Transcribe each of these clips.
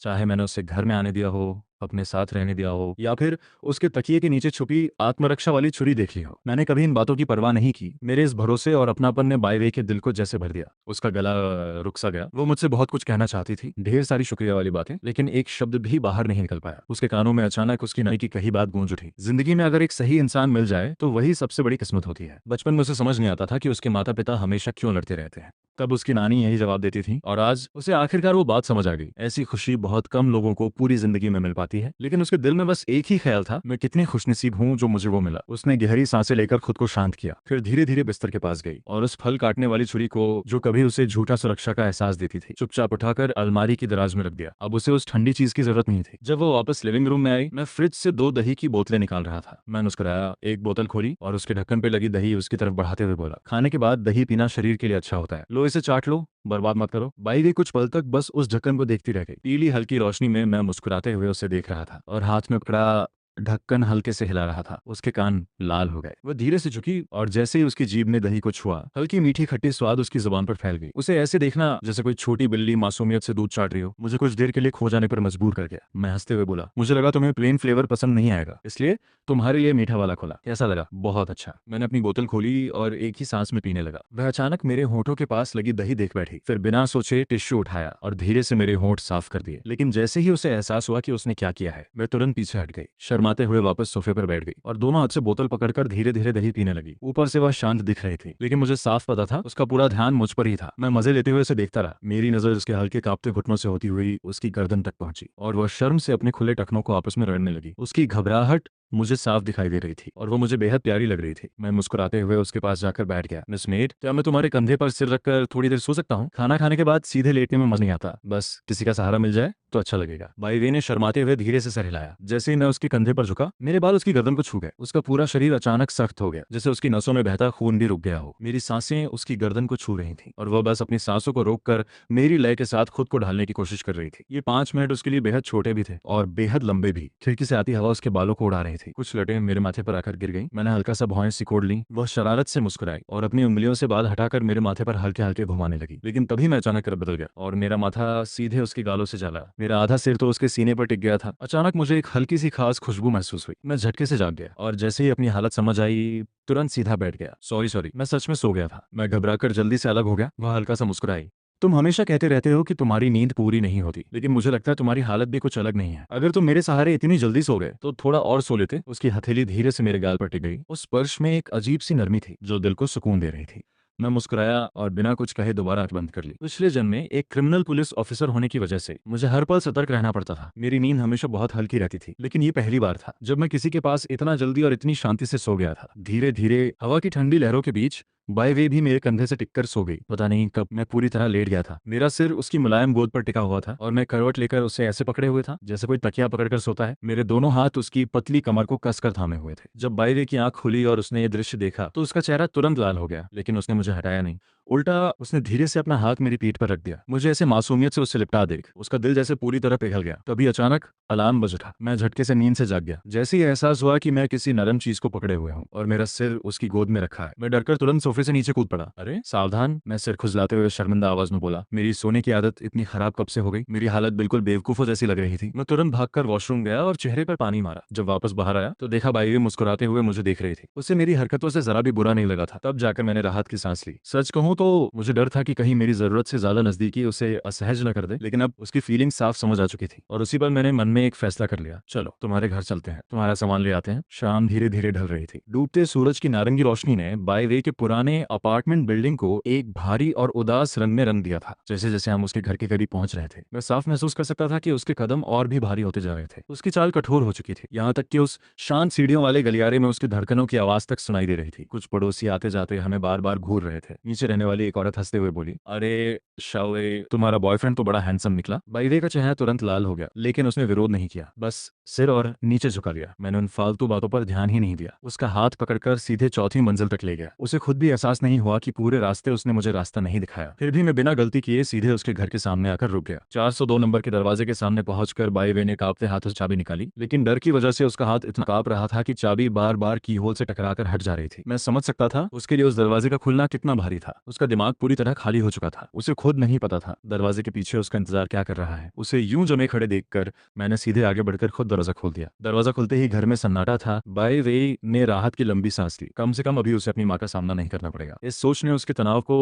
चाहे मैंने उसे घर में आने दिया हो, अपने साथ रहने दिया हो, या फिर उसके तकिए के नीचे छुपी आत्मरक्षा वाली छुरी देखी हो, मैंने कभी इन बातों की परवाह नहीं की। मेरे इस भरोसे और अपनापन ने बाय वे के दिल को जैसे भर दिया। उसका गला रुक सा गया। वो मुझसे बहुत कुछ कहना चाहती थी, ढेर सारी शुक्रिया वाली बातें, लेकिन एक शब्द भी बाहर नहीं निकल पाया। उसके कानों में अचानक उसकी नाई की कही बात गूंज उठी, जिंदगी में अगर एक सही इंसान मिल जाए तो वही सबसे बड़ी किस्मत होती है। बचपन में उसे समझ नहीं आता था कि उसके माता पिता हमेशा क्यों लड़ते रहते हैं। तब उसकी नानी यही जवाब देती थी, और आज उसे आखिरकार वो बात समझ आ गई। ऐसी खुशी बहुत कम लोगों को पूरी जिंदगी में मिल पाती है, लेकिन उसके दिल में बस एक ही ख्याल था, मैं कितनी खुशनसीब हूँ जो मुझे वो मिला। उसने गहरी सांसें लेकर खुद को शांत किया, फिर धीरे धीरे बिस्तर के पास गई और उस फल काटने वाली छुरी को, जो कभी उसे झूठा सुरक्षा का एहसास देती थी, चुपचाप उठाकर अलमारी की दराज में रख दिया। अब उसे उस ठंडी चीज की जरूरत नहीं थी। जब वो वापस लिविंग रूम में आई, मैं फ्रिज से 2 दही की बोतलें निकाल रहा था। मैं मुस्कुराया, एक बोतल खोली और उसके ढक्कन पे लगी दही उसकी तरफ बढ़ाते हुए बोला, खाने के बाद दही पीना शरीर के लिए अच्छा होता है, लो इसे चाट लो, बर्बाद मत करो। बाई वे कुछ पल तक बस उस ढक्कन को देखती रह गई। पीली हल्की रोशनी में मैं मुस्कुराते हुए उसे देख रहा था और हाथ में पकड़ा ढक्कन हल्के से हिला रहा था। उसके कान लाल हो गए। वह धीरे से झुकी और जैसे ही उसकी जीभ ने दही को छुआ, हल्की मीठी खट्टी स्वाद उसकी जुबान पर फैल गई। उसे ऐसे देखना जैसे कोई छोटी बिल्ली मासूमियत से दूध चाट रही हो, मुझे कुछ देर के लिए खो जाने पर मजबूर कर गया। मैं हंसते हुए बोला, मुझे लगा तुम्हें प्लेन फ्लेवर पसंद नहीं आएगा, इसलिए तुम्हारे लिए मीठा वाला खोला। कैसा लगा? बहुत अच्छा। मैंने अपनी बोतल खोली और एक ही सांस में पीने लगा। वह अचानक मेरे होठों के पास लगी दही देख बैठी, फिर बिना सोचे टिश्यू उठाया और धीरे से मेरे होंठ साफ कर दिए। लेकिन जैसे ही उसे एहसास हुआ कि उसने क्या किया है, वह तुरंत पीछे हट गई, शर्माते हुए वापस सोफे पर बैठ गई और दोनों हाथ से बोतल पकड़कर धीरे धीरे दही पीने लगी। ऊपर से वह शांत दिख रही थी, लेकिन मुझे साफ पता था उसका पूरा ध्यान मुझ पर ही था। मैं मजे लेते हुए उसे देखता रहा। मेरी नजर उसके हल्के कांपते घुटनों से होती हुई उसकी गर्दन तक पहुंची और वह शर्म से अपने खुले टखनों को आपस में रगड़ने लगी। उसकी घबराहट मुझे साफ दिखाई दे रही थी और वो मुझे बेहद प्यारी लग रही थी। मैं मुस्कुराते हुए उसके पास जाकर बैठ गया। मिस मेड, क्या मैं तुम्हारे कंधे पर सिर रखकर थोड़ी देर सो सकता हूँ? खाना खाने के बाद सीधे लेटने में मजा नहीं आता, बस किसी का सहारा मिल जाए तो अच्छा लगेगा। बाई वे ने शर्माते हुए धीरे से सर हिलाया। जैसे ही मैं उसके कंधे पर झुका, मेरे बाल उसकी गर्दन को छू गए। उसका पूरा शरीर अचानक सख्त हो गया, जैसे उसकी नसों में बहता खून भी रुक गया हो। मेरी सांसें उसकी गर्दन को छू रही थीं और वह बस अपनी सांसों को रोककर मेरी लय के साथ खुद को ढालने की कोशिश कर रही थी। ये 5 मिनट उसके लिए बेहद छोटे भी थे और बेहद लंबे भी। खिड़की से आती हवा उसके बालों को उड़ा रही थी। कुछ लटें मेरे माथे पर आकर गिर गईं। मैंने हल्का सा भौहें सिकोड़ ली। वह शरारत से मुस्कुराई और अपनी उंगलियों से बाल हटाकर मेरे माथे पर हल्के हल्के घुमाने लगी। लेकिन तभी मैं अचानक कर बदल गया और मेरा माथा सीधे उसके गालों से चला। मेरा आधा सिर तो उसके सीने पर टिक गया था। अचानक मुझे एक हल्की सी खास खुशबू महसूस हुई। मैं झटके से जाग गया और जैसे ही अपनी हालत समझ आई, तुरंत सीधा बैठ गया। सॉरी सॉरी, मैं सच में सो गया था। मैं घबराकर जल्दी से अलग हो गया। वह हल्का सा मुस्कुराई। तुम हमेशा कहते रहते हो कि तुम्हारी नींद पूरी नहीं होती, लेकिन मुझे लगता है तुम्हारी हालत भी कुछ अलग नहीं है। अगर तुम मेरे सहारे इतनी जल्दी सो गए तो थोड़ा और सो लेते। उसकी हथेली धीरे से मेरे गाल पर टिक गई। उस स्पर्श में एक अजीब सी नरमी थी जो दिल को सुकून दे रही थी। मैं मुस्कुराया और बिना कुछ कहे दोबारा आंख बंद कर ली। पिछले जन्म में एक क्रिमिनल पुलिस ऑफिसर होने की वजह से मुझे हर पल सतर्क रहना पड़ता था। मेरी नींद हमेशा बहुत हल्की रहती थी, लेकिन ये पहली बार था जब मैं किसी के पास इतना जल्दी और इतनी शांति से सो गया था। धीरे धीरे हवा की ठंडी लहरों के बीच बाय वे भी मेरे कंधे से टिककर सो गई। पता नहीं कब मैं पूरी तरह लेट गया था। मेरा सिर उसकी मुलायम गोद पर टिका हुआ था और मैं करवट लेकर उसे ऐसे पकड़े हुए था जैसे कोई तकिया पकड़कर सोता है। मेरे दोनों हाथ उसकी पतली कमर को कसकर थामे हुए थे। जब बाय वे की आंख खुली और उसने ये दृश्य देखा तो उसका चेहरा तुरंत लाल हो गया, लेकिन उसने मुझे हटाया नहीं। उल्टा उसने धीरे से अपना हाथ मेरी पीठ पर रख दिया, मुझे ऐसे मासूमियत से उससे लिपटा देख उसका दिल जैसे पूरी तरह पिघल गया। तभी अचानक अलार्म बज उठा। मैं झटके से नींद से जाग गया। जैसे ही एहसास हुआ कि मैं किसी नरम चीज को पकड़े हुए हूँ और मेरा सिर उसकी गोद में रखा है, मैं डरकर तुरंत सोफे से नीचे कूद पड़ा। अरे सावधान, मैं सिर खुजलाते हुए शर्मिंदा आवाज में बोला। मेरी सोने की आदत इतनी खराब कब से हो गई? मेरी हालत बिल्कुल बेवकूफों जैसी लग रही थी। मैं तुरंत भागकर वॉशरूम गया और चेहरे पर पानी मारा। जब वापस बाहर आया तो देखा बाई मुस्कुराते हुए मुझे देख रही थी। उसे मेरी हरकतों से जरा भी बुरा नहीं लगा था। तब जाकर मैंने राहत की सांस ली। सच कहूं तो मुझे डर था कि कहीं मेरी जरूरत से ज्यादा नजदीकी उसे असहज न कर दे, लेकिन अब उसकी फीलिंग साफ समझ आ चुकी थी और उसी पर मैंने मन में एक फैसला कर लिया। चलो तुम्हारे घर चलते हैं, तुम्हारा सामान ले आते हैं। शाम धीरे धीरे ढल रही थी। डूबते सूरज की नारंगी रोशनी ने बाय वे के पुराने अपार्टमेंट बिल्डिंग को एक भारी और उदास रंग में रंग दिया था। जैसे जैसे हम उसके घर के करीब पहुंच रहे थे, मैं साफ महसूस कर सकता था कि उसके कदम और भी भारी होते जा रहे थे। उसकी चाल कठोर हो चुकी थी, यहाँ तक कि उस शांत सीढ़ियों वाले गलियारे में उसकी धड़कनों की आवाज तक सुनाई दे रही थी। कुछ पड़ोसी आते जाते हमें बार बार घूर रहे थे। नीचे रहने वाली एक औरत हंसते हुए बोली, अरे शावे, तुम्हारा बॉयफ्रेंड तो बड़ा हैंडसम निकला। बाई वे का चेहरा तुरंत लाल हो गया, लेकिन उसने विरोध नहीं किया, बस सिर और नीचे झुका लिया। मैंने उन फालतू बातों पर ध्यान ही नहीं दिया। उसका हाथ पकड़कर सीधे चौथी मंजिल तक ले गया। उसे खुद भी एहसास नहीं हुआ कि पूरे रास्ते उसने मुझे रास्ता नहीं दिखाया। फिर भी मैं बिना गलती किए सीधे उसके घर के सामने आकर रुक गया। 402 नंबर के दरवाजे के सामने पहुंचकर बाई वे ने कांपते हाथों से चाबी निकाली, लेकिन डर की वजह से उसका हाथ इतना कांप रहा था कि चाबी बार बार की होल से टकराकर हट जा रही थी। मैं समझ सकता था उसके लिए उस दरवाजे का खुलना कितना भारी था। उसका दिमाग पूरी तरह खाली हो चुका था। उसे खुद नहीं पता था दरवाजे के पीछे उसका इंतजार क्या कर रहा है। उसे यूं जमे खड़े देखकर मैंने सीधे आगे बढ़कर खुद दरवाजा खोल दिया। दरवाजा खुलते ही घर में सन्नाटा था। बाय वे ने राहत की लंबी सांस ली। कम से कम अभी उसे अपनी माँ का सामना नहीं करना पड़ेगा। इस सोच ने उसके तनाव को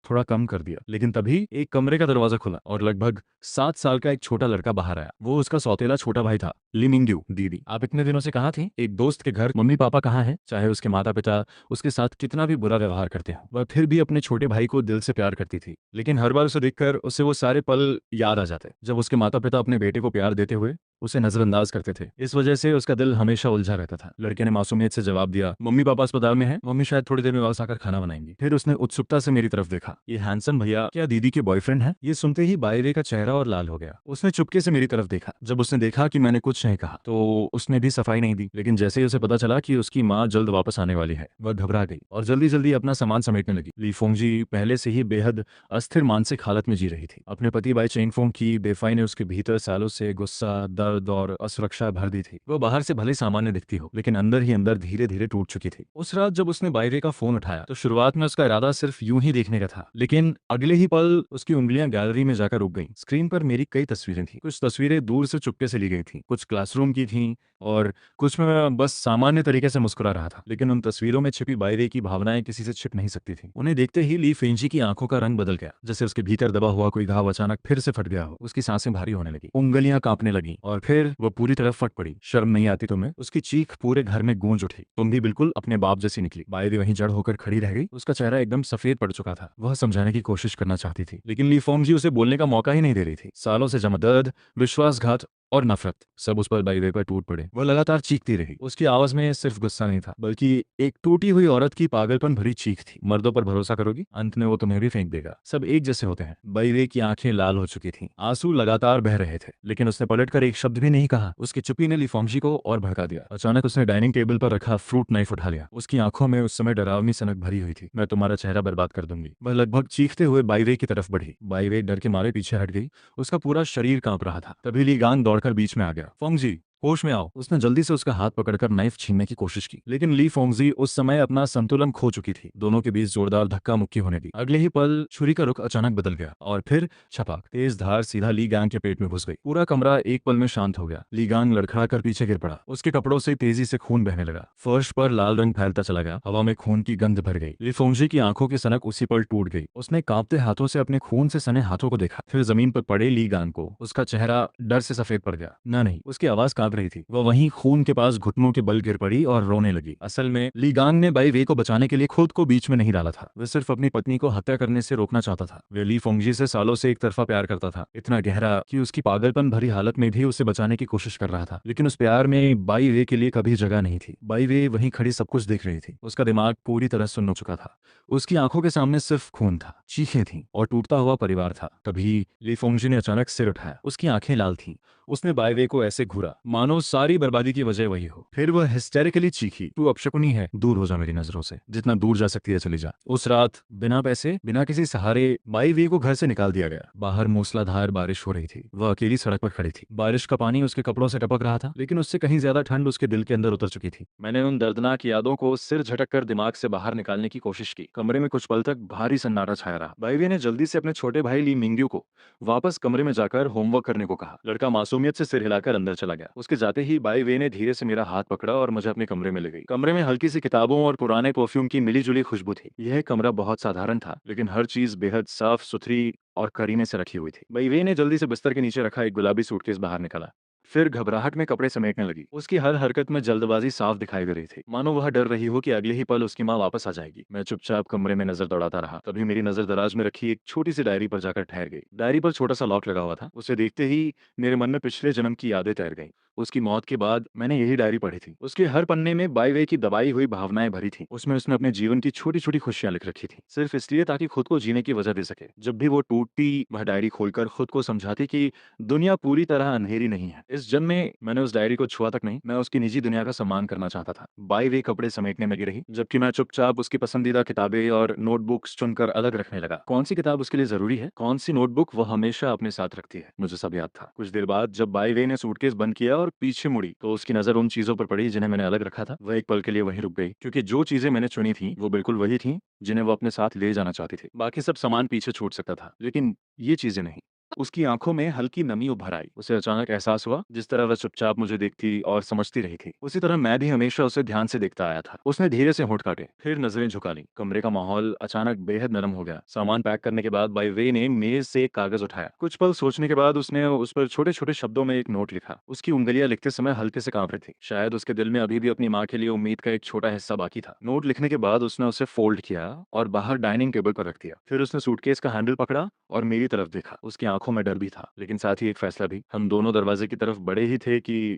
थोड़ा कम कर दिया। लेकिन तभी एक कमरे का दरवाजा खुला और लगभग 7 साल का एक छोटा लड़का बाहर आया। वो उसका सौतेला छोटा भाई था। ली मिंग्यू दीदी, आप इतने दिनों से कहाँ थी? एक दोस्त के घर। मम्मी पापा कहाँ हैं? चाहे उसके माता पिता उसके साथ कितना भी बुरा व्यवहार करते हैं, वह फिर भी अपने छोटे भाई को दिल से प्यार करती थी। लेकिन हर बार उसे देखकर उसे वो सारे पल याद आ जाते जब उसके माता पिता अपने बेटे को प्यार देते हुए उसे नजरअंदाज करते थे। इस वजह से उसका दिल हमेशा उलझा रहता था। लड़के ने मासूमियत से जवाब दिया, मम्मी पापा अस्पताल में हैं, मम्मी शायद थोड़ी देर में वापस आकर खाना बनाएंगी। फिर उसने उत्सुकता से मेरी तरफ देखा। ये हैंडसम भैया क्या दीदी के बॉयफ्रेंड है? ये सुनते ही बायरे का चेहरा और लाल हो गया। उसने चुपके से मेरी तरफ देखा। जब उसने देखा कि मैंने कुछ नहीं कहा तो उसने भी सफाई नहीं दी। लेकिन जैसे ही उसे पता चला कि उसकी माँ जल्द वापस आने वाली है, वह घबरा गई और जल्दी जल्दी अपना सामान समेटने लगी। ली फोंगजी पहले से ही बेहद अस्थिर मानसिक हालत में जी रही थी। अपने पति बाई चेनफोंग की बेफाई ने उसके भीतर सालों से गुस्सा, दर्द और असुरक्षा भर दी थी। वो बाहर से भले सामान्य दिखती हो, लेकिन अंदर ही अंदर धीरे धीरे टूट चुकी थी। उस रात जब उसने बायरे का फोन उठाया तो शुरुआत में उसका इरादा सिर्फ यूं ही देखने का था, लेकिन अगले ही पल उसकी उंगलियां गैलरी में जाकर रुक गईं। स्क्रीन पर मेरी कई तस्वीरें थी। कुछ तस्वीरें दूर से चुपके से ली गई थी, कुछ क्लासरूम की थीं और कुछ में मैं बस सामान्य तरीके से मुस्कुरा रहा था। लेकिन उन तस्वीरों में छिपी बायरे की भावनाएं किसी से छिप नहीं सकती थी। उन्हें देखते ही ली फेंजी की आंखों का रंग बदल गया, जैसे उसके भीतर दबा हुआ कोई घाव अचानक फिर से फट गया हो। उसकी सांसें भारी होने लगी, उंगलियां कांपने लगी और फिर वो पूरी तरह फट पड़ी। शर्म नहीं आती तुम्हें? उसकी चीख पूरे घर में गूंज उठी। तुम भी बिल्कुल अपने बाप जैसी निकली। बायरे वहीं जड़ होकर खड़ी रह गई। उसका चेहरा एकदम सफेद पड़ चुका था। वह समझाने की कोशिश करना चाहती थी, लेकिन ली फोंगजी उसे बोलने का मौका ही नहीं दे रही थी। सालों से जमा दर्द, विश्वासघात और नफरत सब उस पर बाईवे पर टूट पड़े। वह लगातार चीखती रही। उसकी आवाज में सिर्फ गुस्सा नहीं था, बल्कि एक टूटी हुई औरत की पागलपन भरी चीख थी। मर्दों पर भरोसा करोगी, अंत में वो तुम्हें भी फेंक देगा। सब एक जैसे होते हैं। बाईवे की आंखें लाल हो चुकी थीं, आंसू लगातार बह रहे थे, लेकिन उसने पलटकर एक शब्द भी नहीं कहा। उसकी चुप्पी ने ली फोंगजी को और भड़का दिया। अचानक उसने डाइनिंग टेबल पर रखा फ्रूट नाइफ उठा लिया। उसकी आंखों में उस समय डरावनी सनक भरी हुई थी। मैं तुम्हारा चेहरा बर्बाद कर दूंगी। वह लगभग चीखते हुए बाईवे की तरफ बढ़ी। बाईवे डर के मारे पीछे हट गई। उसका पूरा शरीर कांप रहा था। तभी ली गांग दौड़कर बीच में आ गया। फोंगजी, होश में आओ। उसने जल्दी से उसका हाथ पकड़कर नाइफ छीनने की कोशिश की, लेकिन ली फोंगजी उस समय अपना संतुलन खो चुकी थी। दोनों के बीच जोरदार धक्का मुक्की होने दी। अगले ही पल छुरी का रुख अचानक बदल गया और फिर छपाक, तेज धार सीधा ली गांग के पेट में घुस गई। पूरा कमरा एक पल में शांत हो गया। ली गांग लड़खड़ाकर पीछे गिर पड़ा। उसके कपड़ों से तेजी से खून बहने लगा। फर्श पर लाल रंग फैलता चला गया। हवा में खून की गंध भर गई। ली फोंगजी की आंखों की सनक उसी पल टूट गई। उसने कांपते हाथों से अपने खून से सने हाथों को देखा, फिर जमीन पर पड़े ली गांग को। उसका चेहरा डर से सफेद पड़ गया। नहीं, उसकी आवाज कांप रही थी। वह वहीं खून के पास घुटनों के बल गिर पड़ी और रोने लगी। असल में ली गांग ने बाई वे को बचाने के लिए खुद को बीच में नहीं डाला था। वह सिर्फ अपनी पत्नी को हत्या करने से रोकना चाहता था। वह ली फोंगजी से सालों से एक तरफा प्यार करता था, इतना गहरा कि उसकी पागलपन भरी हालत में भी उसे बचाने की कोशिश कर रहा था। लेकिन उस प्यार में बाई वे के लिए कभी जगह नहीं थी। बाई वे वहीं खड़ी सब कुछ देख रही थी। उसका दिमाग पूरी तरह सुन्न हो चुका था। उसकी आंखों के सामने सिर्फ खून था, चीखें थीं और टूटता हुआ परिवार था। तभी ली फोंगजी ने अचानक सिर उठाया। उसकी आंखें लाल थीं। उसने बायवे को ऐसे घूरा मानो सारी बर्बादी की वजह वही हो। फिर वह हिस्टेरिकली चीखी, तू अपशकुनी है, दूर हो जा मेरी नजरों से, जितना दूर जा सकती है चली जा। उस रात बिना पैसे, बिना किसी सहारे बाईवे को घर से निकाल दिया गया। बाहर मूसलाधार बारिश हो रही थी। वह अकेली सड़क पर खड़ी थी। बारिश का पानी उसके कपड़ों से टपक रहा था, लेकिन उससे कहीं ज्यादा ठंड उसके दिल के अंदर उतर चुकी थी। मैंने उन दर्दनाक यादों को सिर झटक कर दिमाग से बाहर निकालने की कोशिश की। कमरे में कुछ पल तक भारी सन्नाटा छाया रहा। बाईवे ने जल्दी से अपने छोटे भाई ली मिंग्यू को वापस कमरे में जाकर होमवर्क करने को कहा। लड़का मासूमियत से सिर हिलाकर अंदर चला गया। उसके जाते ही बाई वे ने धीरे से मेरा हाथ पकड़ा और मुझे अपने कमरे में ले गई। कमरे में हल्की सी किताबों और पुराने परफ्यूम की मिलीजुली खुशबू थी। यह कमरा बहुत साधारण था, लेकिन हर चीज बेहद साफ सुथरी और करीने से रखी हुई थी। बाई वे ने जल्दी से बिस्तर के नीचे रखा एक गुलाबी सूटकेस बाहर निकाला, फिर घबराहट में कपड़े समेटने लगी। उसकी हर हरकत में जल्दबाजी साफ दिखाई दे रही थी, मानो वह डर रही हो कि अगले ही पल उसकी माँ वापस आ जाएगी। मैं चुपचाप कमरे में नजर दौड़ाता रहा। तभी मेरी नजर दराज में रखी एक छोटी सी डायरी पर जाकर ठहर गई। डायरी पर छोटा सा लॉक लगा हुआ था। उसे देखते ही मेरे मन में पिछले जन्म की यादें तैर गईं। उसकी मौत के बाद मैंने यही डायरी पढ़ी थी। उसके हर पन्ने में बाई वे की दबाई हुई भावनाएं भरी थी। उसमें उसने अपने जीवन की छोटी छोटी खुशियां लिख रखी थी, सिर्फ इसलिए ताकि खुद को जीने की वजह दे सके। जब भी वो टूटती, वह डायरी खोलकर खुद को समझाती कि दुनिया पूरी तरह अंधेरी नहीं है। इस जन्म में मैंने उस डायरी को छुआ तक नहीं। मैं उसकी निजी दुनिया का सम्मान करना चाहता था। बाई वे कपड़े समेटने में लगी रही, जबकि मैं चुपचाप उसकी पसंदीदा किताबें और नोटबुक्स चुनकर अलग रखने लगा। कौन सी किताब उसके लिए जरूरी है, कौन सी नोटबुक वो हमेशा अपने साथ रखती है, मुझे सब याद था। कुछ देर बाद जब बाई वे ने सूटकेस बंद किया और और पीछे मुड़ी तो उसकी नजर उन चीजों पर पड़ी जिन्हें मैंने अलग रखा था। वह एक पल के लिए वहीं रुक गई, क्योंकि जो चीजें मैंने चुनी थी वो बिल्कुल वही थी जिन्हें वो अपने साथ ले जाना चाहती थी। बाकी सब सामान पीछे छूट सकता था, लेकिन ये चीजें नहीं। उसकी आंखों में हल्की नमी उभर आई। उसे अचानक एहसास हुआ जिस तरह वह चुपचाप मुझे देखती और समझती रही थी, उसी तरह मैं भी हमेशा उसे ध्यान से देखता आया था। उसने धीरे से होंठ काटे, फिर नजरें झुका ली। कमरे का माहौल अचानक बेहद नरम हो गया। सामान पैक करने के बाद बाई वे ने मेज से एक कागज उठाया। कुछ पल सोचने के बाद उसने उस पर छोटे छोटे शब्दों में एक नोट लिखा। उसकी उंगलियां लिखते समय हल्के से कांप रही थी। शायद उसके दिल में अभी भी अपनी माँ के लिए उम्मीद का एक छोटा हिस्सा बाकी था। नोट लिखने के बाद उसने उसे फोल्ड किया और बाहर डाइनिंग टेबल पर रख दिया। फिर उसने सूटकेस का हैंडल पकड़ा और मेरी तरफ देखा। उसकी आंखों में डर भी था, लेकिन साथ ही एक फैसला भी। हम दोनों दरवाजे की तरफ बढ़े ही थे कि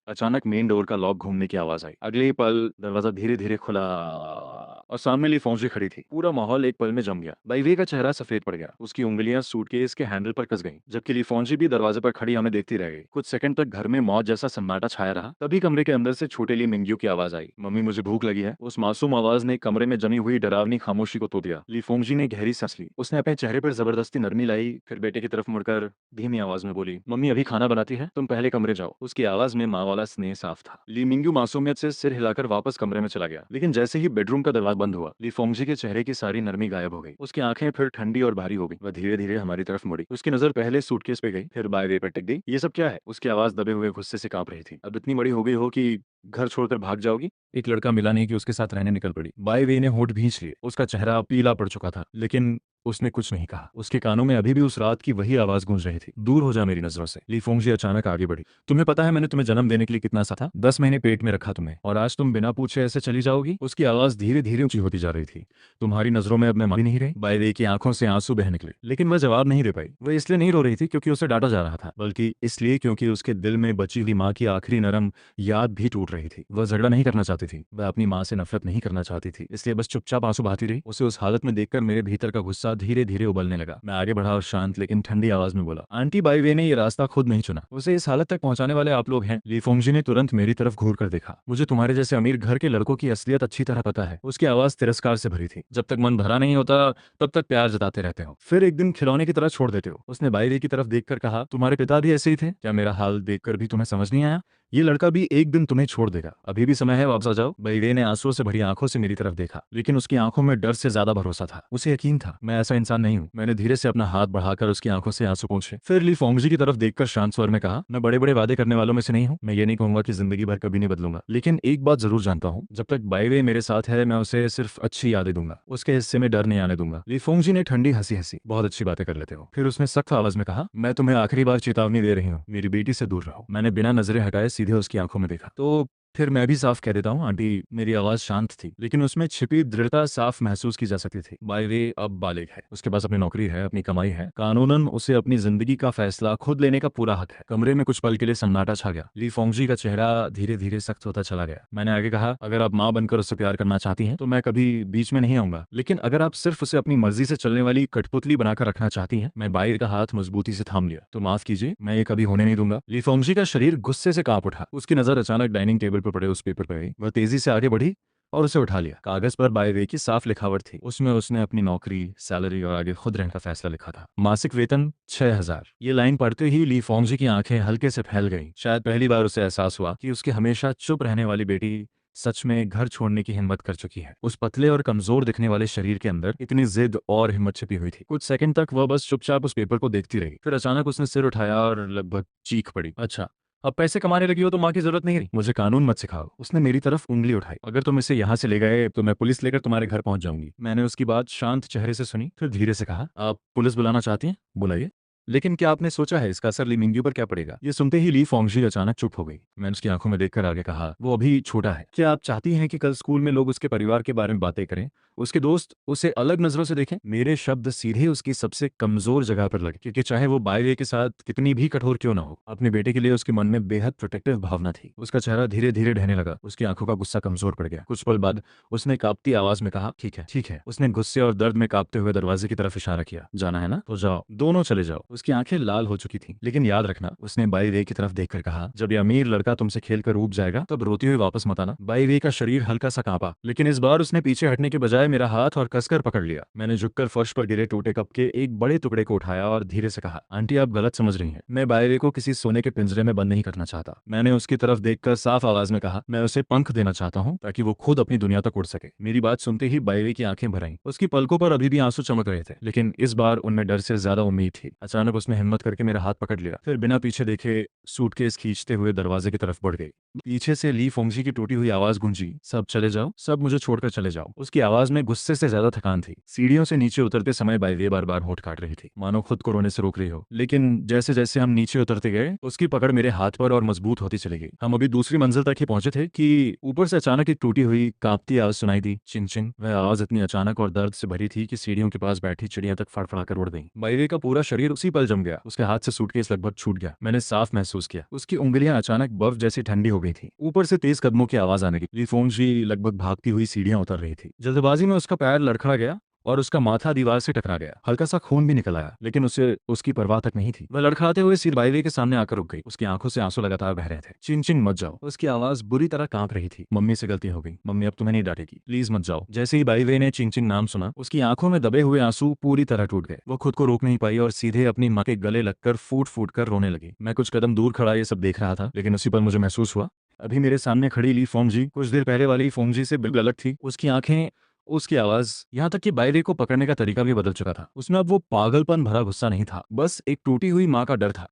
अचानक मेन डोर का लॉक घूमने की आवाज आई। अगले ही पल दरवाजा धीरे धीरे खुला और सामने ली फौजी खड़ी थी। पूरा माहौल एक पल में जम गया। बाईवे का चेहरा सफेद पड़ गया। उसकी उंगलियां सूटकेस के हैंडल पर कस गईं, जबकि ली फौजी भी दरवाजे पर खड़ी हमें देखती रह गई। कुछ सेकंड तक घर में मौत जैसा सन्नाटा छाया रहा। तभी कमरे के अंदर से छोटे ली मिंग्यू की आवाज आई, मम्मी मुझे भूख लगी है। उस मासूम आवाज ने कमरे में जमी हुई डरावनी खामोशी को तोड़ दिया। ली फोंगजी ने गहरी सांस ली। उसने अपने चेहरे पर जबरदस्ती नरमी लाई, फिर बेटे की तरफ मुड़कर धीमी आवाज में बोली, मम्मी अभी खाना बनाती है, तुम पहले कमरे जाओ। उसकी आवाज में माँ वाला स्नेह साफ था। ली मिंग्यू मासूमियत से सिर हिलाकर वापस कमरे में चला गया, लेकिन जैसे ही बेडरूम का दरवाजा बंद हुआ, ली फोंगजी के चेहरे की सारी नरमी गायब हो गई। उसकी आंखें फिर ठंडी और भारी हो गई। वह धीरे धीरे हमारी तरफ मुड़ी। उसकी नजर पहले सूटकेस पे गई, फिर बाय वे पर टिक गई। ये सब क्या है? उसकी आवाज दबे हुए गुस्से से कांप रही थी। अब इतनी बड़ी हो गई हो कि घर छोड़कर भाग जाओगी? एक लड़का मिला नहीं कि उसके साथ रहने निकल पड़ी। बाय वे ने होठ भींच लिए। उसका चेहरा पीला पड़ चुका था, लेकिन उसने कुछ नहीं कहा। उसके कानों में अभी भी उस रात की वही आवाज गूंज रही थी, दूर हो जा मेरी नजरों से। ली फोंगजी अचानक आगे बढ़ी। तुम्हें पता है मैंने तुम्हें जन्म देने के लिए कितना सा था? 10 महीने पेट में रखा तुम्हें, और आज तुम बिना पूछे ऐसे चली जाओगी? उसकी आवाज धीरे धीरे ऊंची होती जा रही थी। तुम्हारी नजरों में अब मैं मां नहीं रही? बाय वे की आंखों से आंसू बह निकले, लेकिन वह जवाब नहीं दे पाई। वह इसलिए नहीं रो रही थी क्योंकि उसे डांटा जा रहा था, बल्कि इसलिए क्योंकि उसके दिल में बची हुई माँ की आखिरी नरम याद भी टूट रही थी। वह झगड़ा नहीं करना चाहती थी, वह अपनी माँ से नफरत नहीं करना चाहती थी, इसलिए बस चुपचाप आंसू बहाती रही। उसे उस हालत में देखकर मेरे भीतर का गुस्सा धीरे धीरे उबलने लगा। मैं आगे बढ़ा और शांत लेकिन ठंडी आवाज में बोला, आंटी बाई वे ने ये रास्ता खुद नहीं चुना, उसे इस हालत तक पहुंचाने वाले आप लोग हैं। ली फोंगजी ने तुरंत मेरी तरफ घूर कर देखा। मुझे तुम्हारे जैसे अमीर घर के लड़कों की असलियत अच्छी तरह पता है। उसकी आवाज तिरस्कार से भरी थी। जब तक मन भरा नहीं होता तब तक प्यार जताते रहते हो, फिर एक दिन खिलौने की तरह छोड़ देते हो। उसने बाई वे की तरफ देखकर कहा, तुम्हारे पिता भी ऐसे ही थे क्या? मेरा हाल देखकर भी तुम्हें समझ नहीं आया? ये लड़का भी एक दिन तुम्हें छोड़ देगा, अभी भी समय है, वापस आ जाओ। बाईवे ने आंसुओं से भरी आंखों से मेरी तरफ देखा, लेकिन उसकी आंखों में डर से ज्यादा भरोसा था। उसे यकीन था मैं ऐसा इंसान नहीं हूँ। मैंने धीरे से अपना हाथ बढ़ाकर उसकी आंखों से आंसू पोंछे, फिर ली फोंगजी की तरफ देखकर शांत स्वर में कहा, मैं बड़े बड़े वादे करने वालों में से नहीं हूँ। मैं ये नहीं कहूंगा कि जिंदगी भर कभी नहीं बदलूंगा, लेकिन एक बात जरूर जानता हूँ, जब तक बाईवे मेरे साथ है मैं उसे सिर्फ अच्छी यादें दूंगा, उसके हिस्से में डर नहीं आने दूंगा। ली फोंगजी ने ठंडी हंसी हंसी, बहुत अच्छी बातें कर लेते हो। फिर उसने सख्त आवाज में कहा, मैं तुम्हें आखिरी बार चेतावनी दे रही हूँ, मेरी बेटी से दूर रहो। मैंने बिना नजरें हटाए सीधे उसकी आंखों में देखा। तो फिर मैं भी साफ कह देता हूँ आंटी। मेरी आवाज शांत थी, लेकिन उसमें छिपी दृढ़ता साफ महसूस की जा सकती थी। बाय वे अब बालिग है, उसके पास अपनी नौकरी है, अपनी कमाई है, कानूनन उसे अपनी जिंदगी का फैसला खुद लेने का पूरा हक है। कमरे में कुछ पल के लिए सन्नाटा छा गया। ली फोंगजी का चेहरा धीरे धीरे सख्त होता चला गया। मैंने आगे कहा, अगर आप माँ बनकर उससे प्यार करना चाहती हैं तो मैं कभी बीच में नहीं आऊंगा, लेकिन अगर आप सिर्फ उसे अपनी मर्जी से चलने वाली कठपुतली बनाकर रखना चाहती हैं। मैं बाई का हाथ मजबूती से थाम लिया। तो माफ कीजिए, मैं ये कभी होने नहीं दूंगा। ली फोंगजी का शरीर गुस्से से कांप उठा। उसकी नजर अचानक डाइनिंग टेबल पर पड़े उस पेपर पर गई। वह तेजी से आगे बढ़ी और उसे उठा लिया। कागज पर बाय वे की साफ लिखावट थी। उसमें उसने अपनी नौकरी, सैलरी और आगे खुद रहने का फैसला लिखा था। मासिक वेतन 6000। ये लाइन पढ़ते ही ली फोंगजी की आंखें हल्के से फैल गईं। शायद पहली बार उसे एहसास हुआ कि उसकी हमेशा चुप रहने वाली बेटी सच में घर छोड़ने की हिम्मत कर चुकी है। उस पतले और कमजोर दिखने वाले शरीर के अंदर इतनी जिद और हिम्मत छिपी हुई थी। कुछ सेकंड तक वह बस चुपचाप उस पेपर को देखती रही, फिर अचानक उसने सिर उठाया और लगभग चीख पड़ी, अच्छा अब पैसे कमाने लगी हो तो माँ की जरूरत नहीं रही। मुझे कानून मत सिखाओ। उसने मेरी तरफ उंगली उठाई। अगर तुम इसे यहाँ से ले गए तो मैं पुलिस लेकर तुम्हारे घर पहुंच जाऊंगी। मैंने उसकी बात शांत चेहरे से सुनी, फिर धीरे से कहा, आप पुलिस बुलाना चाहती हैं? बुलाइए, लेकिन क्या आपने सोचा है इसका असर ली मिंग्यू पर क्या पड़ेगा? ये सुनते ही ली फोंगजी अचानक चुप हो गई। मैंने उसकी आंखों में देखकर आगे कहा, वो अभी छोटा है। क्या आप चाहती हैं कि कल स्कूल में लोग उसके परिवार के बारे में बातें करें, उसके दोस्त उसे अलग नजरों से देखें? मेरे शब्द सीधे उसकी सबसे कमजोर जगह पर लगे, क्योंकि चाहे वो बाय वे के साथ कितनी भी कठोर क्यों ना हो, अपने बेटे के लिए उसके मन में बेहद प्रोटेक्टिव भावना थी। उसका चेहरा धीरे धीरे ढहने लगा। उसकी आंखों का गुस्सा कमजोर पड़ गया। कुछ पल बाद उसने कांपती आवाज में कहा, ठीक है ठीक है। उसने गुस्से और दर्द में कांपते हुए दरवाजे की तरफ इशारा किया। जाना है ना, तो जाओ, दोनों चले जाओ। उसकी आंखें लाल हो चुकी थी, लेकिन याद रखना, उसने बाई वे की तरफ देखकर कहा, जब ये अमीर लड़का तुमसे खेलकर ऊब जाएगा तब रोती हुई वापस मत आना। बाई वे का शरीर हल्का सा कांपा, लेकिन इस बार उसने पीछे हटने के बजाय आए मेरा हाथ और कसकर पकड़ लिया। मैंने झुककर फर्श पर गिरे टूटे कप के एक बड़े टुकड़े को उठाया और धीरे से कहा, आंटी आप गलत समझ रही हैं। मैं बायवे को किसी सोने के पिंजरे में बंद नहीं करना चाहता। मैंने उसकी तरफ देखकर साफ आवाज में कहा, मैं उसे पंख देना चाहता हूँ ताकि वो खुद अपनी दुनिया तक उड़ सके। मेरी बात सुनते ही बायवे की आंखें भर आईं। उसकी पलकों पर अभी भी आंसू चमक रहे थे, लेकिन इस बार उनमें डर से ज्यादा उम्मीद थी। अचानक उसने हिम्मत करके मेरा हाथ पकड़ लिया, फिर बिना पीछे देखे सूटकेस खींचते हुए दरवाजे की तरफ बढ़ गई। पीछे से ली फोंगजी की टूटी हुई आवाज गूंजी, सब चले जाओ, सब मुझे छोड़कर चले जाओ। उसकी आवाज में गुस्से से ज्यादा थकान थी। सीढ़ियों से नीचे उतरते समय बायवे बार बार होठ काट रही थी, मानो खुद को रोने से रोक रही हो। लेकिन जैसे जैसे हम नीचे उतरते गए, उसकी पकड़ मेरे हाथ पर और मजबूत होती चली गई। हम अभी दूसरी मंजिल तक ही पहुंचे थे कि ऊपर से अचानक एक टूटी हुई कांपती आवाज सुनाई दी, चिन चिन। वह आवाज इतनी अचानक और दर्द से भरी थी कि सीढ़ियों के पास बैठी चिड़िया तक फड़फड़ाकर उड़ गई। बायवे का पूरा शरीर उसी पल जम गया। उसके हाथ से सूटकेस लगभग छूट गया। मैंने साफ महसूस किया उसकी उंगलियां अचानक बर्फ जैसी ठंडी हो गई थी। ऊपर से तेज कदमों की आवाज आने लगी। ली फोंगजी लगभग भागती हुई सीढ़ियां उतर रही थी। जल्दबाजी में उसका पैर लड़खड़ा गया और उसका माथा दीवार से टकरा गया। हल्का सा खून भी निकल आया, लेकिन उसे उसकी परवाह तक नहीं थी। वह लड़खड़ाते हुए सिर बायवे के सामने आकर रुक गई। उसकी आंखों से आंसू लगातार बह रहे थे। चिन चिन मत जाओ। उसकी आवाज बुरी तरह कांप रही थी। मम्मी से गलती हो गई। मम्मी अब तुम्हें नहीं डांटेगी, प्लीज मत जाओ। जैसे ही बायवे ने चिन चिन नाम सुना, उसकी आंखों में दबे हुए आंसू पूरी तरह टूट गए। वो खुद को रोक नहीं पाई और सीधे अपनी मां के गले लगकर फूट फूट कर रोने लगी। मैं कुछ कदम दूर खड़ा ये सब देख रहा था, लेकिन उसी पर मुझे महसूस हुआ अभी मेरे सामने खड़ी ली फोंगजी कुछ देर पहले वाली फोंगजी से बिल्कुल अलग थी। उसकी आंखें, उसकी आवाज, यहाँ तक कि बायवे को पकड़ने का तरीका भी बदल चुका था। उसमें अब वो पागलपन भरा गुस्सा नहीं था, बस एक टूटी हुई माँ का डर था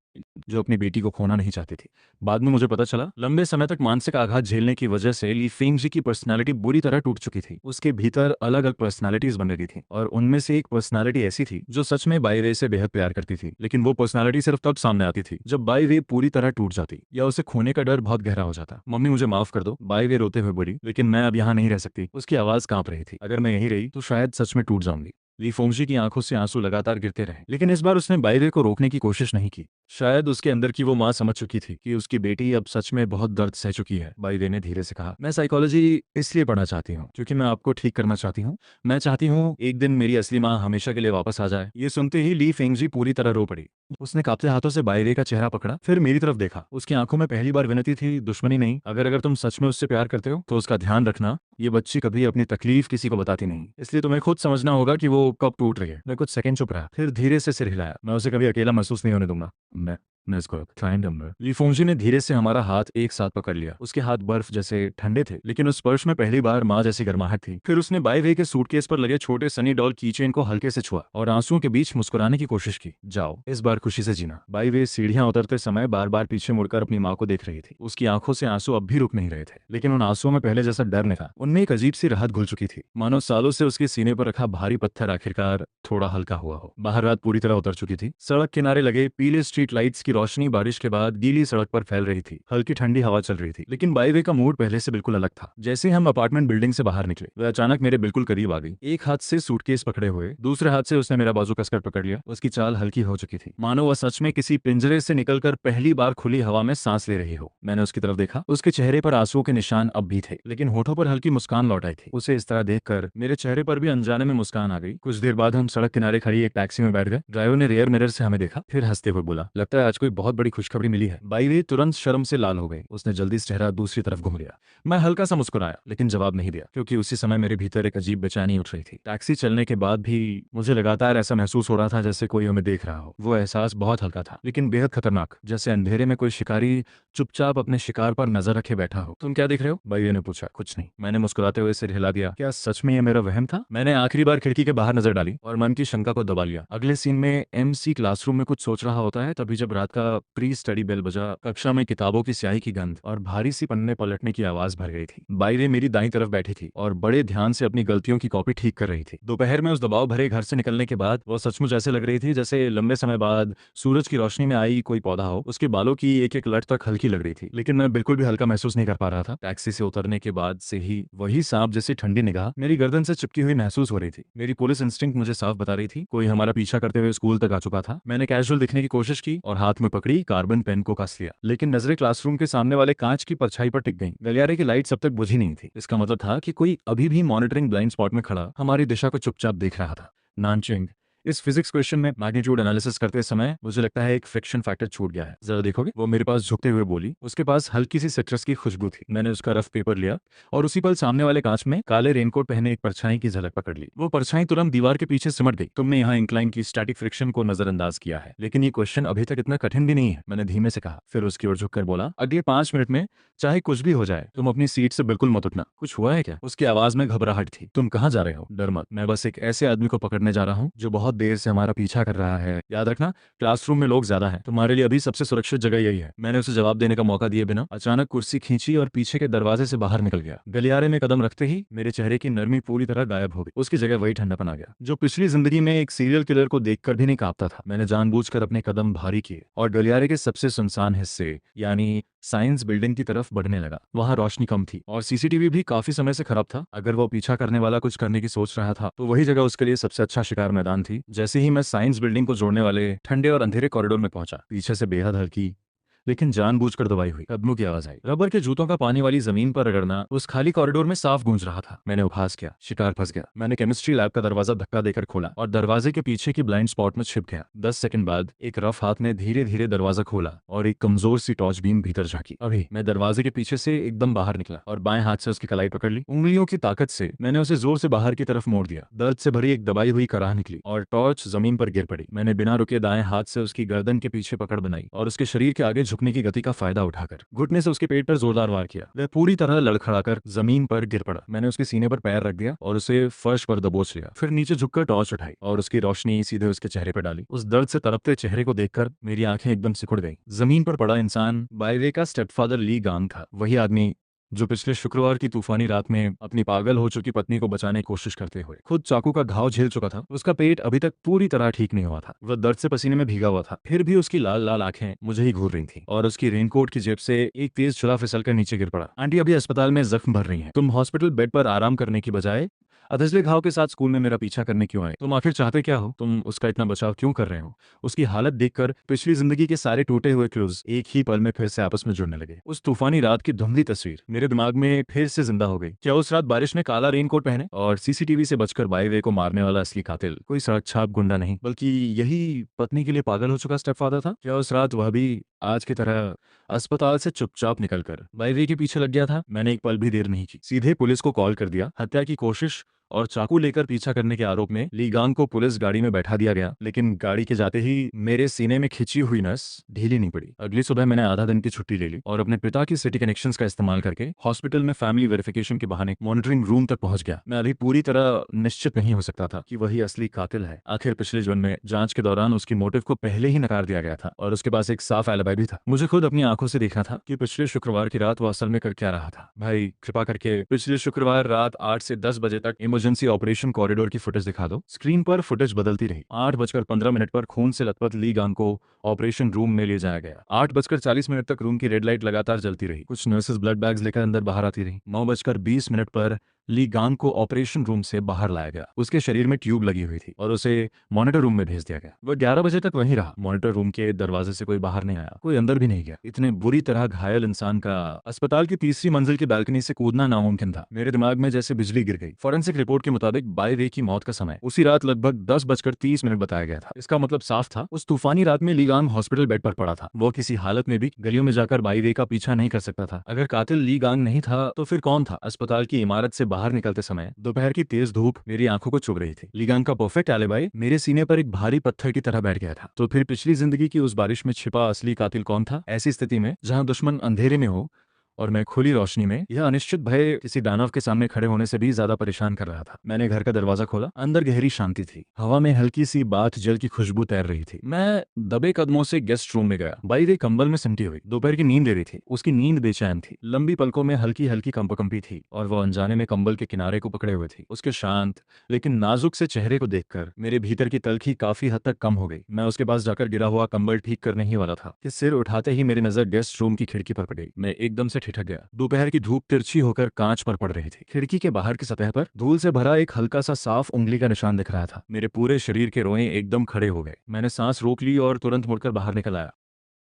जो अपनी बेटी को खोना नहीं चाहती थी। बाद में मुझे पता चला लंबे समय तक मानसिक आघात झेलने की वजह से ली फेंगजी की पर्सनालिटी बुरी तरह टूट चुकी थी। उसके भीतर अलग अलग पर्सनालिटीज बन रही थी और उनमें से एक पर्सनालिटी ऐसी थी जो सच में बायवे से बेहद प्यार करती थी। लेकिन वो पर्सनालिटी सिर्फ तब सामने आती थी जब बायवे पूरी तरह टूट जाती या उसे खोने का डर बहुत गहरा हो जाता। मम्मी मुझे माफ कर दो, बायवे रोते हुए बोली, लेकिन मैं अब यहाँ नहीं रह सकती। उसकी आवाज कांप रही थी। अगर मैं यहीं रही तो शायद सच में टूट जाऊंगी। ली फोंगजी की आंखों से आंसू लगातार गिरते रहे, लेकिन इस बार उसने बायवे को रोकने की कोशिश नहीं की। शायद उसके अंदर की वो माँ समझ चुकी थी कि उसकी बेटी अब सच में बहुत दर्द सह चुकी है। बायवे ने धीरे से कहा, मैं साइकोलॉजी इसलिए पढ़ना चाहती हूँ क्योंकि मैं आपको ठीक करना चाहती हूँ। मैं चाहती हूँ एक दिन मेरी असली माँ हमेशा के लिए वापस आ जाए। ये सुनते ही ली फेंगजी पूरी तरह रो पड़ी। उसने कांपते हाथों से बायवे का चेहरा पकड़ा, फिर मेरी तरफ देखा। उसकी आंखों में पहली बार विनती थी, दुश्मनी नहीं। अगर तुम सच में उससे प्यार करते हो तो उसका ध्यान रखना, ये बच्ची कभी अपनी तकलीफ किसी को बताती नहीं, इसलिए तुम्हें खुद समझना होगा कि वो कब टूट रही है। मैं कुछ सेकंड चुप रहा, फिर धीरे से सिर हिलाया। मैं उसे कभी अकेला महसूस नहीं होने दूंगा। मैं इसको फाइंड नंबर। ली फोंगजी ने धीरे से हमारा हाथ एक साथ पकड़ लिया। उसके हाथ बर्फ जैसे ठंडे थे, लेकिन उस स्पर्श में पहली बार माँ जैसी गर्माहट थी। फिर उसने बायवे के सूटकेस पर लगे छोटे सनी डॉल कीचेन को हल्के से छुआ और आंसुओं के बीच मुस्कुराने की कोशिश की। जाओ, इस बार खुशी से जीना। बायवे सीढ़ियां उतरते समय बार बार पीछे मुड़कर अपनी माँ को देख रही थी। उसकी आंखों से आंसू अब भी रुक नहीं रहे थे, लेकिन उन आंसुओं में पहले जैसा डर नहीं था। उनमें एक अजीब सी राहत घुल चुकी थी, मानो सालों से उसके सीने पर रखा भारी पत्थर आखिरकार थोड़ा हल्का हुआ हो। बाहर रात पूरी तरह उतर चुकी थी। सड़क किनारे लगे पीले स्ट्रीट लाइट्स की रोशनी बारिश के बाद गीली सड़क पर फैल रही थी। हल्की ठंडी हवा चल रही थी, लेकिन बायवे का मूड पहले से बिल्कुल अलग था। जैसे हम अपार्टमेंट बिल्डिंग से बाहर निकले, वह अचानक मेरे बिल्कुल करीब आ गई। एक हाथ से सूटकेस पकड़े हुए, दूसरे हाथ से उसने मेरा बाजू कसकर पकड़ लिया। उसकी चाल हल्की हो चुकी थी, मानो वह सच में किसी पिंजरे से निकलकर पहली बार खुली हवा में सांस ले रही हो। मैंने उसकी तरफ देखा। उसके चेहरे पर आंसुओं के निशान अब भी थे, लेकिन होठों पर हल्की मुस्कान लौट आई थी। उसे इस तरह देखकर मेरे चेहरे पर भी अनजाने में मुस्कान आ गई। कुछ देर बाद हम सड़क किनारे खड़ी एक टैक्सी में बैठ गए। ड्राइवर ने रियर मिरर से हमें देखा, फिर हंसते हुए बोला, लगता है आज कोई बहुत बड़ी खुशखबरी मिली है। बायवे तुरंत शर्म से लाल हो गई। उसने जल्दी से चेहरा दूसरी तरफ घुमा लिया। मैं हल्का सा मुस्कुराया, लेकिन जवाब नहीं दिया, क्योंकि उसी समय मेरे भीतर एक अजीब बेचैनी उठ रही थी। टैक्सी चलने के बाद भी मुझे लगातार ऐसा महसूस हो रहा था जैसे कोई हमें देख रहा हो। वो एहसास बहुत हल्का था, लेकिन बेहद खतरनाक, जैसे अंधेरे में कोई शिकारी चुपचाप अपने शिकार पर नजर रखे बैठा हो। तुम क्या देख रहे हो? बायवे ने पूछा। कुछ नहीं, मैंने मुस्कुराते हुए सिर हिला दिया। क्या सच में ये मेरा वहम था? मैंने आखिरी बार खिड़की के बाहर नजर डाली और मन की शंका को दबा लिया। अगले सीन में MC क्लासरूम में कुछ सोच रहा होता है, तभी जब रात का प्री स्टडी बेल बजा, कक्षा में किताबों की स्याही की गंध और भारी सी पन्ने पलटने की आवाज भर गई थी। बायवे मेरी दाईं तरफ बैठी थी और बड़े ध्यान से अपनी गलतियों की कॉपी ठीक कर रही थी। दोपहर में उस दबाव भरे घर से निकलने के बाद वो सचमुच ऐसे लग रही थी जैसे लंबे समय बाद सूरज की रोशनी में आई कोई पौधा हो। उसके बालों की एक एक लट तक हल्की लग रही थी, लेकिन मैं बिल्कुल भी हल्का महसूस नहीं कर पा रहा था। टैक्सी से उतरने के बाद से ही वही सांप जैसी ठंडी निगाह मेरी गर्दन से चिपकी हुई महसूस हो रही थी। मेरी पुलिस इंस्टिंक्ट मुझे साफ बता रही थी कोई हमारा पीछा करते हुए स्कूल तक आ चुका था। मैंने कैजुअल दिखने की कोशिश की और हाथ में पकड़ी कार्बन पेन को कस लिया, लेकिन नजरें क्लासरूम के सामने वाले कांच की परछाई पर टिक गईं। गलियारे की लाइट अब तक बुझी नहीं थी। इसका मतलब था कि कोई अभी भी मॉनिटरिंग ब्लाइंड स्पॉट में खड़ा हमारी दिशा को चुपचाप देख रहा था। नानचिंग इस फिजिक्स क्वेश्चन में मैग्नीट्यूड एनालिसिस करते समय मुझे लगता है एक फ्रिक्शन फैक्टर छूट गया है, जरा देखोगे? वो मेरे पास झुकते हुए बोली। उसके पास हल्की सी सिट्रस की खुशबू थी। मैंने उसका रफ पेपर लिया और उसी पल सामने वाले कांच में काले रेनकोट पहने एक परछाई की झलक पकड़ ली। वो परछाई तुरंत दीवार के पीछे सिमट गई। तुमने यहाँ इंक्लाइन की स्टैटिक फ्रिक्शन को नजरअंदाज किया है, लेकिन ये क्वेश्चन अभी तक इतना कठिन भी नहीं है, मैंने धीमे से कहा। फिर उसकी ओर झुककर बोला, अगले 5 मिनट में चाहे कुछ भी हो जाए तुम अपनी सीट से बिल्कुल मत उठना। कुछ हुआ है क्या? उसकी आवाज में घबराहट थी। तुम कहाँ जा रहे हो? डर मत, मैं बस एक ऐसे आदमी को पकड़ने जा रहा हूँ जो बहुत देर से हमारा पीछा कर रहा है। याद रखना, क्लासरूम में लोग ज्यादा हैं, तुम्हारे लिए अभी सबसे सुरक्षित जगह यही है। मैंने उसे जवाब देने का मौका दिए बिना अचानक कुर्सी खींची और पीछे के दरवाजे से बाहर निकल गया। गलियारे में कदम रखते ही मेरे चेहरे की नरमी पूरी तरह गायब हो गई। उसकी जगह वही ठंडापन आ गया जो पिछली जिंदगी में एक सीरियल किलर को देखकर भी नहीं कांपता था। मैंने जानबूझकर अपने कदम भारी किए और गलियारे के सबसे सुनसान हिस्से यानी साइंस बिल्डिंग की तरफ बढ़ने लगा। वहां रोशनी कम थी और सीसीटीवी भी काफी समय से खराब था। अगर वो पीछा करने वाला कुछ करने की सोच रहा था तो वही जगह उसके लिए सबसे अच्छा शिकार मैदान थी। जैसे ही मैं साइंस बिल्डिंग को जोड़ने वाले ठंडे और अंधेरे कॉरिडोर में पहुंचा, पीछे से बेहद हल्की लेकिन जानबूझकर दबाई हुई कदमों की आवाज आई। रबर के जूतों का पानी वाली जमीन पर रगड़ना उस खाली कॉरिडोर में साफ गूंज रहा था। मैंने उपहास किया, शिकार फंस गया। मैंने केमिस्ट्री लैब का दरवाजा धक्का देकर खोला और दरवाजे के पीछे की ब्लाइंड स्पॉट में छिप गया। 10 सेकंड बाद एक रफ हाथ ने धीरे धीरे दरवाजा खोला और एक कमजोर सी टॉर्च बीम भीतर झांकी। अभी मैं दरवाजे के पीछे से एकदम बाहर निकला और बाएं हाथ से उसकी कलाई पकड़ ली। उंगलियों की ताकत से मैंने उसे जोर से बाहर की तरफ मोड़ दिया। दर्द से भरी एक दबाई हुई कराह निकली और टॉर्च जमीन पर गिर पड़ी। मैंने बिना रुके दाएं हाथ से उसकी गर्दन के पीछे पकड़ बनाई और उसके शरीर के आगे झुकने की गति का फायदा उठाकर घुटने से उसके पेट पर जोरदार वार किया। वह पूरी तरह लड़खड़ाकर जमीन पर गिर पड़ा। मैंने उसके सीने पर पैर रख दिया और उसे फर्श पर दबोच लिया। फिर नीचे झुककर टॉर्च उठाई और उसकी रोशनी सीधे उसके चेहरे पर डाली। उस दर्द से तड़पते चेहरे को देखकर मेरी आंखें एकदम सिकुड़ गईं। जमीन पर पड़ा इंसान बायवे का स्टेपफादर ली गांग था। वही आदमी जो पिछले शुक्रवार की तूफानी रात में अपनी पागल हो चुकी पत्नी को बचाने की कोशिश करते हुए खुद चाकू का घाव झेल चुका था। उसका पेट अभी तक पूरी तरह ठीक नहीं हुआ था। वह दर्द से पसीने में भीगा हुआ था, फिर भी उसकी लाल लाल आंखें मुझे ही घूर रही थीं और उसकी रेनकोट की जेब से एक तेज छुरा फिसलकर नीचे गिर पड़ा। आंटी अभी अस्पताल में जख्म भर रही हैं। तुम हॉस्पिटल बेड पर आराम करने की बजाय अधजले घाव के साथ स्कूल में मेरा पीछा करने क्यों आए? तुम आखिर चाहते क्या हो? तुम उसका इतना बचाव क्यों कर रहे हो? उसकी हालत देखकर पिछली जिंदगी के सारे टूटे हुए क्लूज एक ही पल में फिर से आपस में जुड़ने लगे। उस तूफानी रात की धुंधली तस्वीर मेरे दिमाग में फिर से जिंदा हो गई। क्या उस रात बारिश में काला रेनकोट पहने और सीसीटीवी से बचकर बाईवे को मारने वाला असली कातिल कोई सड़क छाप गुंडा नहीं बल्कि यही पत्नी के लिए पागल हो चुका स्टेपफादर था? क्या उस रात वह भी आज की तरह अस्पताल से चुपचाप निकलकर बाईवे के पीछे लग गया था? मैंने एक पल भी देर नहीं की, सीधे पुलिस को कॉल कर दिया। हत्या की कोशिश और चाकू लेकर पीछा करने के आरोप में ली गांग को पुलिस गाड़ी में बैठा दिया गया। लेकिन गाड़ी के जाते ही मेरे सीने में खिंची हुई नस ढीली नहीं पड़ी। अगली सुबह मैंने आधा दिन की छुट्टी ले ली और अपने पिता की सिटी कनेक्शंस का इस्तेमाल करके हॉस्पिटल में फैमिली वेरिफिकेशन के बहाने मॉनिटरिंग रूम तक पहुंच गया। मैं अभी पूरी तरह निश्चित नहीं हो सकता था कि वही असली कातिल है। आखिर पिछले जन्म में जांच के दौरान उसकी मोटिव को पहले ही नकार दिया गया था और उसके पास एक साफ एलिबी भी था। मुझे खुद अपनी आंखों से देखा था कि पिछले शुक्रवार की रात वो असल में कर क्या रहा था। भाई कृपा करके पिछले शुक्रवार रात 8 से 10 बजे तक इमरजेंसी ऑपरेशन कॉरिडोर की फुटेज दिखा दो। स्क्रीन पर फुटेज बदलती रही। 8:15 पर खून से लथपथ ली गांग को ऑपरेशन रूम में ले जाया गया। 8:40 तक रूम की रेड लाइट लगातार जलती रही। कुछ नर्सेस ब्लड बैग्स लेकर अंदर बाहर आती रही। 9:20 पर ली गांग को ऑपरेशन रूम से बाहर लाया गया। उसके शरीर में ट्यूब लगी हुई थी और उसे मॉनिटर रूम में भेज दिया गया। वह 11 बजे तक वहीं रहा। मॉनिटर रूम के दरवाजे से कोई बाहर नहीं आया, कोई अंदर भी नहीं गया। इतने बुरी तरह घायल इंसान का अस्पताल की तीसरी मंजिल की बालकनी से कूदना नामुमकिन था। मेरे दिमाग में जैसे बिजली गिर गई। फॉरेंसिक रिपोर्ट के मुताबिक बाईवे की मौत का समय उसी रात लगभग 10:30 बताया गया था। इसका मतलब साफ था, उस तूफानी रात में ली गांग हॉस्पिटल बेड पर पड़ा था। वो किसी हालत में भी गलियों में जाकर बाईवे का पीछा नहीं कर सकता था। अगर कातिल ली गांग नहीं था तो फिर कौन था? अस्पताल की इमारत से बाहर निकलते समय दोपहर की तेज धूप मेरी आंखों को चुभ रही थी। ली गांग का परफेक्ट एलिबी मेरे सीने पर एक भारी पत्थर की तरह बैठ गया था। तो फिर पिछली जिंदगी की उस बारिश में छिपा असली कातिल कौन था? ऐसी स्थिति में जहां दुश्मन अंधेरे में हो और मैं खुली रोशनी में, यह अनिश्चित भय किसी दानव के सामने खड़े होने से भी ज्यादा परेशान कर रहा था। मैंने घर का दरवाजा खोला। अंदर गहरी शांति थी। हवा में हल्की सी बाथ जल की खुशबू तैर रही थी। मैं दबे कदमों से गेस्ट रूम में गया। बाईवे कंबल में सिमटी हुई दोपहर की नींद ले रही थी। उसकी नींद बेचैन थी। लंबी पलकों में हल्की हल्की कंपकंपी थी और वह अनजाने में कंबल के किनारे को पकड़े हुए थी। उसके शांत लेकिन नाजुक से चेहरे को देखकर मेरे भीतर की तलखी काफी हद तक कम हो गई। मैं उसके पास जाकर गिरा हुआ कंबल ठीक करने ही वाला था कि सिर उठाते ही मेरी नजर गेस्ट रूम की खिड़की पर पड़ गई। मैं एकदम से ठिठक गया। दोपहर की धूप तिरछी होकर कांच पर पड़ रही थी। खिड़की के बाहर की सतह पर धूल से भरा एक हल्का सा साफ उंगली का निशान दिख रहा था। मेरे पूरे शरीर के रोए एकदम खड़े हो गए। मैंने सांस रोक ली और तुरंत मुड़कर बाहर निकल आया।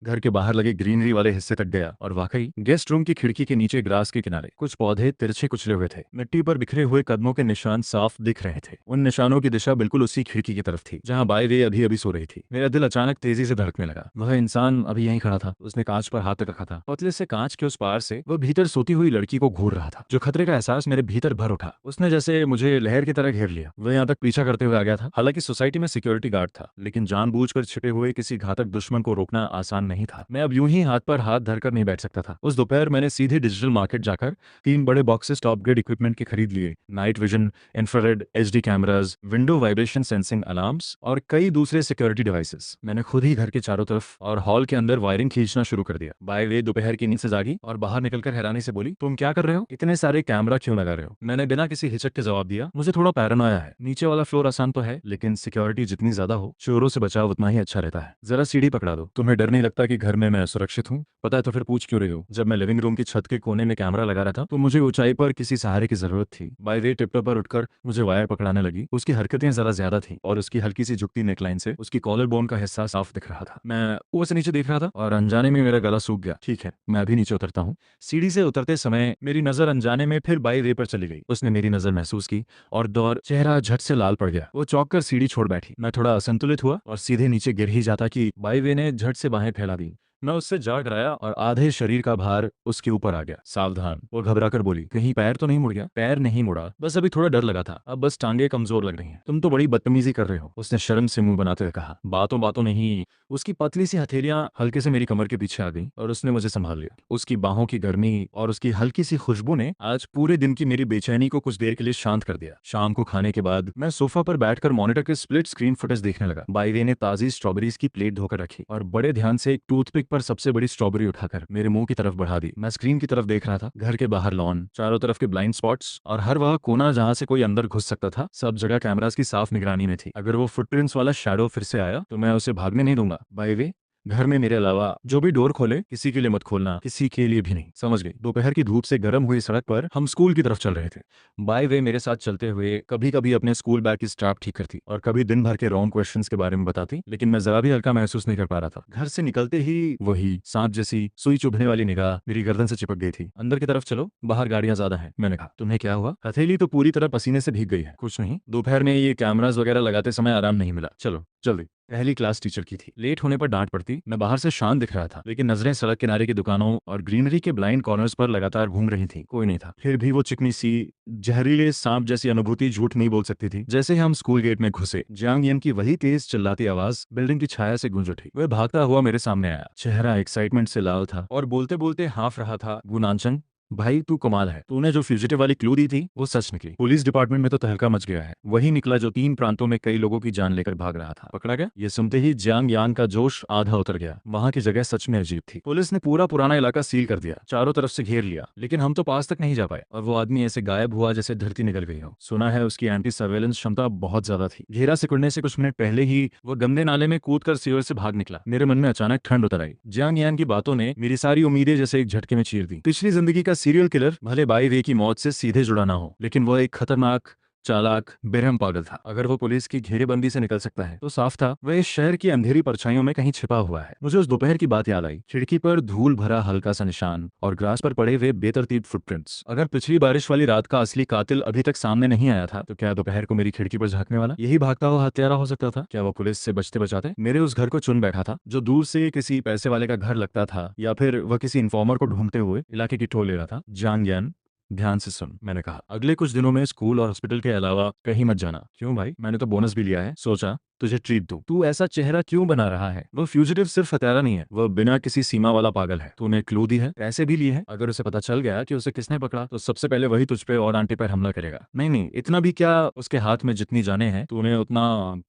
घर के बाहर लगे ग्रीनरी वाले हिस्से तक गया और वाकई गेस्ट रूम की खिड़की के नीचे ग्रास के किनारे कुछ पौधे तिरछे कुचले हुए थे। मिट्टी पर बिखरे हुए कदमों के निशान साफ दिख रहे थे। उन निशानों की दिशा बिल्कुल उसी खिड़की की तरफ थी जहाँ बाय वे अभी अभी सो रही थी। मेरा दिल अचानक तेजी से धड़कने लगा। वह इंसान अभी यहीं खड़ा था। उसने कांच पर हाथ रखा था। पतले से कांच के उस पार से वह भीतर सोती हुई लड़की को घूर रहा था। जो खतरे का एहसास मेरे भीतर भर उठा। उसने जैसे मुझे लहर की तरह घेर लिया। वह यहाँ तक पीछा करते हुए आ गया था। हालांकि सोसाइटी में सिक्योरिटी गार्ड था, लेकिन जानबूझकर छिपे हुए किसी घातक दुश्मन को रोकना आसान नहीं था। मैं अब यूं ही हाथ पर हाथ धरकर नहीं बैठ सकता था। उस दोपहर मैंने सीधे डिजिटल मार्केट जाकर 3 बड़े बॉक्सेस टॉप ग्रेड इक्विपमेंट के खरीद लिए। Night vision, infrared, HD cameras, window vibration sensing alarms और कई दूसरे सिक्योरिटी डिवाइसेस। मैंने खुद ही घर के चारों तरफ और हॉल के अंदर वायरिंग खींचना शुरू कर दिया। बाय वे दोपहर की नींद से जागी और बाहर निकलकर हैरानी से बोली, तुम क्या कर रहे हो? इतने सारे कैमरा क्यों लगा रहे हो? मैंने बिना किसी हिचक के जवाब दिया, मुझे थोड़ा पैरानोया है। नीचे वाला फ्लोर आसान तो है, लेकिन सिक्योरिटी जितनी ज्यादा हो, चोरों से बचाव उतना ही अच्छा रहता है। जरा सीढ़ी पकड़ा दो। तुम्हें डर नहीं लगता कि घर में मैं सुरक्षित हूँ? पता है तो फिर पूछ क्यों रही हो? जब मैं लिविंग रूम की छत के कोने में कैमरा लगा रहा था तो मुझे ऊंचाई पर किसी सहारे की जरूरत थी। बाय वे टिपटॉप पर उठकर मुझे वायर पकड़ाने लगी। उसकी हरकतें जरा ज्यादा थी और उसकी हल्की सी झुकती नेकलाइन से उसकी कॉलर बोन का हिस्सा साफ दिख रहा था। मैं ऊपर से नीचे देख रहा था और अनजाने में मेरा गला सूख गया। ठीक है, मैं अभी नीचे उतरता हूँ। सीढ़ी से उतरते समय मेरी नजर अनजाने में फिर बाय वे पर चली गई। उसने मेरी नजर महसूस की और दौर चेहरा झट से लाल पड़ गया। वो चौंक कर सीढ़ी छोड़ बैठी। मैं थोड़ा असंतुलित हुआ और सीधे नीचे गिर ही जाता कि बाय वे ने झट से बाहें फैला दी। मैं उससे जा डराया और आधे शरीर का भार उसके ऊपर आ गया। सावधान, वो घबराकर बोली, कहीं पैर तो नहीं मुड़ गया? पैर नहीं मुड़ा, बस अभी थोड़ा डर लगा था। अब बस टांगे कमजोर लग रही हैं। तुम तो बड़ी बदतमीजी कर रहे हो, उसने शर्म से मुंह बनाते हुए कहा। बातों बातों नहीं। उसकी पतली सी हथेलियां हल्के से मेरी कमर के पीछे आ गईं और उसने मुझे संभाल लिया। उसकी बाहों की गर्मी और उसकी हल्की सी खुशबू ने आज पूरे दिन की मेरी बेचैनी को कुछ देर के लिए शांत कर दिया। शाम को खाने के बाद मैं सोफा पर बैठकर मॉनिटर के स्प्लिट स्क्रीन फुटेज देखने लगा। बाय वे ने ताजी स्ट्रॉबेरीज की प्लेट धोकर रखी और बड़े ध्यान से एक टूथपिक पर सबसे बड़ी स्ट्रॉबेरी उठाकर मेरे मुंह की तरफ बढ़ा दी। मैं स्क्रीन की तरफ देख रहा था। घर के बाहर लॉन, चारों तरफ के ब्लाइंड स्पॉट्स और हर वह कोना जहां से कोई अंदर घुस सकता था, सब जगह कैमरास की साफ निगरानी में थी। अगर वो फुटप्रिंट्स वाला शैडो फिर से आया तो मैं उसे भागने नहीं दूंगा। बाय वे, घर में मेरे अलावा जो भी डोर खोले किसी के लिए मत खोलना, किसी के लिए भी नहीं, समझ गई? दोपहर की धूप से गर्म हुई सड़क पर हम स्कूल की तरफ चल रहे थे। बाय वे मेरे साथ चलते हुए कभी कभी अपने स्कूल बैग की स्ट्रैप ठीक करती और कभी दिन भर के रॉन्ग क्वेश्चंस के बारे में बताती, लेकिन मैं जरा भी हल्का महसूस नहीं कर पा रहा था। घर से निकलते ही वही सांप जैसी सुई चुभने वाली निगाह मेरी गर्दन से चिपक गई थी। अंदर की तरफ चलो, बाहर गाड़ियां ज्यादा हैं। मैंने कहा, तुम्हें क्या हुआ? हथेली तो पूरी तरह पसीने से भीग गई है। कुछ नहीं, दोपहर में ये कैमरास वगैरह लगाते समय आराम नहीं मिला। चलो जल्दी। पहली क्लास टीचर की थी। लेट होने पर डांट पड़ती। मैं बाहर से शांत दिख रहा था, लेकिन नजरें सड़क किनारे की दुकानों और ग्रीनरी के ब्लाइंड कॉर्नर्स पर लगातार घूम रही थी। कोई नहीं था। फिर भी वो चिकनी सी जहरीले सांप जैसी अनुभूति झूठ नहीं बोल सकती थी। जैसे ही हम स्कूल गेट में घुसे, जियांग यन की वही तेज चिल्लाती आवाज बिल्डिंग की छाया से गूंज उठी। वह भागता हुआ मेरे सामने आया। चेहरा एक्साइटमेंट से लाल था और बोलते बोलते हाँफ रहा था, गुनाचंग भाई तू कमाल है। तूने जो फ्यूजिटिव वाली क्लू दी थी वो सच निकली। पुलिस डिपार्टमेंट में तो तहलका मच गया है। वही निकला जो 3 प्रांतों में कई लोगों की जान लेकर भाग रहा था। पकड़ा गया? ये सुनते ही जियांग यान का जोश आधा उतर गया। वहां की जगह सच में अजीब थी। पुलिस ने पूरा पुराना इलाका सील कर दिया, चारों तरफ से घेर लिया, लेकिन हम तो पास तक नहीं जा पाए और वो आदमी ऐसे गायब हुआ जैसे धरती निकल गई हो। सुना है उसकी एंटी सर्वेलेंस क्षमता बहुत ज्यादा थी। घेरा सिकुड़ने से कुछ मिनट पहले ही वो गंदे नाले में कूदकर सीवर से भाग निकला। मेरे मन में अचानक ठंड उतर आई। जियांग यान की बातों ने मेरी सारी उम्मीदें जैसे एक झटके में चीर दी। पिछली जिंदगी का सीरियल किलर भले बाय वे की मौत से सीधे जुड़ा ना हो, लेकिन वो एक खतरनाक, चालाक, बेरहम पागल था। अगर वो पुलिस की घेरेबंदी से निकल सकता है तो साफ था वह इस शहर की अंधेरी परछाइयों में कहीं छिपा हुआ है। मुझे उस दोपहर की बात याद आई। खिड़की पर धूल भरा हल्का सा निशान और ग्रास पर पड़े हुए बेतरतीब फुटप्रिंट्स। अगर पिछली बारिश वाली रात का असली कातिल अभी तक सामने नहीं आया था तो क्या दोपहर को मेरी खिड़की पर झांकने वाला यही भागता हुआ हत्यारा हो सकता था? क्या वो पुलिस से बचते बचाते मेरे उस घर को चुन बैठा था जो दूर से किसी पैसे वाले का घर लगता था, या फिर वह किसी इन्फॉर्मर को ढूंढते हुए इलाके की टोल ले रहा था? जियांग यान, ध्यान से सुन, मैंने कहा, अगले कुछ दिनों में स्कूल और हॉस्पिटल के अलावा कहीं मत जाना। क्यों भाई? मैंने तो बोनस भी लिया है, सोचा तुझे ट्रीट दूं। तू ऐसा चेहरा क्यों बना रहा है? वो फ्यूजिटिव सिर्फ हत्यारा नहीं है, वो बिना किसी सीमा वाला पागल है। तूने क्लू दी है, पैसे भी लिए हैं। अगर उसे पता चल गया कि उसे किसने पकड़ा तो सबसे पहले वही तुझ पे और आंटी पर हमला करेगा। नहीं नहीं, इतना भी क्या, उसके हाथ में जितनी जाने हैं तूने उतना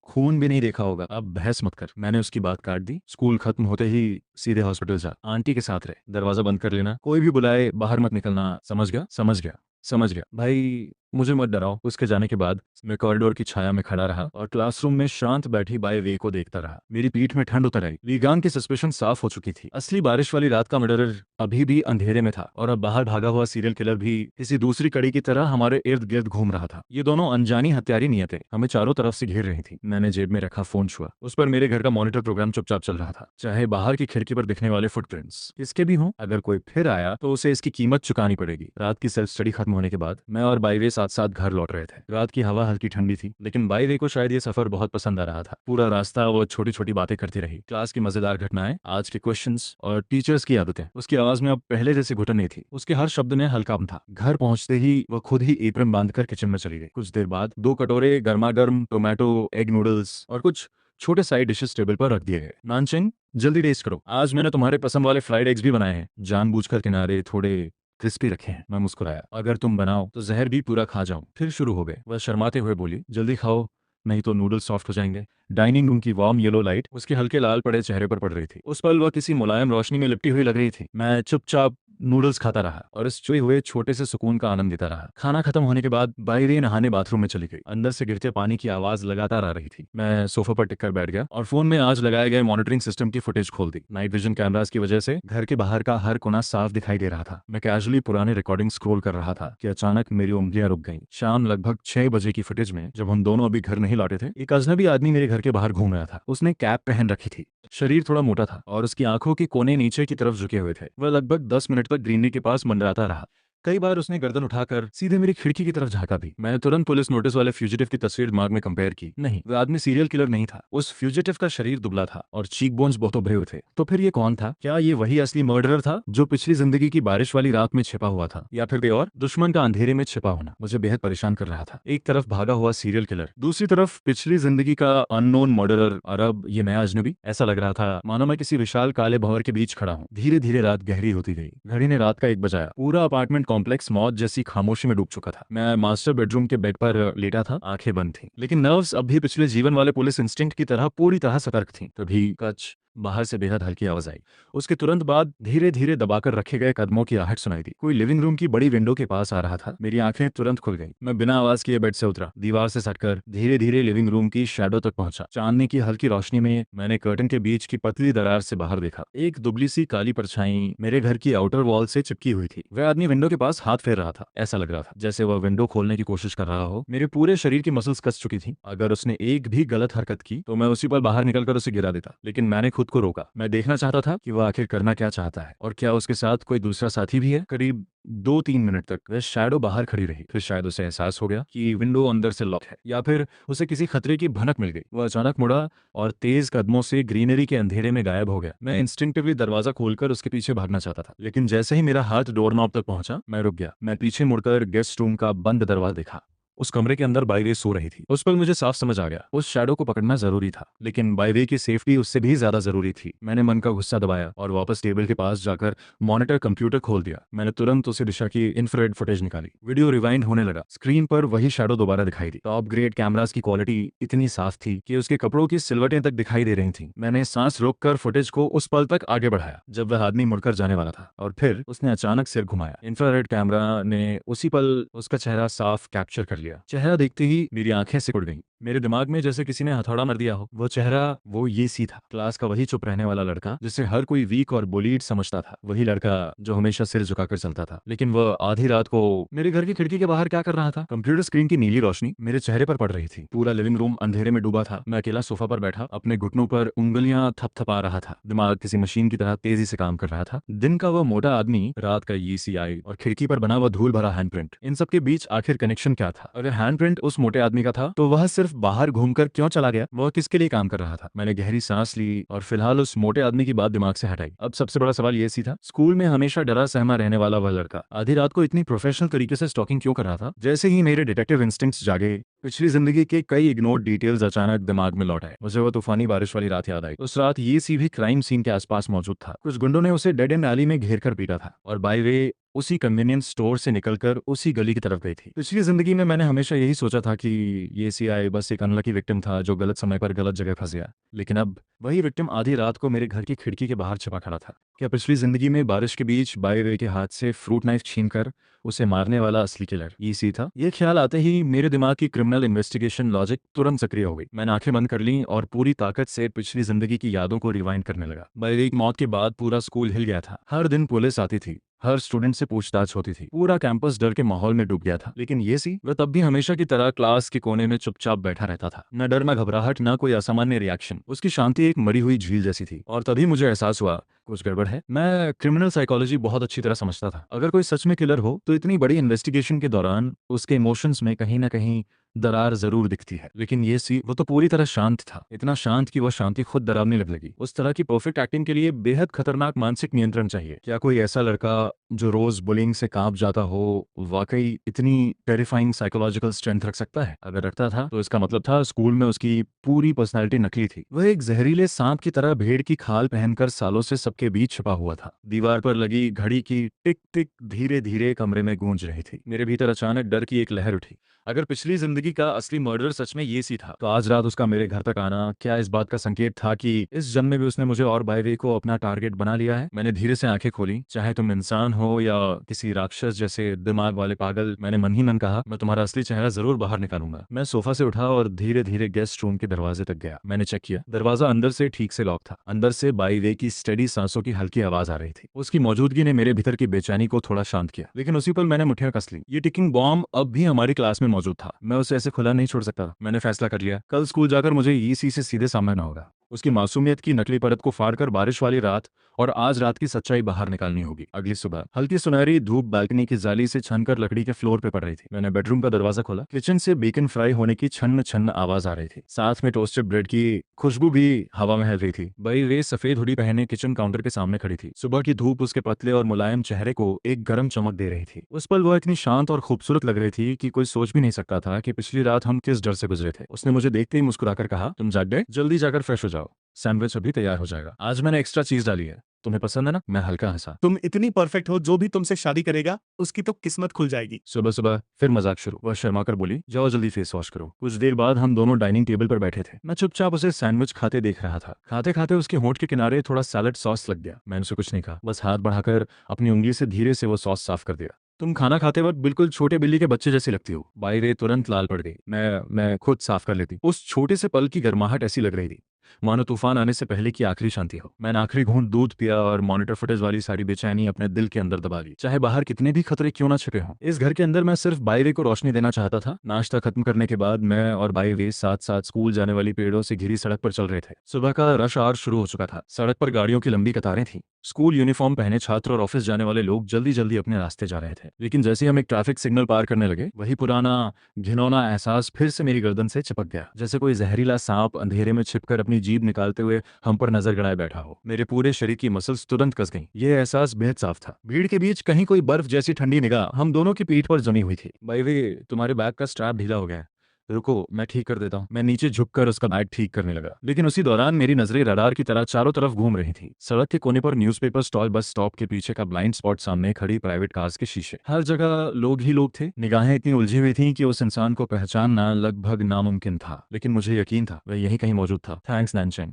खून भी नहीं देखा होगा। अब बहस मत कर। मैंने उसकी बात काट दी। स्कूल खत्म होते ही सीधे हॉस्पिटल जा, आंटी के साथ रहे, दरवाजा बंद कर लेना, कोई भी बुलाए बाहर मत निकलना, समझ गया? समझ गया, समझ गया भाई। मुझे मत डराओ। उसके जाने के बाद मैं कॉरिडोर की छाया में खड़ा रहा और क्लासरूम में शांत बैठी बाय वे को देखता रहा। मेरी पीठ में ठंड उतर आई। वीगान की सस्पेशन साफ हो चुकी थी। असली बारिश वाली रात का मर्डरर अभी भी अंधेरे में था और अब बाहर भागा हुआ सीरियल किलर भी किसी दूसरी कड़ी की तरह हमारे इर्द गिर्द घूम रहा था। ये दोनों अनजानी हत्यारी नियतें हमें चारों तरफ से घेर रही थी। मैंने जेब में रखा फोन छुआ। उस पर मेरे घर का मॉनिटर प्रोग्राम चुपचाप चल रहा था, चाहे बाहर की खिड़की पर दिखने वाले फुटप्रिंट्स किसके भी हों। अगर कोई फिर आया तो उसे इसकी कीमत चुकानी पड़ेगी। रात की सेल्फ स्टडी खत्म होने के बाद मैं और बाईवे साथ साथ घर लौट रहे थे। रात की हवा हल्की ठंडी थी, लेकिन बाईवे को शायद ये सफर बहुत पसंद आ रहा था। पूरा रास्ता वो छोटी छोटी बातें करती रही, क्लास की मजेदार घटनाएं, आज के क्वेश्चंस और टीचर्स की आदतें। उसकी आवाज में अब पहले जैसी घुटन नहीं थी। उसके हर शब्द में हल्कापन था। घर पहुंचते ही वो खुद ही एप्रन बांधकर किचन में चली गई। कुछ देर बाद 2 कटोरे गर्मा-गर्म टोमेटो एग नूडल्स और कुछ छोटे साइड डिशेस टेबल पर रख दिए गए। नानचेंग, जल्दी टेस्ट करो, आज मैंने तुम्हारे पसंद वाले फ्राइड एग्स भी बनाए हैं। जानबूझकर किनारे थोड़े क्रिस्पी रखे हैं। मैं मुस्कुराया। अगर तुम बनाओ तो जहर भी पूरा खा जाऊं। फिर शुरू हो गए। वह शर्माते हुए बोली, जल्दी खाओ, नहीं तो नूडल्स सॉफ्ट हो जाएंगे। डाइनिंग रूम की वार्म येलो लाइट उसके हल्के लाल पड़े चेहरे पर पड़ रही थी। उस पल वह किसी मुलायम रोशनी में लिपटी हुई लग रही थी। मैं चुपचाप नूडल्स खाता रहा और इस चुए हुए छोटे से सुकून का आनंद लेता रहा। खाना खत्म होने के बाद बाहरी नहाने बाथरूम में चली गई। अंदर से गिरते पानी की आवाज लगातार आ रही थी। मैं सोफा पर टिककर बैठ गया और फोन में आज लगाए गए मॉनिटरिंग सिस्टम की फुटेज खोल दी। नाइट विजन कैमरास की वजह से घर के बाहर का हर कोना साफ दिखाई दे रहा था। मैं कैजुअली पुराने रिकॉर्डिंग स्क्रॉल कर रहा था कि अचानक मेरी उंगलियां रुक गईं। शाम लगभग 6 बजे की फुटेज में, जब हम दोनों अभी घर नहीं लौटे थे, एक अजनबी आदमी मेरे घर के बाहर घूम रहा था। उसने कैप पहन रखी थी, शरीर थोड़ा मोटा था और उसकी आंखों के कोने नीचे की तरफ झुके हुए थे। वह लगभग 10 मिनट तक ग्रीनरी के पास मंडराता रहा। कई बार उसने गर्दन उठाकर सीधे मेरी खिड़की की तरफ झांका भी। मैंने तुरंत पुलिस नोटिस वाले फ्यूजिटिव की तस्वीर दिमाग में कंपेयर की। नहीं, वह आदमी सीरियल किलर नहीं था। उस फ्यूजिटिव का शरीर दुबला था और चीक बोन्स बहुत उभरे हुए थे। तो फिर ये कौन था? क्या ये वही असली मर्डरर था जो पिछली जिंदगी की बारिश वाली रात में छिपा हुआ था, या फिर कोई और? दुश्मन का अंधेरे में छिपा होना मुझे बेहद परेशान कर रहा था। एक तरफ भागा हुआ सीरियल किलर, दूसरी तरफ पिछली जिंदगी का अननोन मर्डरर, और अब ये नया अजनबी। ऐसा लग रहा था मानो मैं किसी विशाल काले भंवर के बीच खड़ा हूँ। धीरे धीरे रात गहरी होती गई। घड़ी ने रात का 1 बजाया। पूरा अपार्टमेंट कॉम्प्लेक्स मौत जैसी खामोशी में डूब चुका था। मैं मास्टर बेडरूम के बेड पर लेटा था, आंखें बंद थीं, लेकिन नर्व्स अब भी पिछले जीवन वाले पुलिस इंस्टिंक्ट की तरह पूरी तरह सतर्क थीं। तभी कच बाहर से बेहद हल्की आवाज आई। उसके तुरंत बाद धीरे धीरे दबाकर रखे गए कदमों की आहट सुनाई दी। कोई लिविंग रूम की बड़ी विंडो के पास आ रहा था। मेरी आंखें तुरंत खुल गईं। मैं बिना आवाज किए बेड से उतरा, दीवार से सटकर धीरे धीरे लिविंग रूम की शैडो तक पहुंचा। चांदनी की हल्की रोशनी में मैंने कर्टन के बीच की पतली दरार से बाहर देखा। एक दुबली सी काली परछाई मेरे घर की आउटर वॉल से चिपकी हुई थी। वह आदमी विंडो के पास हाथ फेर रहा था। ऐसा लग रहा था जैसे वह विंडो खोलने की कोशिश कर रहा हो। मेरे पूरे शरीर की मसल्स कस चुकी थी। अगर उसने एक भी गलत हरकत की तो मैं उसी पर बाहर निकलकर उसे गिरा देता, लेकिन मैंने खुद को रोका। मैं देखना चाहता था कि वह आखिर करना क्या चाहता है और क्या उसके साथ कोई दूसरा साथी भी है। करीब 2-3 मिनट तक वह शैडो बाहर खड़ी रही। फिर शायद उसे एहसास हो गया कि विंडो अंदर से लॉक है, या फिर उसे किसी खतरे की भनक मिल गई। वह अचानक मुड़ा और तेज कदमों से ग्रीनरी के अंधेरे में गायब हो गया। मैं इंस्टिंक्टिवली दरवाजा खोलकर उसके पीछे भागना चाहता था, लेकिन जैसे ही मेरा हाथ डोर नॉब तक पहुंचा, मैं रुक गया। मैं पीछे मुड़कर गेस्ट रूम का बंद दरवाजा देखा। उस कमरे के अंदर बाईवे सो रही थी। उस पर मुझे साफ समझ आ गया, उस शैडो को पकड़ना जरूरी था, लेकिन बाईवे की सेफ्टी उससे भी ज्यादा जरूरी थी। मैंने मन का गुस्सा दबाया और वापस टेबल के पास जाकर मॉनिटर कंप्यूटर खोल दिया। मैंने तुरंत उसी दिशा की इंफ्रारेड फुटेज निकाली। वीडियो रिवाइंड होने लगा। स्क्रीन पर वही शैडो दोबारा दिखाई दी। टॉप ग्रेड कैमरास की क्वालिटी इतनी साफ थी कि उसके कपड़ों की सिलवटें तक दिखाई दे रही थी। मैंने सांस रोककर फुटेज को उस पल तक आगे बढ़ाया जब वह आदमी मुड़कर जाने वाला था, और फिर उसने अचानक सिर घुमाया। इंफ्रारेड कैमरा ने उसी पल उसका चेहरा साफ कैप्चर कर लिया। चेहरा देखते ही मेरी आंखें सिकुड़ गईं। मेरे दिमाग में जैसे किसी ने हथौड़ा मार दिया हो। वो चेहरा, वो ये सी था, क्लास का वही चुप रहने वाला लड़का जिसे हर कोई वीक और बुलीड समझता था। वही लड़का जो हमेशा सिर झुकाकर चलता था। लेकिन वह आधी रात को मेरे घर की खिड़की के बाहर क्या कर रहा था? कंप्यूटर स्क्रीन की नीली रोशनी मेरे चेहरे पर पड़ रही थी। पूरा लिविंग रूम अंधेरे में डूबा था। मैं अकेला सोफा पर बैठा, अपने घुटनों पर उंगलियां थपथपा रहा था। दिमाग किसी मशीन की तरह तेजी से काम कर रहा था। दिन का वह मोटा आदमी, रात का ECI और खिड़की पर बना हुआ धूल भरा हैंडप्रिंट, इन सब के बीच आखिर कनेक्शन क्या था? अगर हैंडप्रिंट उस मोटे आदमी का था तो वह सिर्फ बाहर घूमकर क्यों चला गया? वह किसके लिए काम कर रहा था? मैंने गहरी सांस ली और फिलहाल उस मोटे आदमी की बात दिमाग से हटाई। अब सबसे बड़ा सवाल ये सी था, स्कूल में हमेशा डरा सहमा रहने वाला वह लड़का आधी रात को इतनी प्रोफेशनल तरीके से स्टॉकिंग क्यों कर रहा था? जैसे ही मेरे डिटेक्टिव इंस्टिंक्ट्स जागे, पिछली जिंदगी के कई इग्नोर्ड डिटेल्स अचानक दिमाग में लौट आए। मुझे वो तूफानी बारिश वाली रात याद आई। उस रात ये सी भी क्राइम सीन के आसपास मौजूद था। कुछ गुंडों ने उसे डेड एंड एली में घेर कर पीटा था, और बाय वे उसी कन्वीनियंस स्टोर से निकलकर उसी गली की तरफ गई थी। पिछली जिंदगी में मैंने हमेशा यही सोचा था कि ये सीआई बस एक अनलकी विक्टिम था जो गलत समय पर गलत जगह फंस गया, लेकिन अब वही विक्टिम आधी रात को मेरे घर की खिड़की के बाहर छिपा खड़ा था। क्या पिछली जिंदगी में बारिश के बीच बाई वे के हाथ से फ्रूट नाइफ छीनकर उसे मारने वाला असली किलर ईसी था? ये ख्याल आते ही मेरे दिमाग की क्रिमिनल इन्वेस्टिगेशन लॉजिक तुरंत सक्रिय हो गई। मैंने आंखें बंद कर ली और पूरी ताकत से पिछली जिंदगी की यादों को रिवाइंड करने लगा। बाई वे की मौत के बाद पूरा स्कूल हिल गया था। हर दिन पुलिस आती थी, हर स्टूडेंट से पूछताछ होती थी, पूरा कैंपस डर के माहौल में डूब गया था। लेकिन ये सी वह तब भी हमेशा की तरह क्लास के कोने में चुपचाप बैठा रहता था। न डर, न घबराहट, न कोई असामान्य रिएक्शन। उसकी शांति एक मरी हुई झील जैसी थी। और तभी मुझे एहसास हुआ कुछ गड़बड़ है। मैं क्रिमिनल साइकोलॉजी बहुत अच्छी तरह समझता था। अगर कोई सच में किलर हो तो इतनी बड़ी इन्वेस्टिगेशन के दौरान उसके इमोशंस में कहीं ना कहीं दरार जरूर दिखती है। लेकिन ये सी वो तो पूरी तरह शांत था, इतना शांत कि वह शांति खुद डरावनी लगने लगी। उस तरह की परफेक्ट एक्टिंग के लिए बेहद खतरनाक मानसिक नियंत्रण चाहिए। क्या कोई ऐसा लड़का जो रोज बुलिंग से कांप जाता हो वाकई इतनी टेरिफाइंग साइकोलॉजिकल स्ट्रेंथ रख सकता है? अगर रखता था तो इसका मतलब था स्कूल में उसकी पूरी पर्सनैलिटी नकली थी। वह एक जहरीले सांप की तरह भेड़ की खाल पहनकर सालों से सबके बीच छिपा हुआ था। दीवार पर लगी घड़ी की टिक टिक धीरे धीरे कमरे में गूंज रही थी। मेरे भीतर अचानक डर की एक लहर उठी। अगर पिछली जिंदगी का असली मर्डर सच में ये सी था तो आज रात उसका मेरे घर तक आना क्या इस बात का संकेत था कि इस जन्म में भी उसने मुझे और बायवे को अपना टारगेट बना लिया है? मैंने धीरे से आंखें खोली। चाहे तुम इंसान हो या किसी राक्षस जैसे दिमाग वाले पागल, मैंने मन ही मन कहा, मैं तुम्हारा असली चेहरा जरूर बाहर निकालूंगा। मैं सोफा से उठा और धीरे धीरे गेस्ट रूम के दरवाजे तक गया। मैंने चेक किया, दरवाजा अंदर से ठीक से लॉक था। अंदर से बाईवे की स्टेडी सांसों की हल्की आवाज आ रही थी। उसकी मौजूदगी ने मेरे भीतर की बेचैनी को थोड़ा शांत किया। लेकिन उसी पल मैंने मुठ्ठियां कस ली। ये टिकिंग बॉम्ब अब भी हमारी क्लास में मौजूद था। मैं उसे ऐसे खुला नहीं छोड़ सकता। मैंने फैसला कर लिया, कल स्कूल जाकर मुझे ईसी से सीधे सामना होगा। उसकी मासूमियत की नकली परत को फाड़कर बारिश वाली रात और आज रात की सच्चाई बाहर निकालनी होगी। अगली सुबह हल्की सुनहरी धूप बालकनी की जाली से छनकर लकड़ी के फ्लोर पे पड़ रही थी। मैंने बेडरूम का दरवाजा खोला। किचन से बेकन फ्राई होने की छन्न छन्न आवाज आ रही थी। साथ में टोस्टेड ब्रेड की खुशबू भी हवा में हिल रही थी। बई वे सफेद हुडी पहने किचन काउंटर के सामने खड़ी थी। सुबह की धूप उसके पतले और मुलायम चेहरे को एक गर्म चमक दे रही थी। उस पल वह इतनी शांत और खूबसूरत लग रही थी कि कोई सोच भी नहीं सकता था कि पिछली रात हम किस डर से गुजरे थे। उसने मुझे देखते ही मुस्कुराकर कहा, तुम जाग गए? जल्दी जाकर फ्रेश हो जाओ, सैंडविच अभी तैयार हो जाएगा। आज मैंने एक्स्ट्रा चीज डाली है, तुम्हें पसंद है ना? मैं हल्का हंसा। तुम इतनी परफेक्ट हो, जो भी तुमसे शादी करेगा उसकी तो किस्मत खुल जाएगी। सुबह सुबह फिर मजाक शुरू। वह शर्मा कर बोली, जाओ जल्दी फेस वॉश करो। कुछ देर बाद हम दोनों डाइनिंग टेबल पर बैठे थे। मैं चुपचाप उसे सैंडविच खाते देख रहा था। खाते खाते उसके होंठ के किनारे थोड़ा सैलड सॉस लग गया। मैंने उसे कुछ नहीं कहा, बस हाथ बढ़ाकर अपनी उंगली से धीरे से वो सॉस साफ कर दिया। तुम खाना खाते वक्त बिल्कुल छोटे बिल्ली के बच्चे जैसी लगती हो। बाई तुरंत लाल पड़ गई। मैं खुद साफ कर लेती। उस छोटे से पल की गर्माहट ऐसी लग रही थी मानो तूफान आने से पहले की आखिरी शांति हो। मैंने आखिरी घूंट दूध पिया और मॉनिटर फुटेज वाली सारी बेचैनी अपने दिल के अंदर दबा ली। चाहे बाहर कितने भी खतरे क्यों ना छिपे हों, इस घर के अंदर मैं सिर्फ बाईवे को रोशनी देना चाहता था। नाश्ता खत्म करने के बाद मैं और बाईवे साथ साथ स्कूल जाने वाली पेड़ों से घिरी सड़क पर चल रहे थे। सुबह का रश आवर शुरू हो चुका था। सड़क पर गाड़ियों की लंबी कतारें थी। स्कूल यूनिफॉर्म पहने छात्र और ऑफिस जाने वाले लोग जल्दी जल्दी अपने रास्ते जा रहे थे। लेकिन जैसे ही हम एक ट्रैफिक सिग्नल पार करने लगे, वही पुराना घिनौना एहसास फिर से मेरी गर्दन से चिपक गया, जैसे कोई जहरीला सांप अंधेरे में छिपकर अपनी जीभ निकालते हुए हम पर नजर गड़ाए बैठा हो। मेरे पूरे शरीर की मसल्स तुरंत कस गईं। ये एहसास बेहद साफ था। भीड़ के बीच कहीं कोई बर्फ जैसी ठंडी निगाह हम दोनों की पीठ पर जमी हुई थी। बाय वे, तुम्हारे बैग का स्ट्रैप ढीला हो गया है, रुको मैं ठीक कर देता हूँ। मैं नीचे झुककर उसका बैग ठीक करने लगा, लेकिन उसी दौरान मेरी नजरें रडार की तरह चारों तरफ घूम रही थी। सड़क के कोने पर न्यूज़पेपर स्टॉल, बस स्टॉप के पीछे का ब्लाइंड स्पॉट, सामने खड़ी प्राइवेट कार्स के शीशे, हर जगह लोग ही लोग थे। निगाहें इतनी उलझी हुई थी कि उस इंसान को पहचानना लगभग नामुमकिन था, लेकिन मुझे यकीन था वह यहीं कहीं मौजूद था। थैंक्स नैनचेंग,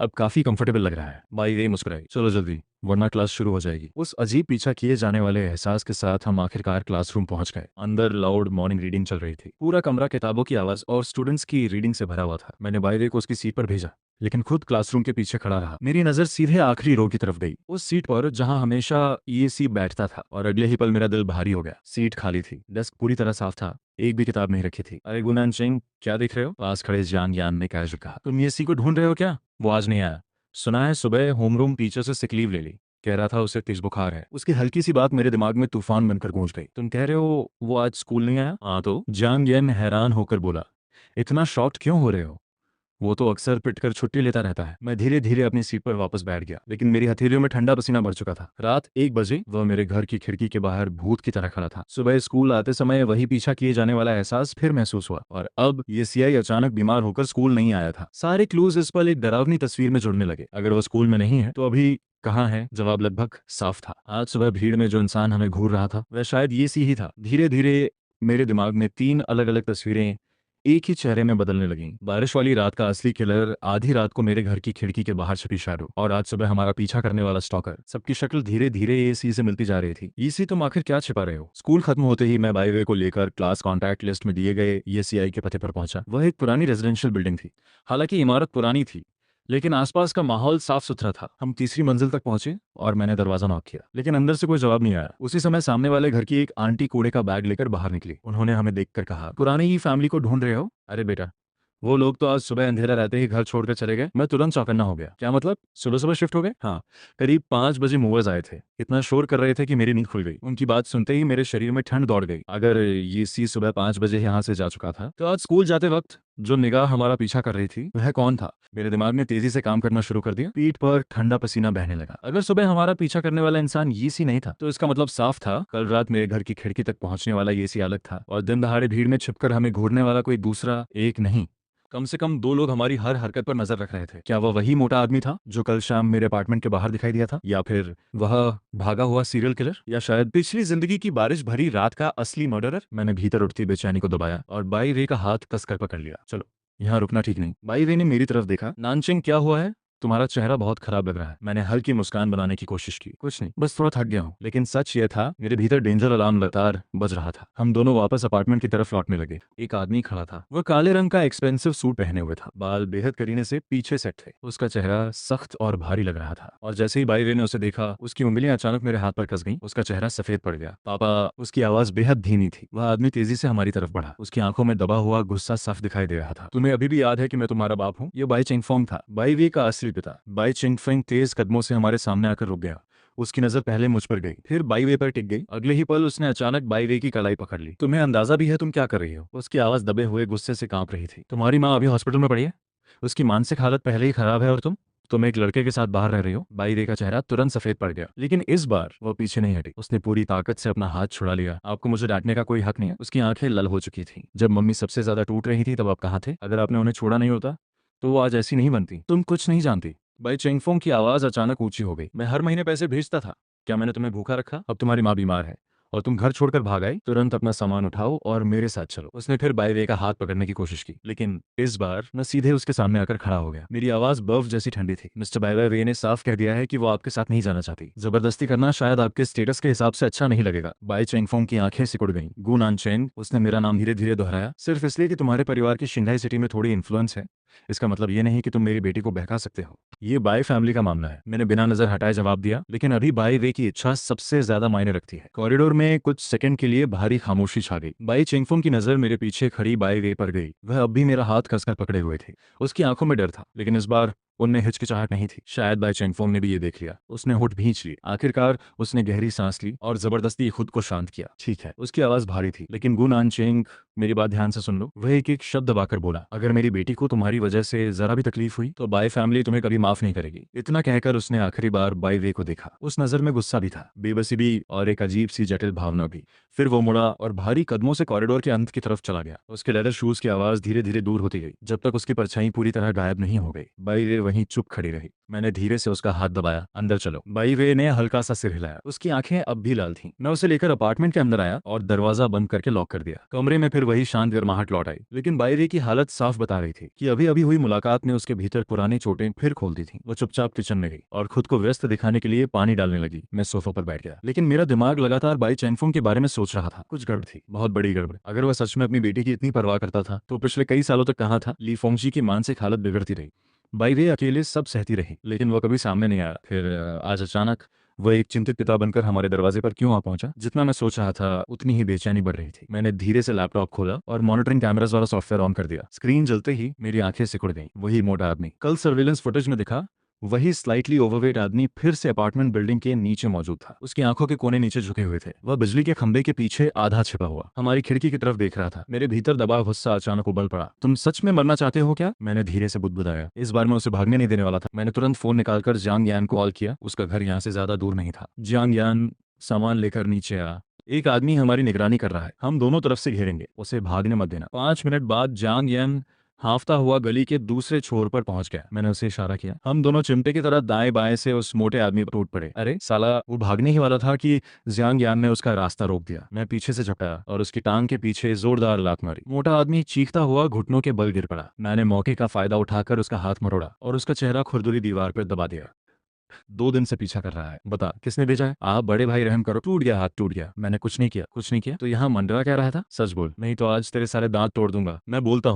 अब काफी कंफर्टेबल लग रहा है। बाई वे मुस्कुराई, चलो जल्दी वरना क्लास शुरू हो जाएगी। उस अजीब पीछा किए जाने वाले एहसास के साथ हम आखिरकार क्लासरूम पहुंच गए। अंदर लाउड मॉर्निंग रीडिंग चल रही थी। पूरा कमरा किताबों की आवाज और स्टूडेंट्स की रीडिंग से भरा हुआ था। मैंने बाई को उसकी सीट पर भेजा, लेकिन खुद क्लासरूम के पीछे खड़ा रहा। मेरी नजर सीधे आखिरी रो की तरफ गई, उस सीट पर जहां हमेशा ईएसी बैठता था, और अगले ही पल मेरा दिल भारी हो गया। सीट खाली थी, डेस्क पूरी तरह साफ था, एक भी किताब नहीं रखी थी। अरे गुनान सिंह, क्या देख रहे हो? पास खड़े जान यान ने कैजुअल कहा, तुम ईएसी को ढूंढ रहे हो क्या? वो आज नहीं आया। सुना है सुबह होमरूम टीचर से सिक लीव ले ली, कह रहा था उसे तेज बुखार है। उसकी हल्की सी बात मेरे दिमाग में तूफान बनकर गूंज गई। तुम कह रहे हो वो आज स्कूल नहीं आया? हाँ तो? जांग येन हैरान होकर बोला। इतना शॉक्ड क्यों हो रहे हो? वो तो अक्सर पिटकर छुट्टी लेता रहता है। मैं धीरे धीरे अपनी सीट पर वापस बैठ गया, लेकिन मेरी हथेलियों में ठंडा पसीना भर चुका था। रात 1 बजे वह मेरे घर की खिड़की के बाहर भूत की तरह खड़ा था। सुबह स्कूल आते समय वही पीछा किए जाने वाला एहसास फिर महसूस हुआ, और अब ये सीआई अचानक बीमार होकर स्कूल नहीं आया था। सारे क्लूज इस पर एक डरावनी तस्वीर में जुड़ने लगे। अगर वो स्कूल में नहीं है तो अभी कहाँ है? जवाब लगभग साफ था। आज सुबह भीड़ में जो इंसान हमें घूर रहा था वह शायद ये सी ही था। धीरे धीरे मेरे दिमाग में 3 अलग अलग तस्वीरें एक ही चेहरे में बदलने लगीं। बारिश वाली रात का असली किलर, आधी रात को मेरे घर की खिड़की के बाहर छुपी शैडो, और आज सुबह हमारा पीछा करने वाला स्टॉकर। सबकी शक्ल धीरे धीरे एसी से मिलती जा रही थी। ईसी, तुम आखिर क्या छिपा रहे हो? स्कूल खत्म होते ही मैं बाईवे को लेकर क्लास कॉन्टैक्ट लिस्ट में दिए गए ईएससीआई के पते पर पहुंचा। वह एक पुरानी रेजिडेंशियल बिल्डिंग थी। हालांकि इमारत पुरानी थी, लेकिन आसपास का माहौल साफ सुथरा था। हम तीसरी मंजिल तक पहुंचे और मैंने दरवाजा नॉक किया, लेकिन अंदर से कोई जवाब नहीं आया। उसी समय सामने वाले घर की एक आंटी कूड़े का बैग लेकर बाहर निकली। उन्होंने हमें देखकर कहा, पुरानी ही फैमिली को ढूंढ रहे हो? अरे बेटा, वो लोग तो आज सुबह अंधेरा रहते ही घर छोड़कर चले गए। मैं तुरंत चौकन्ना हो गया। क्या मतलब? सुबह सुबह शिफ्ट हो गए? हाँ, करीब 5 बजे मूवर्स आए थे। इतना शोर कर रहे थे कि मेरी नींद खुल गई। उनकी बात सुनते ही मेरे शरीर में ठंड दौड़ गई। अगर ये सी सुबह 5 बजे यहाँ से जा चुका था, तो आज स्कूल जाते वक्त जो निगाह हमारा पीछा कर रही थी वह कौन था? मेरे दिमाग ने तेजी से काम करना शुरू कर दिया। पीठ पर ठंडा पसीना बहने लगा। अगर सुबह हमारा पीछा करने वाला इंसान ये सी नहीं था, तो इसका मतलब साफ था कल रात मेरे घर की खिड़की तक पहुंचने वाला ये सी अलग था, और दिन दहाड़े भीड़ में छिपकर हमें घूरने वाला कोई दूसरा, एक नहीं, कम से कम 2 लोग हमारी हर हरकत पर नजर रख रहे थे। क्या वह वही मोटा आदमी था जो कल शाम मेरे अपार्टमेंट के बाहर दिखाई दिया था, या फिर वह भागा हुआ सीरियल किलर, या शायद पिछली जिंदगी की बारिश भरी रात का असली मर्डरर? मैंने भीतर उठती बेचैनी को दबाया और बाई वे का हाथ कसकर पकड़ लिया। चलो, यहाँ रुकना ठीक नहीं। बाई वे ने मेरी तरफ देखा। नानचिंग, क्या हुआ है? तुम्हारा चेहरा बहुत खराब लग रहा है। मैंने हल्की मुस्कान बनाने की कोशिश की। कुछ नहीं, बस थोड़ा थक गया हूँ। लेकिन सच ये था, मेरे भीतर डेंजर अलार्म लगातार बज रहा था। हम दोनों वापस अपार्टमेंट की तरफ लौटने लगे। एक आदमी खड़ा था। वह काले रंग का एक्सपेंसिव सूट पहने हुए था। बाल बेहद करीने से पीछे सेट थे। उसका चेहरा सख्त और भारी लग रहा था, और जैसे ही बाई वे ने उसे देखा, उसकी उंगलियां अचानक मेरे हाथ पर कस गईं। उसका चेहरा सफेद पड़ गया। पापा, उसकी आवाज बेहद धीमी थी। वह आदमी तेजी से हमारी तरफ बढ़ा। उसकी आंखों में दबा हुआ गुस्सा साफ दिखाई दे रहा था। तुम्हें अभी भी याद है कि मैं तुम्हारा बाप हूँ? ये बाई चिंगफोंग था, बाई वे का असली पिता। बाई चिंगफेंग तेज कदमों से हमारे सामने आकर रुक गया। उसकी नजर पहले मुझ पर गई, फिर बाईवे पर टिक गई। अगले ही पल उसने अचानक बाईवे की कलाई पकड़ ली। तुम्हें अंदाजा भी है तुम क्या कर रही हो? उसकी आवाज दबे हुए गुस्से से कांप रही थी। तुम्हारी माँ अभी हॉस्पिटल में पड़ी है। उसकी मानसिक हालत पहले ही खराब है, और तुम एक लड़के के साथ बाहर रह रही हो। बाईवे का चेहरा तुरंत सफेद पड़ गया, लेकिन इस बार वो पीछे नहीं हटी। उसने पूरी ताकत से अपना हाथ छुड़ा लिया। आपको मुझे डांटने का कोई हक नहीं है। उसकी आंखें लल हो चुकी थी। जब मम्मी सबसे ज्यादा टूट रही थी तब आप कहाँ थे? अगर आपने उन्हें छोड़ा नहीं होता तो वो आज ऐसी नहीं बनती। तुम कुछ नहीं जानती। बाई चेंगफोंग की आवाज अचानक ऊंची हो गई। मैं हर महीने पैसे भेजता था। क्या मैंने तुम्हें भूखा रखा? अब तुम्हारी माँ बीमार है और तुम घर छोड़कर भाग आई। तुरंत अपना सामान उठाओ और मेरे साथ चलो। उसने फिर बाईवे का हाथ पकड़ने की कोशिश की, लेकिन इस बार मैं सीधे उसके सामने आकर खड़ा हो गया। मेरी आवाज बर्फ जैसी ठंडी थी। मिस्टर बाईवे ने साफ कह दिया है कि वो आपके साथ नहीं जाना चाहती। जबरदस्ती करना शायद आपके स्टेटस के हिसाब से अच्छा नहीं लगेगा। बाई चेंगफोंग की आंखें सिकुड़ गईं। गु नानचेंग, उसने मेरा नाम धीरे धीरे दोहराया, सिर्फ इसलिए कि तुम्हारे परिवार की शिंघाई सिटी में थोड़ी इन्फ्लुएंस है, इसका मतलब ये नहीं कि तुम मेरी बेटी को बहका सकते हो। ये बाई फैमिली का मामला है। मैंने बिना नजर हटाए जवाब दिया, लेकिन अभी बाई वे की इच्छा सबसे ज्यादा मायने रखती है। कॉरिडोर में कुछ सेकंड के लिए भारी खामोशी छा गई। बाई चिंगफोंग की नजर मेरे पीछे खड़ी बाई वे पर गई। वह अब भी मेरा हाथ कसकर पकड़े हुए थे। उसकी आंखों में डर था, लेकिन इस बार उनमें हिचकिचाहट नहीं थी। शायद बाई चिंगफोंग ने भी ये देख लिया। उसने होठ भींच ली। आखिरकार उसने गहरी सांस ली और जबरदस्ती खुद को शांत किया। ठीक है। उसकी आवाज भारी थी, लेकिन गु नानचेंग, मेरी बात ध्यान से सुन लो। वह एक एक शब्द दबाकर बोला, अगर मेरी बेटी को तुम्हारी वजह से जरा भी तकलीफ हुई तो बाई फैमिली तुम्हें कभी माफ नहीं करेगी। इतना कहकर उसने आखिरी बार बाई वे को देखा। उस नजर में गुस्सा भी था, बेबसी भी, और एक अजीब सी जटिल भावना भी। फिर वो मुड़ा और भारी कदमों से कॉरिडोर के अंत की तरफ चला गया। उसके लेदर शूज की आवाज धीरे धीरे दूर होती गई, जब तक उसकी परछाई पूरी तरह गायब नहीं हो गई। बाई वे वहीं चुप खड़ी रही। मैंने धीरे से उसका हाथ दबाया। अंदर चलो। बाई वे ने हल्का सा सिर हिलाया। उसकी आंखें अब भी लाल थीं। मैं उसे लेकर अपार्टमेंट के अंदर आया और दरवाजा बंद करके लॉक कर दिया। कमरे में फिर वही शांत गर्माहट लौट आई, लेकिन बाई वे की हालत साफ बता रही थी कि अभी अभी हुई मुलाकात ने उसके भीतर पुरानी चोटें फिर खोल दी थी। वो चुपचाप किचन में गई और खुद को व्यस्त दिखाने के लिए पानी डालने लगी। मैं सोफा पर बैठ गया, लेकिन मेरा दिमाग लगातार बाई चेंगफोंग के बारे में सोच रहा था। कुछ गड़बड़ थी, बहुत बड़ी गड़बड़। अगर वह सच में अपनी बेटी की इतनी परवाह करता था तो पिछले कई सालों तक कहाँ था? ली फोंगजी की मानसिक हालत बिगड़ती रही। बाई वे अकेले सब सहती रही, लेकिन वह कभी सामने नहीं आया। फिर आज अचानक वह एक चिंतित पिता बनकर हमारे दरवाजे पर क्यों आ पहुंचा? जितना मैं सोच रहा था उतनी ही बेचैनी बढ़ रही थी। मैंने धीरे से लैपटॉप खोला और मॉनिटरिंग कैमरास वाला सॉफ्टवेयर ऑन कर दिया। स्क्रीन जलते ही मेरी आंखें सिकुड़ गईं। वही मोटा आदमी कल सर्विलेंस फुटेज में दिखा, वही स्लाइटली ओवरवेट आदमी फिर से अपार्टमेंट बिल्डिंग के नीचे मौजूद था। उसकी आंखों के कोने नीचे झुके हुए थे। वह बिजली के खंभे के पीछे आधा छिपा हुआ हमारी खिड़की की तरफ देख रहा था। मेरे भीतर दबा गुस्सा अचानक उबल पड़ा। तुम सच में मरना चाहते हो क्या? मैंने धीरे से बुदबुदाया। इस बार मैं उसे भागने नहीं देने वाला था। मैंने तुरंत फोन निकालकर जियांग यान को कॉल किया। उसका घर यहाँ से ज्यादा दूर नहीं था। जियांग यान, सामान लेकर नीचे आ। एक आदमी हमारी निगरानी कर रहा है। हम दोनों तरफ से घेरेंगे। उसे भागने मत देना। 5 मिनट बाद जियांग यान हाँफता हुआ गली के दूसरे छोर पर पहुंच गया। मैंने उसे इशारा किया। हम दोनों चिमटे की तरह दाएं बाएं से उस मोटे आदमी पर टूट पड़े। अरे साला, वो भागने ही वाला था कि जियांग यान ने उसका रास्ता रोक दिया। मैं पीछे से झपटा और उसकी टांग के पीछे जोरदार लात मारी। मोटा आदमी चीखता हुआ घुटनों के बल गिर पड़ा। मैंने मौके का फायदा उठाकर उसका हाथ मरोड़ा और उसका चेहरा खुरदुरी दीवार पर दबा दिया। 2 दिन से पीछा कर रहा है, बता किसने भेजा है? आप बड़े भाई, रहम करो। टूट गया, हाथ टूट गया। मैंने कुछ नहीं किया। कुछ नहीं किया तो यहाँ मंडरा क्या रहा था? सच बोल, नहीं तो आज तेरे सारे दांत तोड़ दूंगा। मैं बोलता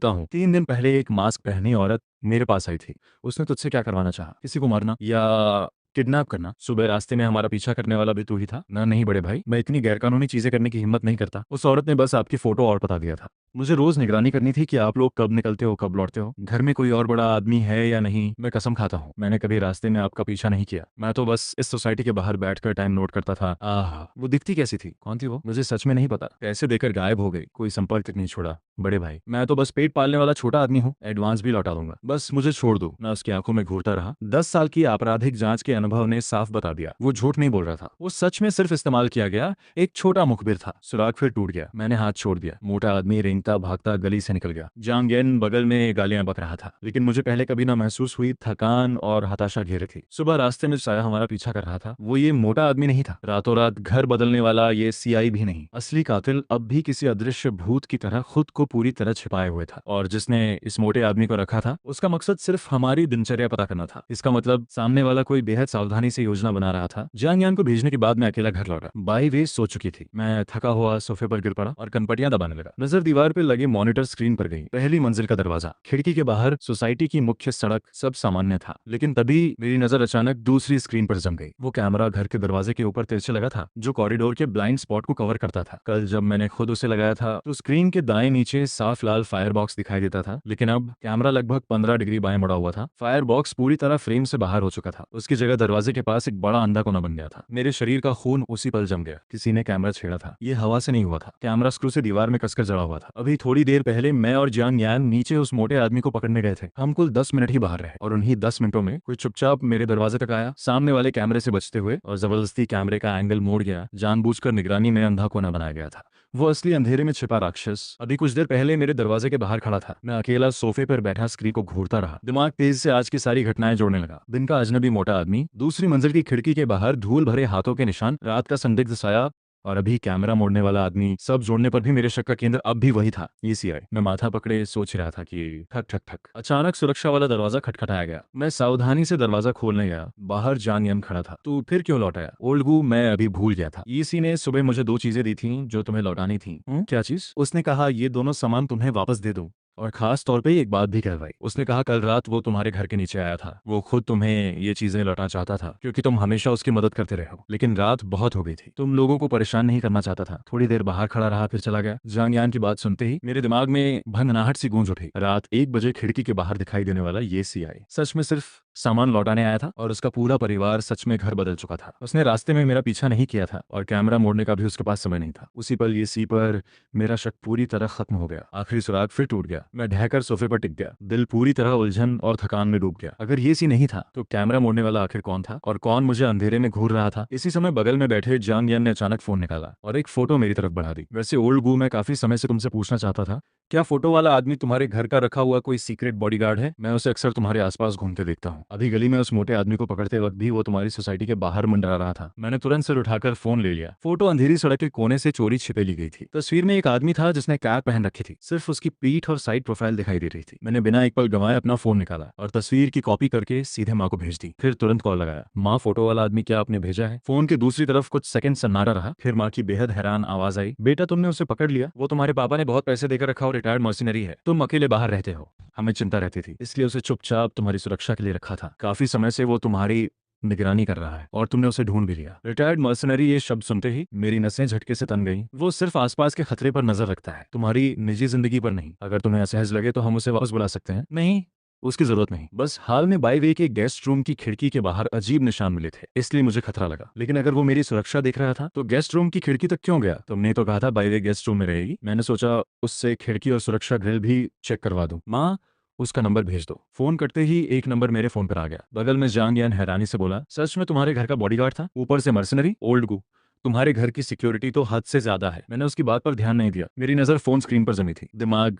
हूँ 3 दिन पहले एक मास्क पहनी औरत मेरे पास आई थी। उसने तुझसे क्या करवाना चाहा? किसी को मारना या किडनैप करना? सुबह रास्ते में हमारा पीछा करने वाला भी तू ही था ना? नहीं बड़े भाई, मैं इतनी गैरकानूनी चीजें करने की हिम्मत नहीं करता। उस औरत ने बस आपकी फोटो और बता दिया था। मुझे रोज निगरानी करनी थी कि आप लोग कब निकलते हो, कब लौटते हो, घर में कोई और बड़ा आदमी है या नहीं। मैं कसम खाता हूँ, मैंने कभी रास्ते में आपका पीछा नहीं किया। मैं तो बस इस सोसाइटी के बाहर बैठकर टाइम नोट करता था। आह, वो दिखती कैसी थी? कौन थी वो? मुझे सच में नहीं पता। पैसे देकर गायब हो गई, कोई संपर्क तक नहीं छोड़ा। बड़े भाई, मैं तो बस पेट पालने वाला छोटा आदमी हूँ। एडवांस भी लौटा दूंगा, बस मुझे छोड़ दो। मैं उसकी आंखों में घूरता रहा। 10 साल की आपराधिक जांच के अनुभव ने साफ बता दिया, वो झूठ नहीं बोल रहा था। वो सच में सिर्फ इस्तेमाल किया गया एक छोटा मुखबिर था। सुराग फिर टूट गया। मैंने हाथ छोड़ दिया। मोटा आदमी रेंगता भागता गली से निकल गया। जांग येन बगल में गालियां बक रहा था, लेकिन मुझे पहले कभी ना महसूस हुई थकान और हताशा घेरे थी। सुबह रास्ते में साया हमारा पीछा कर रहा था। वो ये मोटा आदमी नहीं था, रातों रात घर बदलने वाला ये सीआई भी नहीं। असली कातिल अब भी किसी अदृश्य भूत की तरह खुद को पूरी तरह छिपाए हुए था। और जिसने इस मोटे आदमी को रखा था, उसका मकसद सिर्फ हमारी दिनचर्या पता करना था। इसका मतलब सामने वाला कोई बेहद सावधानी से योजना बना रहा था। जांग यान को भेजने के बाद मैं अकेला घर लौटा। बाई वे सो चुकी थी। मैं थका हुआ सोफे पर गिर पड़ा और कनपटियां दबाने लगा। नजर दीवार पर लगे मॉनिटर स्क्रीन पर गई। पहली मंजिल का दरवाजा, खिड़की के बाहर सोसाइटी की मुख्य सड़क, सब सामान्य था। लेकिन तभी मेरी नजर अचानक दूसरी स्क्रीन पर जम गई। वो कैमरा घर के दरवाजे के ऊपर तिरछे लगा था, जो कॉरिडोर के ब्लाइंड स्पॉट को कवर करता था। कल जब मैंने खुद उसे लगाया था तो स्क्रीन के दाएं नीचे साफ लाल फायर बॉक्स दिखाई देता था, लेकिन अब कैमरा लगभग 15 डिग्री बाएं मुड़ा हुआ था। फायर बॉक्स पूरी तरह फ्रेम से बाहर हो चुका था। उसकी जगह दरवाजे के पास एक बड़ा अंधा कोना बन गया था। मेरे शरीर का खून उसी पल जम गया। किसी ने कैमरा छेड़ा था। ये हवा से नहीं हुआ था, कैमरा स्क्रू से दीवार में कसकर जड़ा हुआ था। अभी थोड़ी देर पहले मैं और जांग यान नीचे उस मोटे आदमी को पकड़ने गए थे। हम कुल 10 मिनट ही बाहर रहे और उन्हीं 10 मिनटों में कोई चुपचाप मेरे दरवाजे तक आया, सामने वाले कैमरे से बचते हुए, और जबरदस्ती कैमरे का एंगल मोड़ गया। जानबूझकर निगरानी में अंधा कोना बनाया गया था। वो असली अंधेरे में छिपा राक्षस अभी कुछ देर पहले मेरे दरवाजे के बाहर खड़ा था। मैं अकेला सोफे पर बैठा स्क्रीन को घूरता रहा। दिमाग तेज से आज की सारी घटनाएं जोड़ने लगा। दिन का अजनबी मोटा आदमी, दूसरी मंजिल की खिड़की के बाहर धूल भरे हाथों के निशान, रात का संदिग्ध साया, और अभी कैमरा मोड़ने वाला आदमी। सब जोड़ने पर भी मेरे शक का केंद्र अब भी वही था, ईसीआई। मैं माथा पकड़े सोच रहा था कि ठक ठक ठक। अचानक सुरक्षा वाला दरवाजा खटखटाया गया। मैं सावधानी से दरवाजा खोलने गया। बाहर जान यन खड़ा था। तू फिर क्यों लौट आया? ओल्ड गू, मैं अभी भूल गया था। ईसी ने सुबह मुझे 2 चीजें दी थी जो तुम्हें लौटानी थी। क्या चीज? उसने कहा ये दोनों सामान तुम्हें वापस दे दूं, और खास तौर पे एक बात भी कहवाई। उसने कहा कल रात वो तुम्हारे घर के नीचे आया था। वो खुद तुम्हें ये चीजें लौटाना चाहता था क्योंकि तुम हमेशा उसकी मदद करते रहे हो, लेकिन रात बहुत हो गई थी। तुम लोगों को परेशान नहीं करना चाहता था। थोड़ी देर बाहर खड़ा रहा, फिर चला गया। जांग यान की बात सुनते ही मेरे दिमाग में भननाहट सी गूंज उठी। रात 1 बजे खिड़की के बाहर दिखाई देने वाला ये सीआई सच में सिर्फ सामान लौटाने आया था, और उसका पूरा परिवार सच में घर बदल चुका था। उसने रास्ते में मेरा पीछा नहीं किया था, और कैमरा मोड़ने का भी उसके पास समय नहीं था। उसी पल ये सी पर मेरा शक पूरी तरह खत्म हो गया। आखिरी सुराग फिर टूट गया। मैं ढहकर सोफे पर टिक गया, दिल पूरी तरह उलझन और थकान में डूब गया। अगर ये सी नहीं था तो कैमरा मोड़ने वाला आखिर कौन था, और कौन मुझे अंधेरे में घूर रहा था? इसी समय बगल में बैठे जांग यान ने अचानक फोन निकाला और एक फोटो मेरी तरफ बढ़ा दी। वैसे ओल्ड गू, मैं काफी समय से तुमसे पूछना चाहता था, क्या फोटो वाला आदमी तुम्हारे घर का रखा हुआ कोई सीक्रेट बॉडीगार्ड है? मैं उसे अक्सर तुम्हारे आसपास घूमते देखता हूँ। अभी गली में उस मोटे आदमी को पकड़ते वक्त भी वो तुम्हारी सोसाइटी के बाहर मंडरा रहा था। मैंने तुरंत सिर उठाकर फोन ले लिया। फोटो अंधेरी सड़क के कोने से चोरी छिपे ली गई थी। तस्वीर में एक आदमी था जिसने कैप पहन रखी थी। सिर्फ उसकी पीठ और साइड प्रोफाइल दिखाई दे रही थी। मैंने बिना एक पल गंवाए अपना फोन निकाला और तस्वीर की कॉपी करके सीधे माँ को भेज दी। फिर तुरंत कॉल लगाया। माँ, फोटो वाला आदमी क्या आपने भेजा है? फोन के दूसरी तरफ कुछ सेकंड सन्नाटा रहा। फिर माँ की बेहद हैरान आवाज आई, बेटा तुमने उसे पकड़ लिया। वो तुम्हारे पापा ने बहुत पैसे देकर रखा और रिटायर्ड मर्सिनरी है। तुम अकेले बाहर रहते हो, हमें चिंता रहती थी, इसलिए उसे चुपचाप तुम्हारी सुरक्षा के लिए रखा था। काफी समय से वो तुम्हारी निगरानी कर रहा है और तुमने उसे ढूंढ भी लिया। रिटायर्ड मर्सनरी, ये शब्द सुनते ही मेरी नसें झटके से तन गईं। वो सिर्फ आसपास के खतरे पर नजर रखता है, तुम्हारी निजी जिंदगी पर नहीं। अगर तुम्हें असहज लगे तो हम उसे वापस बुला सकते हैं। नहीं, उसकी जरूरत नहीं। बस हाल में बाईवे के गेस्ट रूम की खिड़की के बाहर अजीब निशान मिले थे, इसलिए मुझे खतरा लगा। लेकिन अगर वो मेरी सुरक्षा देख रहा था तो गेस्ट रूम की खिड़की तक क्यों गया? तुमने तो कहा था बाईवे गेस्ट रूम में रहेगी। मैंने सोचा उससे खिड़की और सुरक्षा ग्रिल भी चेक करवा दूं। माँ, उसका नंबर भेज दो। फोन करते ही एक नंबर मेरे फोन पर आ गया। बगल में जांग यान हैरानी से बोला, सच में तुम्हारे घर का बॉडीगार्ड था? ऊपर से मर्सनरी? ओल्ड गू, तुम्हारे घर की सिक्योरिटी तो हद से ज्यादा है। मैंने उसकी बात पर ध्यान नहीं दिया। मेरी नजर फोन स्क्रीन पर जमी थी। दिमाग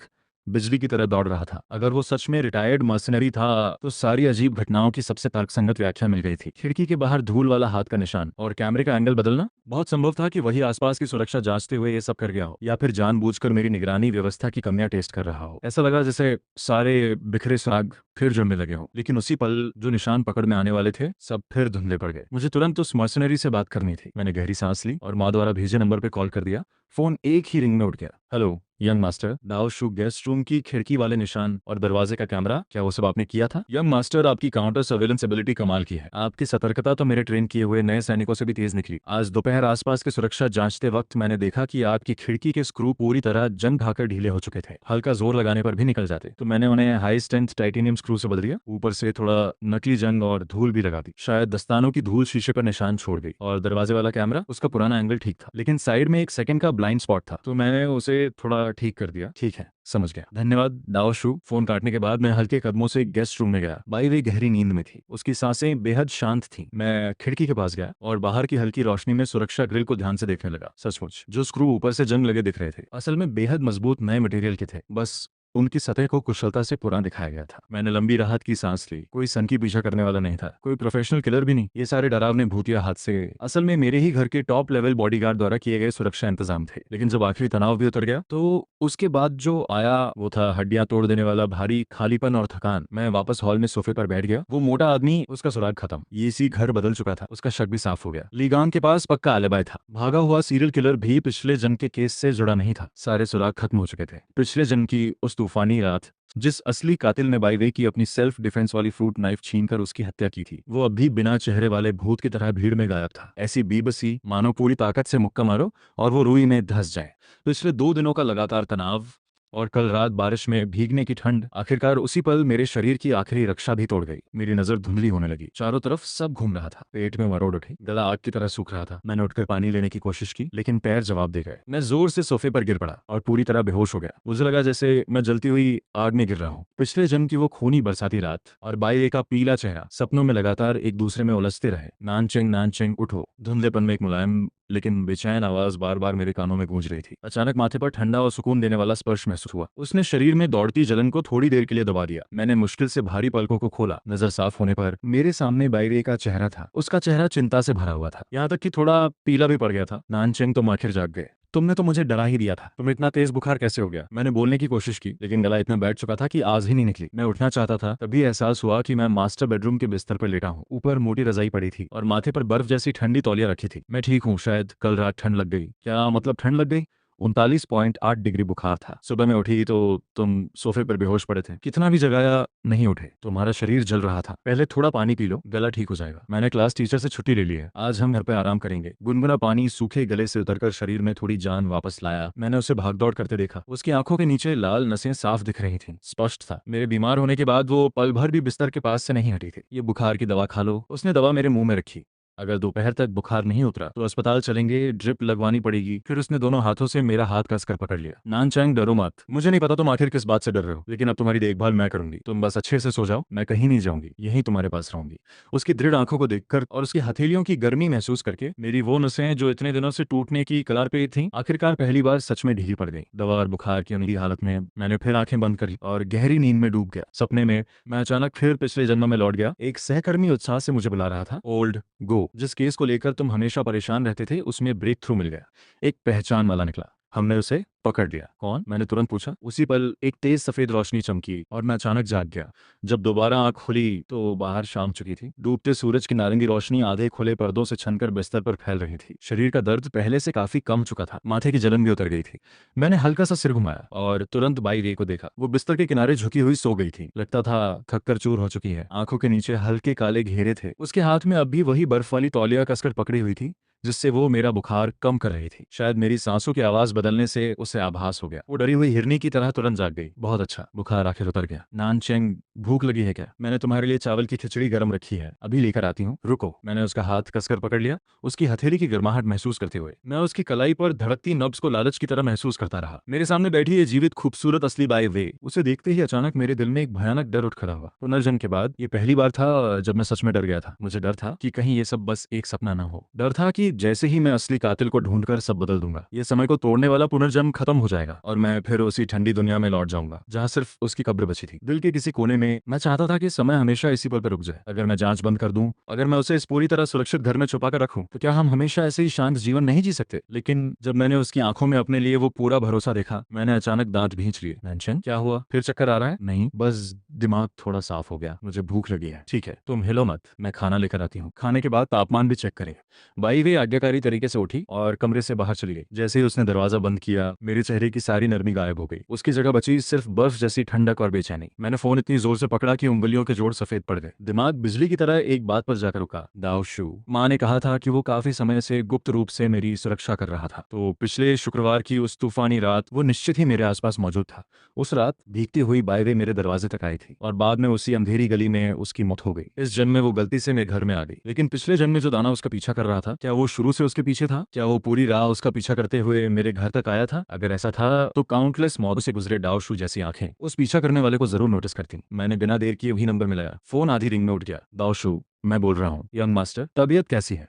बिजली की तरह दौड़ रहा था। अगर वो सच में रिटायर्ड मर्सनरी था तो सारी अजीब घटनाओं की सबसे तर्कसंगत व्याख्या मिल गई थी। खिड़की के बाहर धूल वाला हाथ का निशान और कैमरे का एंगल बदलना, बहुत संभव था कि वही आसपास की सुरक्षा जांचते हुए ये सब कर गया हो, या फिर जानबूझकर मेरी निगरानी व्यवस्था की कमियां टेस्ट कर रहा हो। ऐसा लगा जैसे सारे बिखरे सुराग फिर जुड़ने लगे हों। लेकिन उसी पल जो निशान पकड़ में आने वाले थे सब फिर धुंधले पड़ गए। मुझे तुरंत उस मर्सनरी से बात करनी थी। मैंने गहरी सांस ली और माँ द्वारा भेजे नंबर पर कॉल कर दिया। फोन एक ही रिंग में उठ गया। हेलो यंग मास्टर, दाओ शू गेस्ट रूम की खिड़की वाले निशान और दरवाजे का कैमरा, क्या वो सब आपने किया था? यंग मास्टर, आपकी काउंटर सर्वेलेंस एबिलिटी कमाल की है। आपकी सतर्कता तो मेरे ट्रेन किए हुए नए सैनिकों से भी तेज निकली। आज दोपहर आसपास की सुरक्षा जांचते वक्त मैंने देखा कि आपकी खिड़की के स्क्रू पूरी तरह जंग खाकर ढीले हो चुके थे। हल्का जोर लगाने पर भी निकल जाते, तो मैंने उन्हें हाई स्ट्रेंथ टाइटेनियम स्क्रू से बदल दिया। ऊपर से थोड़ा नकली जंग और धूल भी लगा दी। शायद दस्तानों की धूल शीशे पर निशान छोड़ गई। और दरवाजे वाला कैमरा, उसका पुराना एंगल ठीक था, लेकिन साइड में एक सेकंड का ब्लाइंड स्पॉट था, तो मैंने उसे थोड़ा ठीक कर दिया। ठीक है, समझ गया, धन्यवाद दाओ शू। फोन काटने के बाद मैं हल्के कदमों से गेस्ट रूम में गया। बाई वे गहरी नींद में थी, उसकी सांसें बेहद शांत थीं। मैं खिड़की के पास गया और बाहर की हल्की रोशनी में सुरक्षा ग्रिल को ध्यान से देखने लगा। सचमुच जो स्क्रू ऊपर से जंग लगे दिख रहे थे असल में बेहद मजबूत नए मटेरियल के थे, बस उनकी सतह को कुशलता से पुराना दिखाया गया था। मैंने लंबी राहत की सांस ली। कोई सन की पीछा करने वाला नहीं था, कोई प्रोफेशनल किलर भी नहीं। ये सारे डरावने भूतिया हादसे असल में मेरे ही घर के टॉप लेवल बॉडीगार्ड द्वारा किए गए सुरक्षा इंतजाम थे। लेकिन जब आखिरी तनाव भी उतर गया तो उसके बाद जो आया वो था हड्डियां तोड़ देने वाला भारी खालीपन और थकान। मैं वापस हॉल में सोफे पर बैठ गया। वो मोटा आदमी, उसका सुराग खत्म। ये इसी घर बदल चुका था, उसका शक भी साफ हो गया। लीगान के पास पक्का आलिबाई था। भागा हुआ सीरियल किलर भी पिछले जन्म के केस से जुड़ा नहीं था। सारे सुराग खत्म हो चुके थे। पिछले जन्म की उस तूफानी रात जिस असली कातिल ने बाई वे की अपनी सेल्फ डिफेंस वाली फ्रूट नाइफ छीनकर उसकी हत्या की थी, वो अब भी बिना चेहरे वाले भूत की तरह भीड़ में गायब था। ऐसी बेबसी मानो पूरी ताकत से मुक्का मारो और वो रुई में धंस जाए। पिछले 2 दिनों का लगातार तनाव और कल रात बारिश में भीगने की ठंड, आखिरकार उसी पल मेरे शरीर की आखिरी रक्षा भी तोड़ गई। मेरी नजर धुंधली होने लगी। चारों तरफ सब घूम रहा था। पेट में मरोड़ उठी, गला आग की तरह सूख रहा था। मैंने उठकर पानी लेने की कोशिश की, लेकिन पैर जवाब दे गए। मैं जोर से सोफे पर गिर पड़ा और पूरी तरह बेहोश हो गया। मुझे लगा जैसे मैं जलती हुई आग में गिर रहा हूँ। पिछले जन्म की वो खूनी बरसाती रात और बाई का पीला चेहरा सपनों में लगातार एक दूसरे में उलझते रहे। नानचेंग उठो। धुंधलेपन में एक मुलायम लेकिन बेचैन आवाज बार बार मेरे कानों में गूंज रही थी। अचानक माथे पर ठंडा और सुकून देने वाला स्पर्श महसूस हुआ। उसने शरीर में दौड़ती जलन को थोड़ी देर के लिए दबा दिया। मैंने मुश्किल से भारी पलकों को खोला। नजर साफ होने पर मेरे सामने बाई का चेहरा था। उसका चेहरा चिंता से भरा हुआ था, यहाँ तक कि थोड़ा पीला भी पड़ गया था। नानचेंग, तुम आखिर जाग गए। तुमने तो मुझे डरा ही दिया था। तुम्हें इतना तेज बुखार कैसे हो गया? मैंने बोलने की कोशिश की, लेकिन गला इतना बैठ चुका था कि आवाज ही नहीं निकली। मैं उठना चाहता था, तभी एहसास हुआ कि मैं मास्टर बेडरूम के बिस्तर पर लेटा हूँ। ऊपर मोटी रजाई पड़ी थी और माथे पर बर्फ जैसी ठंडी तौलिया रखी थी। मैं ठीक हूँ, शायद कल रात ठंड लग गई। क्या मतलब ठंड लग गई? 39.8 डिग्री बुखार था। सुबह में उठी तो तुम सोफे पर बेहोश पड़े थे। कितना भी जगाया नहीं उठे। तुम्हारा शरीर जल रहा था। पहले थोड़ा पानी पी लो, गला ठीक हो जाएगा। मैंने क्लास टीचर से छुट्टी ले ली है, आज हम घर पे आराम करेंगे। गुनगुना पानी सूखे गले से उतरकर शरीर में थोड़ी जान वापस लाया। मैंने उसे भागदौड़ करते देखा। उसकी आंखों के नीचे लाल नसें साफ दिख रही थीं। स्पष्ट था मेरे बीमार होने के बाद वो पल भर भी बिस्तर के पास से नहीं हटी थी। ये बुखार की दवा खा लो। उसने दवा मेरे मुंह में रखी। अगर दोपहर तक बुखार नहीं उतरा तो अस्पताल चलेंगे, ड्रिप लगवानी पड़ेगी। फिर उसने दोनों हाथों से मेरा हाथ कसकर पकड़ लिया। नानचैंग, डरो मत। मुझे नहीं पता तुम आखिर किस बात से डर रहे हो, लेकिन अब तुम्हारी देखभाल मैं करूंगी। तुम बस अच्छे से सो जाओ, मैं कहीं नहीं जाऊंगी, यहीं तुम्हारे पास रहूंगी। उसकी दृढ़ आंखों को देखकर और उसकी हथेलियों की गर्मी महसूस करके मेरी वो नसें जो इतने दिनों से टूटने की कगार पे थीं, आखिरकार पहली बार सच में ढीली पड़ गई। दवा और बुखार की उनकी हालत में मैंने फिर आंखें बंद करी और गहरी नींद में डूब गया। सपने में मैं अचानक फिर पिछले जन्म में लौट गया। एक सहकर्मी उत्साह से मुझे बुला रहा था। ओल्ड गो, जिस केस को लेकर तुम हमेशा परेशान रहते थे, उसमें ब्रेक थ्रू मिल गया। एक पहचान वाला निकला। हमने उसे पकड़ लिया। कौन? मैंने तुरंत पूछा। उसी पल एक तेज सफेद रोशनी चमकी और मैं अचानक जाग गया। जब दोबारा आंख खुली तो बाहर शाम चुकी थी। डूबते सूरज की नारंगी रोशनी आधे खुले पर्दों से छनकर बिस्तर पर फैल रही थी। शरीर का दर्द पहले से काफी कम चुका था। माथे की जलन भी उतर गई थी। मैंने हल्का सा सिर घुमाया और तुरंत बाई रे को देखा। वो बिस्तर के किनारे झुकी हुई सो गई थी। लगता था थककर चूर हो चुकी है। आंखों के नीचे हल्के काले घेरे थे। उसके हाथ में अब भी वही बर्फ वाली तौलिया कसकर पकड़ी हुई थी जिससे वो मेरा बुखार कम कर रही थी। शायद मेरी सांसों की आवाज बदलने से उसे आभास हो गया। वो डरी हुई हिरनी की तरह तुरंत जाग गई। बहुत अच्छा, बुखार आखिर उतर गया। नानचेंग, भूख लगी है क्या? मैंने तुम्हारे लिए चावल की खिचड़ी गर्म रखी है, अभी लेकर आती हूँ, रुको। मैंने उसका हाथ कसकर पकड़ लिया, उसकी हथेली की गर्माहट महसूस करते हुए। मैं उसकी कलाई पर धड़कती नब्ज को लालच की तरह महसूस करता रहा। मेरे सामने बैठी ये जीवित खूबसूरत असली बाई वे। उसे देखते ही अचानक मेरे दिल में एक भयानक डर उठ खड़ा हुआ। पुनर्जन्म के बाद ये पहली बार था जब मैं सच में डर गया था। मुझे डर था कि कहीं ये सब बस एक सपना ना हो। डर था कि जैसे ही मैं असली कातिल को ढूंढकर सब बदल दूंगा। ये समय को तोड़ने वाला पुनर्जन्म खत्म हो जाएगा और मैं फिर उसी ठंडी दुनिया में लौट जाऊंगा जहां सिर्फ उसकी कब्र बची थी। दिल के किसी कोने में मैं चाहता था कि समय हमेशा इसी पल पर रुक जाए। अगर मैं जांच बंद कर दूं, अगर मैं उसे इस पूरी तरह सुरक्षित घर में छुपा कर रखूं, तो क्या हम हमेशा ऐसे ही शांत जीवन नहीं जी सकते? लेकिन जब मैंने उसकी आंखों में अपने लिए वो पूरा भरोसा देखा, मैंने अचानक दांत भींच लिए। मेंशन क्या हुआ? फिर चक्कर आ रहा है? नहीं, बस दिमाग थोड़ा साफ हो गया। मुझे भूख लगी है। ठीक है, तुम हिलो मत, मैं खाना लेकर आती हूँ। खाने के बाद तापमान भी चेक करें। बाई वे आज्ञाकारी तरीके से उठी और कमरे से बाहर चली गई। जैसे ही उसने दरवाजा बंद किया, मेरे चेहरे की सारी नरमी गायब हो गई। उसकी जगह बची सिर्फ बर्फ जैसी ठंडक और बेचैनी। मैंने फोन इतनी जोर से पकड़ा कि उंगलियों के जोड़ सफेद पड़ गए। दिमाग बिजली की तरह एक बात पर जाकर रुका। दाऊशू, माँ ने कहा था कि वो काफी समय से गुप्त रूप से मेरी सुरक्षा कर रहा था, तो पिछले शुक्रवार की उस तूफानी रात वो निश्चित ही मेरे आसपास मौजूद था। उस रात भीगती हुई बाइवे मेरे दरवाजे तक आई थी और बाद में उसी अंधेरी गली में उसकी मौत हो गई। इस जन्म में वो गलती से मेरे घर में आ गई, लेकिन पिछले जन्म में जो दाना उसका पीछा कर रहा था, क्या वो शुरू से उसके पीछे था? क्या वो पूरी राह उसका पीछा करते हुए मेरे घर तक आया था? अगर ऐसा था तो काउंटलेस मौतों से गुजरे दाऊशू जैसी आंखें उस पीछा करने वाले को जरूर नोटिस करती। मैंने बिना देर किए वही नंबर मिलाया। फोन आधी रिंग में उठ गया। दाऊशू, मैं बोल रहा हूँ। यंग मास्टर, तबीयत कैसी है?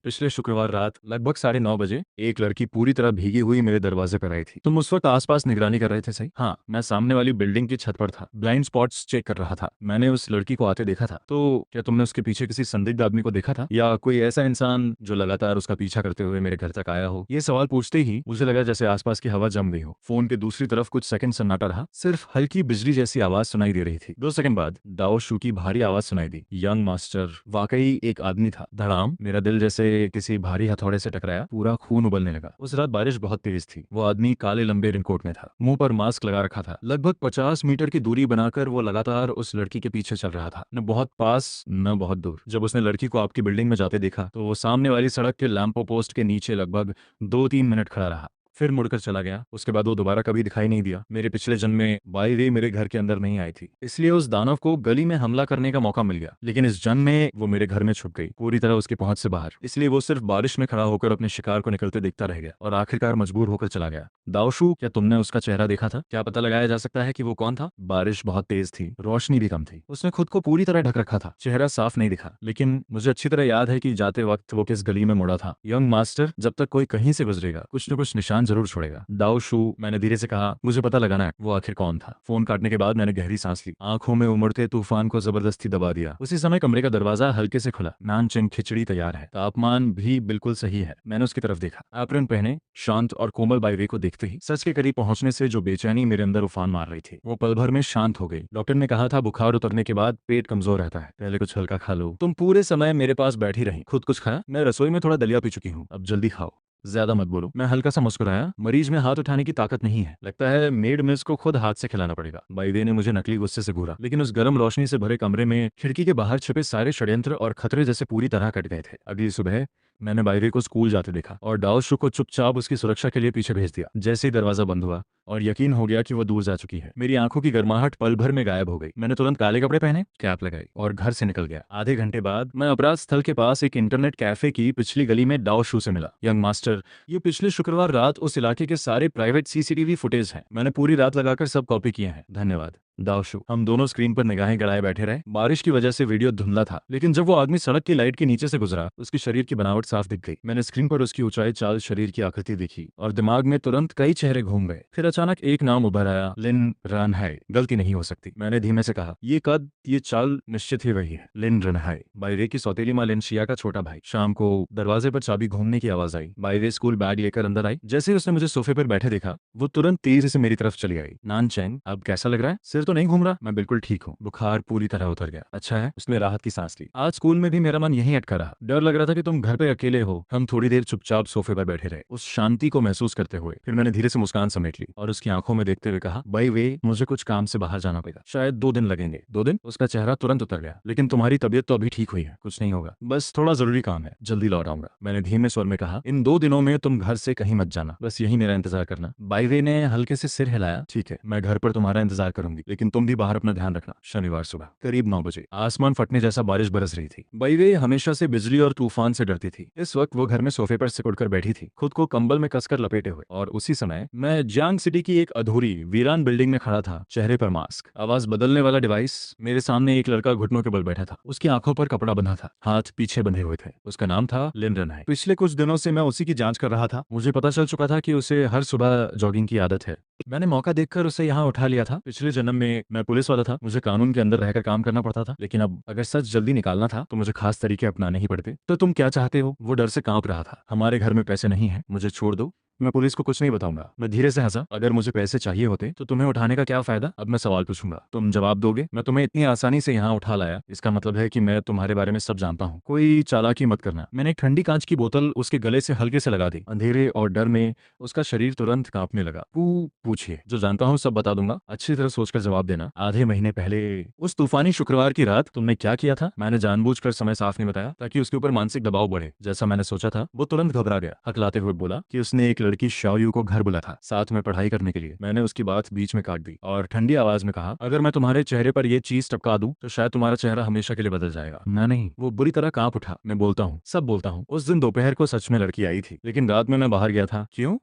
पिछले शुक्रवार रात लगभग 9:30 बजे एक लड़की पूरी तरह भीगी हुई मेरे दरवाजे पर आई थी। तुम उस वक्त आसपास निगरानी कर रहे थे, सही? हाँ, मैं सामने वाली बिल्डिंग की छत पर था, ब्लाइंड स्पॉट्स चेक कर रहा था। मैंने उस लड़की को आते देखा था। तो क्या तुमने उसके पीछे किसी संदिग्ध आदमी को देखा था, या कोई ऐसा इंसान जो लगातार उसका पीछा करते हुए मेरे घर तक आया हो? ये सवाल पूछते ही मुझे लगा जैसे आसपास की हवा जम गई हो। फोन के दूसरी तरफ कुछ सेकंड सन्नाटा रहा। सिर्फ हल्की बिजली जैसी आवाज सुनाई दे रही थी। 2 सेकंड बाद दाओशू की भारी आवाज सुनाई दी। यंग मास्टर, वाकई एक आदमी था। धड़ाम, मेरा दिल जैसे किसी भारी हथौड़े से टकराया। पूरा खून उबलने लगा। उस रात बारिश बहुत तेज थी। वो आदमी काले लंबे रेनकोट में था, मुंह पर मास्क लगा रखा था। लगभग 50 मीटर की दूरी बनाकर वो लगातार उस लड़की के पीछे चल रहा था, न बहुत पास न बहुत दूर। जब उसने लड़की को आपकी बिल्डिंग में जाते देखा, तो वो सामने वाली सड़क के लैंपो पोस्ट के नीचे लगभग 2-3 मिनट खड़ा रहा, फिर मुड़कर चला गया। उसके बाद वो दोबारा कभी दिखाई नहीं दिया। मेरे पिछले जन्म में बाई वे मेरे घर के अंदर नहीं आई थी, इसलिए उस दानव को गली में हमला करने का मौका मिल गया। लेकिन इस जन्म में वो मेरे घर में छुप गई, पूरी तरह उसकी पहुंच से बाहर। इसलिए वो सिर्फ बारिश में खड़ा होकर अपने शिकार को निकलते देखता रह गया और आखिरकार मजबूर होकर चला गया। दाऊशू, क्या तुमने उसका चेहरा देखा था? क्या पता लगाया जा सकता है कि वो कौन था? बारिश बहुत तेज थी, रोशनी भी कम थी। उसने खुद को पूरी तरह ढक रखा था, चेहरा साफ नहीं दिखा, लेकिन मुझे अच्छी तरह याद है कि जाते वक्त वो किस गली में मुड़ा था। यंग मास्टर, जब तक कोई कहीं से गुजरेगा, कुछ न कुछ निशान जरूर छोड़ेगा। दाऊशू, मैंने धीरे से कहा, मुझे पता लगाना है वो आखिर कौन था। फोन काटने के बाद मैंने गहरी सांस ली, आंखों में उमड़ते तूफान को जबरदस्ती दबा दिया। उसी समय कमरे का दरवाजा हल्के से खुला। नानचेन खिचड़ी तैयार है, तापमान भी बिल्कुल सही है। मैंने उसकी तरफ देखा। एप्रन पहने, शांत और कोमल बाई वे को देखते ही सच के करीब पहुंचने से जो बेचैनी मेरे अंदर उफान मार रही थी, वो पल भर में शांत हो गई। डॉक्टर ने कहा था बुखार उतरने के बाद पेट कमजोर रहता है, पहले कुछ हल्का खा लो। तुम पूरे समय मेरे पास बैठी रही, खुद कुछ खाया? मैं रसोई में थोड़ा दलिया पी चुकी हूँ, अब जल्दी खाओ, ज्यादा मत बोलो। मैं हल्का सा मुस्कुराया। मरीज में हाथ उठाने की ताकत नहीं है, लगता है मेड मिस को खुद हाथ से खिलाना पड़ेगा। बाईवे ने मुझे नकली गुस्से से घूरा, लेकिन उस गर्म रोशनी से भरे कमरे में खिड़की के बाहर छिपे सारे षड्यंत्र और खतरे जैसे पूरी तरह कट गए थे। अगली सुबह मैंने बाईवे को स्कूल जाते देखा और दाऊशू को चुपचाप उसकी सुरक्षा के लिए पीछे भेज दिया। जैसे ही दरवाजा बंद हुआ और यकीन हो गया कि वो दूर जा चुकी है, मेरी आंखों की गर्माहट पल भर में गायब हो गई। मैंने तुरंत काले कपड़े पहने, कैप लगाई और घर से निकल गया। आधे घंटे बाद मैं अपराध स्थल के पास एक इंटरनेट कैफे की पिछली गली में दाऊशू से मिला। यंग मास्टर, ये पिछले शुक्रवार रात उस इलाके के सारे प्राइवेट सीसीटीवी फुटेज हैं। मैंने पूरी रात लगाकर सब कॉपी किए हैं। धन्यवाद। दाऊशू, हम दोनों स्क्रीन पर निगाहें गड़ाए बैठे रहे। बारिश की वजह से वीडियो धुंधला था, लेकिन जब वो आदमी सड़क की लाइट के नीचे से गुजरा, उसकी शरीर की बनावट साफ दिख गई। मैंने स्क्रीन पर उसकी ऊंचाई, चाल, शरीर की आकृति देखी और दिमाग में तुरंत कई चेहरे घूम गए। फिर अचानक एक नाम उभर आया, लिन रनहाई। गलती नहीं हो सकती, मैंने धीमे से कहा। ये कद, ये चाल निश्चित ही वही है, लिन रनहाई, बाईवे की सौतेली मां लिनशिया का छोटा भाई। शाम को दरवाजे पर चाबी घूमने की आवाज आई। बाईवे स्कूल बैग लेकर अंदर आई। जैसे ही उसने मुझे सोफे पर बैठे देखा, वो तुरंत तेजी से मेरी तरफ चली आई। नानचैन, अब कैसा लग रहा है? सिर तो नहीं घूम रहा? मैं बिल्कुल ठीक हूँ, बुखार पूरी तरह उतर गया। अच्छा है, उसने राहत की सांस ली। आज स्कूल में भी मेरा मन यहीं अटका रहा। डर लग रहा था कि तुम घर पे अकेले हो। हम थोड़ी देर चुपचाप सोफे पर बैठे रहे, उस शांति को महसूस करते हुए। फिर मैंने धीरे से मुस्कान समेट ली और उसकी आंखों में देखते हुए कहा, बाय वे, मुझे कुछ काम से बाहर जाना पड़ेगा, शायद 2 दिन लगेंगे। 2 दिन? उसका चेहरा तुरंत उतर गया। लेकिन तुम्हारी तबीयत तो अभी ठीक हुई है, कुछ नहीं होगा, बस थोड़ा जरूरी काम है, जल्दी लौट आऊंगा। मैंने धीमे स्वर में कहा, इन 2 दिनों में तुम घर से कहीं मत जाना, बस यही मेरा इंतजार करना। बाय वे ने हल्के से सिर हिलाया। ठीक है, मैं घर पर तुम्हारा इंतजार करूंगी, लेकिन लेकिन तुम भी बाहर अपना ध्यान रखना। शनिवार सुबह करीब 9 बजे आसमान फटने जैसा बारिश बरस रही थी। बाईवे हमेशा से बिजली और तूफान से डरती थी। इस वक्त वो घर में सोफे पर सिकुड़कर बैठी थी, खुद को कंबल में कसकर लपेटे हुए। और उसी समय मैं जियांग सिटी की एक अधूरी वीरान बिल्डिंग में खड़ा था, चेहरे पर मास्क, आवाज बदलने वाला डिवाइस। मेरे सामने एक लड़का घुटनों के बल बैठा था, उसकी आंखों पर कपड़ा बंधा था, हाथ पीछे बंधे हुए थे। उसका नाम था लिन रनहाई। पिछले कुछ दिनों से मैं उसी की जांच कर रहा था। मुझे पता चल चुका था कि उसे हर सुबह जॉगिंग की आदत है। मैंने मौका देखकर उसे यहाँ उठा लिया था। पिछले जन्म में मैं पुलिस वाला था, मुझे कानून के अंदर रहकर काम करना पड़ता था। लेकिन अब अगर सच जल्दी निकालना था तो मुझे खास तरीके अपनाने ही पड़ते। तो तुम क्या चाहते हो? वो डर से कांप रहा था। हमारे घर में पैसे नहीं है, मुझे छोड़ दो, मैं पुलिस को कुछ नहीं बताऊंगा। मैं धीरे से हंसा। अगर मुझे पैसे चाहिए होते तो तुम्हें उठाने का क्या फायदा? अब मैं सवाल पूछूंगा, तुम जवाब दोगे। मैं तुम्हें इतनी आसानी से यहाँ उठा लाया, इसका मतलब है कि मैं तुम्हारे बारे में सब जानता हूँ। कोई चालाकी मत करना। मैंने एक ठंडी कांच की बोतल उसके गले से हल्के से लगा दी। अंधेरे और डर में उसका शरीर तुरंत कांपने लगा। पूछिए, जो जानता हूँ सब बता दूंगा, अच्छी तरह सोचकर जवाब देना। आधे महीने पहले उस तूफानी शुक्रवार की रात तुमने क्या किया था? मैंने जानबूझकर समय साफ नहीं बताया ताकि उसके ऊपर मानसिक दबाव बढ़े। जैसा मैंने सोचा था, वो तुरंत घबरा गया। हकलाते हुए बोला कि उसने एक लड़की शाओयू को घर बुलाया था, साथ में पढ़ाई करने के लिए। मैंने उसकी बात बीच में काट दी और ठंडी आवाज में कहा, अगर मैं तुम्हारे चेहरे पर ये चीज टपका दूं तो शायद तुम्हारा चेहरा हमेशा के लिए बदल जाएगा। नहीं। वो बुरी तरह कांप उठा। मैं बोलता हूँ, सब बोलता हूँ। उस दिन दोपहर को सच में लड़की आई थी, लेकिन रात में मैं बाहर गया था। क्यों?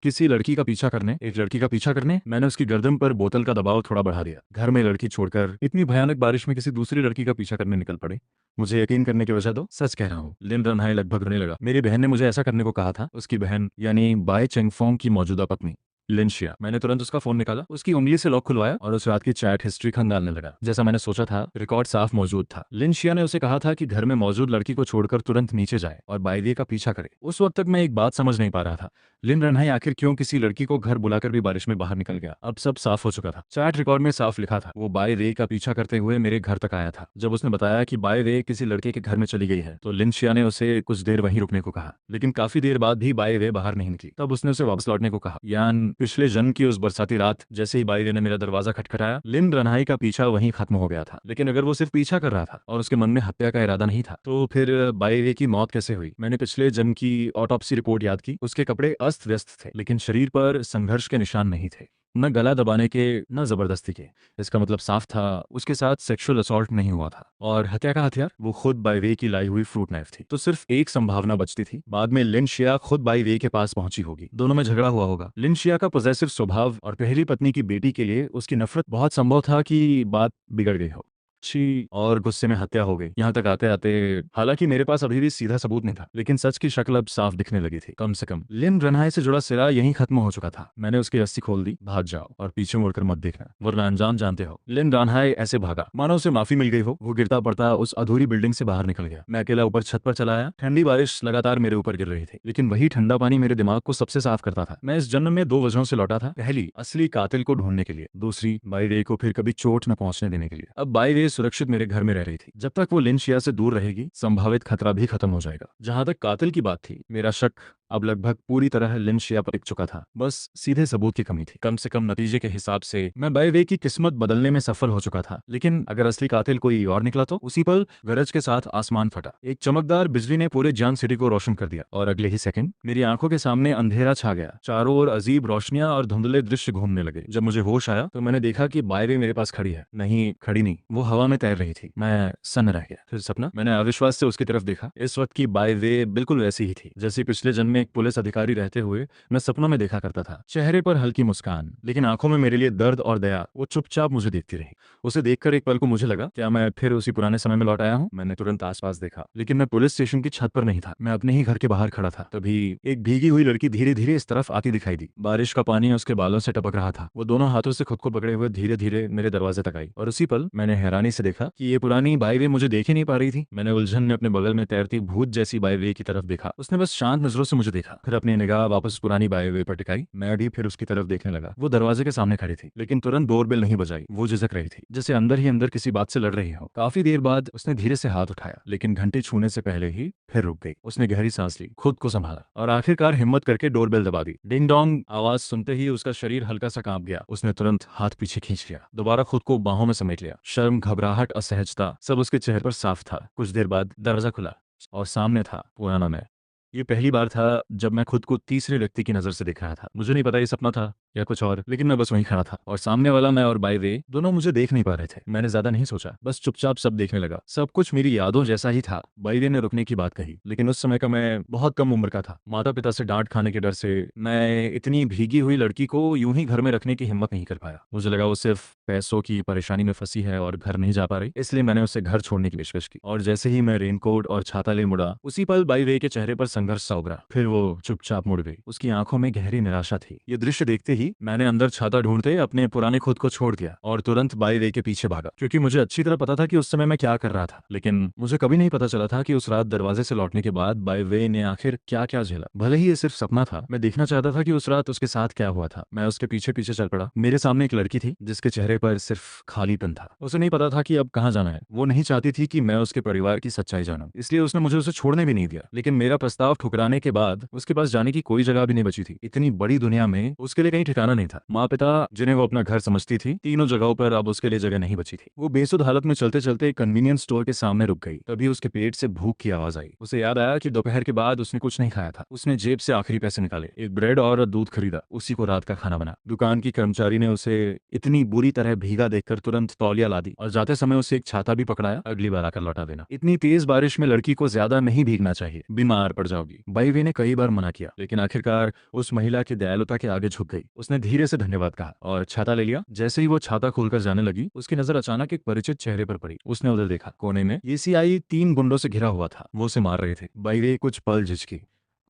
किसी लड़की का पीछा करने। एक लड़की का पीछा करने। मैंने उसकी गर्दन पर बोतल का दबाव थोड़ा बढ़ा दिया। घर में लड़की छोड़कर इतनी भयानक बारिश में किसी दूसरी लड़की का पीछा करने निकल पड़े। मुझे यकीन करने की वजह दो, सच कह रहा हूँ। लिन रनहाई लगभग रोने लगा। मेरी बहन ने मुझे ऐसा करने को कहा था। उसकी बहन यानी बाय चेंगफोंग की मौजूदा पत्नी लिनशिया। मैंने तुरंत उसका फोन निकाला, उसकी उंगली से लॉक खुलवाया और उस रात की चैट हिस्ट्री खंगालने लगा। जैसा मैंने सोचा था, रिकॉर्ड साफ मौजूद था। लिनशिया ने उसे कहा था कि घर में मौजूद लड़की को छोड़कर तुरंत नीचे जाए और बायवे का पीछा करे। उस वक्त तक मैं एक बात समझ नहीं पा रहा था, लिन रनहाई आखिर क्यों किसी लड़की को घर बुलाकर भी बारिश में बाहर निकल गया। अब सब साफ हो चुका था। चैट रिकॉर्ड में साफ लिखा था, वो बाय वे का पीछा करते हुए मेरे घर तक आया था। जब उसने बताया कि बाय वे किसी लड़के के घर में चली गई है तो लिनशिया ने उसे कुछ देर वहीं रुकने को कहा। लेकिन काफी देर बाद भी बाय वे बाहर नहीं निकली। तब उसने उसे वापस लौटने को कहा। यान पिछले जन्म की उस बरसाती रात जैसे ही बाई ने मेरा दरवाजा खटखटाया, लिन रनहाई का पीछा वहीं खत्म हो गया था। लेकिन अगर वो सिर्फ पीछा कर रहा था और उसके मन में हत्या का इरादा नहीं था, तो फिर बाई की मौत कैसे हुई? मैंने पिछले जन्म की ऑटोप्सी रिपोर्ट याद की। उसके कपड़े अस्त व्यस्त थे, लेकिन शरीर पर संघर्ष के निशान नहीं थे, न गला दबाने के न जबरदस्ती के। इसका मतलब साफ था, उसके साथ सेक्सुअल असॉल्ट नहीं हुआ था। और हत्या का हथियार वो खुद बाई वे की लाई हुई फ्रूट नाइफ थी। तो सिर्फ एक संभावना बचती थी, बाद में लिनशिया खुद बाई वे के पास पहुंची होगी, दोनों में झगड़ा हुआ होगा। लिनशिया का पॉजेसिव स्वभाव और पहली पत्नी की बेटी के लिए उसकी नफरत, बहुत संभव था कि बात बिगड़ गई हो। छी, और गुस्से में हत्या हो गई। यहाँ तक आते आते, हालांकि मेरे पास अभी भी सीधा सबूत नहीं था, लेकिन सच की शक्ल अब साफ दिखने लगी थी। कम से कम लिन रनहाई से जुड़ा सिरा यहीं खत्म हो चुका था। मैंने उसकी रस्सी खोल दी। भाग जाओ और पीछे मुड़कर मत देखना, वरना अंजाम जानते हो। लिन रनहाई ऐसे भागा मानो उसे माफी मिल गई हो। वो गिरता पड़ता उस अधूरी बिल्डिंग से बाहर निकल गया। मैं अकेला ऊपर छत पर चला आया। ठंडी बारिश लगातार मेरे ऊपर गिर रही थी, लेकिन वही ठंडा पानी मेरे दिमाग को सबसे साफ करता था। मैं इस जन्म में दो वजहों से लौटा था। पहली, असली कातिल को ढूंढने के लिए। दूसरी, बाई रे को फिर कभी चोट न पहुंचने देने के लिए। अब बाई रे सुरक्षित मेरे घर में रह रही थी। जब तक वो लिनशिया से दूर रहेगी, संभावित खतरा भी खत्म हो जाएगा। जहां तक कातिल की बात थी, मेरा शक अब लगभग पूरी तरह लिनशिया पर टिक चुका था। बस सीधे सबूत की कमी थी। कम से कम नतीजे के हिसाब से मैं बाय वे की किस्मत बदलने में सफल हो चुका था। लेकिन अगर असली कातिल कोई और निकला तो? उसी पल गरज के साथ आसमान फटा। एक चमकदार बिजली ने पूरे जान सिटी को रोशन कर दिया और अगले ही सेकंड मेरी आंखों के सामने अंधेरा छा गया। चारों ओर अजीब रोशनियां और धुंधले दृश्य घूमने लगे। जब मुझे होश आया तो मैंने देखा कि बाय वे मेरे पास खड़ी है। नहीं, खड़ी नहीं, वो हवा में तैर रही थी। मैं सन्न रह गया। फिर सपना? मैंने अविश्वास से उसकी तरफ देखा। इस वक्त की बाय वे बिल्कुल वैसी ही थी जैसे पिछले जन्म में एक पुलिस अधिकारी रहते हुए मैं सपनों में देखा करता था। चेहरे पर हल्की मुस्कान, लेकिन आंखों में मेरे लिए दर्द और दया। वो चुपचाप मुझे देखती रही। उसे देखकर एक पल को मुझे लगा, क्या मैं फिर उसी पुराने समय में लौट आया हूँ? मैंने तुरंत आसपास देखा, लेकिन मैं पुलिस स्टेशन की छत पर नहीं था। मैं अपने ही घर के बाहर खड़ा था। तभी एक भीगी हुई लड़की धीरे धीरे इस तरफ आती दिखाई दी। बारिश का पानी उसके बालों से टपक रहा था। वो दोनों हाथों से खुद को पकड़े हुए धीरे धीरे मेरे दरवाजे तक आई और उसी पल मैंने हैरानी से देखा कि ये पुरानी बाई वे मुझे देख ही नहीं पा रही थी। मैंने उलझन में अपने बगल में तैरती भूत जैसी बाई वे की तरफ देखा। उसने बस शांत नजरों से मुझे देखा, फिर अपनी निगाह वापस पुरानी बाई वे पर टिकाई। मैं भी फिर उसकी तरफ देखने लगा। वो दरवाजे के सामने खड़ी थी, लेकिन तुरंत डोरबेल नहीं बजाई। वो झिझक रही थी, जैसे अंदर ही अंदर किसी बात से लड़ रही हो। काफी देर बाद उसने धीरे से हाथ उठाया, लेकिन घंटी छूने से पहले ही फिर रुक गई। उसने गहरी सांस ली, खुद को संभाला और आखिरकार हिम्मत करके डोरबेल दबा दी। डिंग डोंग आवाज सुनते ही उसका शरीर हल्का सा कांप गया। उसने तुरंत हाथ पीछे खींच लिया, दोबारा खुद को बाहों में समेट लिया। शर्म, घबराहट, असहजता सब उसके चेहरे पर साफ था। कुछ देर बाद दरवाजा खुला और सामने था पुराना मैं। ये पहली बार था जब मैं खुद को तीसरे व्यक्ति की नजर से देख रहा था। मुझे नहीं पता ये सपना था या कुछ और, लेकिन मैं बस वहीं खड़ा था और सामने वाला मैं और बाई वे दोनों मुझे देख नहीं पा रहे थे। मैंने ज्यादा नहीं सोचा, बस चुपचाप सब देखने लगा। सब कुछ मेरी यादों जैसा ही था। बाई वे ने रुकने की बात कही, लेकिन उस समय का मैं बहुत कम उम्र का था। माता पिता से डांट खाने के डर से मैं इतनी भीगी हुई लड़की को यूं ही घर में रखने की हिम्मत नहीं कर पाया। मुझे लगा वो सिर्फ पैसों की परेशानी में फंसी है और घर नहीं जा पा रही, इसलिए मैंने उसे घर छोड़ने की पेशकश की। और जैसे ही मैं रेनकोट और छाता ले मुड़ा, उसी पल बाई वे के चेहरे पर संघर्ष सा उभरा। फिर वो चुपचाप मुड़ गई। उसकी आंखों में गहरी निराशा थी। ये दृश्य देखते ही मैंने अंदर छाता ढूंढते अपने पुराने खुद को छोड़ दिया और तुरंत बाई वे के पीछे भागा, क्योंकि मुझे अच्छी तरह पता था कि उस समय मैं क्या कर रहा था। लेकिन मुझे कभी नहीं पता चला था कि उस रात दरवाजे से लौटने के बाद बाई वे ने आखिर क्या क्या झेला। भले ही ये सिर्फ सपना था, मैं देखना चाहता था कि उस रात उसके साथ क्या हुआ था। मैं उसके पीछे पीछे चल पड़ा। मेरे सामने एक लड़की थी जिसके चेहरे पर सिर्फ खालीपन था। उसे नहीं पता था कि अब कहाँ जाना है। वो नहीं चाहती थी कि मैं उसके परिवार की सच्चाई जानूं, इसलिए उसने मुझे उसे छोड़ने भी नहीं दिया। लेकिन मेरा प्रस्ताव ठुकराने के बाद उसके पास जाने की कोई जगह भी नहीं बची थी। इतनी बड़ी दुनिया में उसके लिए कहीं ठिकाना नहीं था। माँ पिता जिन्हें वो अपना घर समझती थी, तीनों जगहों पर अब उसके लिए जगह नहीं बची थी। वो बेसुध हालत में चलते चलते एक कन्वीनियंस स्टोर के सामने रुक गई। तभी उसके पेट से भूख की आवाज आई। उसे याद आया कि दोपहर के बाद उसने कुछ नहीं खाया था। उसने जेब से आखिरी पैसे निकाले, एक ब्रेड और दूध खरीदा, उसी को रात का खाना बना। दुकान की कर्मचारी ने उसे इतनी बुरी तरह भीगा देखकर तुरंत तौलिया ला दी और जाते समय उसे एक छाता भी पकड़ाया, अगली बार आकर लौटा देना। इतनी तेज बारिश में लड़की को ज्यादा नहीं भीगना चाहिए, बीमार पड़ जाओगी। बाई वे ने कई बार मना किया, लेकिन आखिरकार उस महिला की दयालुता के आगे झुक गई। उसने धीरे से धन्यवाद कहा और छाता ले लिया। जैसे ही वो छाता खोलकर जाने लगी, उसकी नजर अचानक एक परिचित चेहरे पर पड़ी। उसने उधर देखा। कोने में ईसीआई 3 गुंडों से घिरा हुआ था। वो उसे मार रहे थे। बाई वे कुछ पल झिझकी,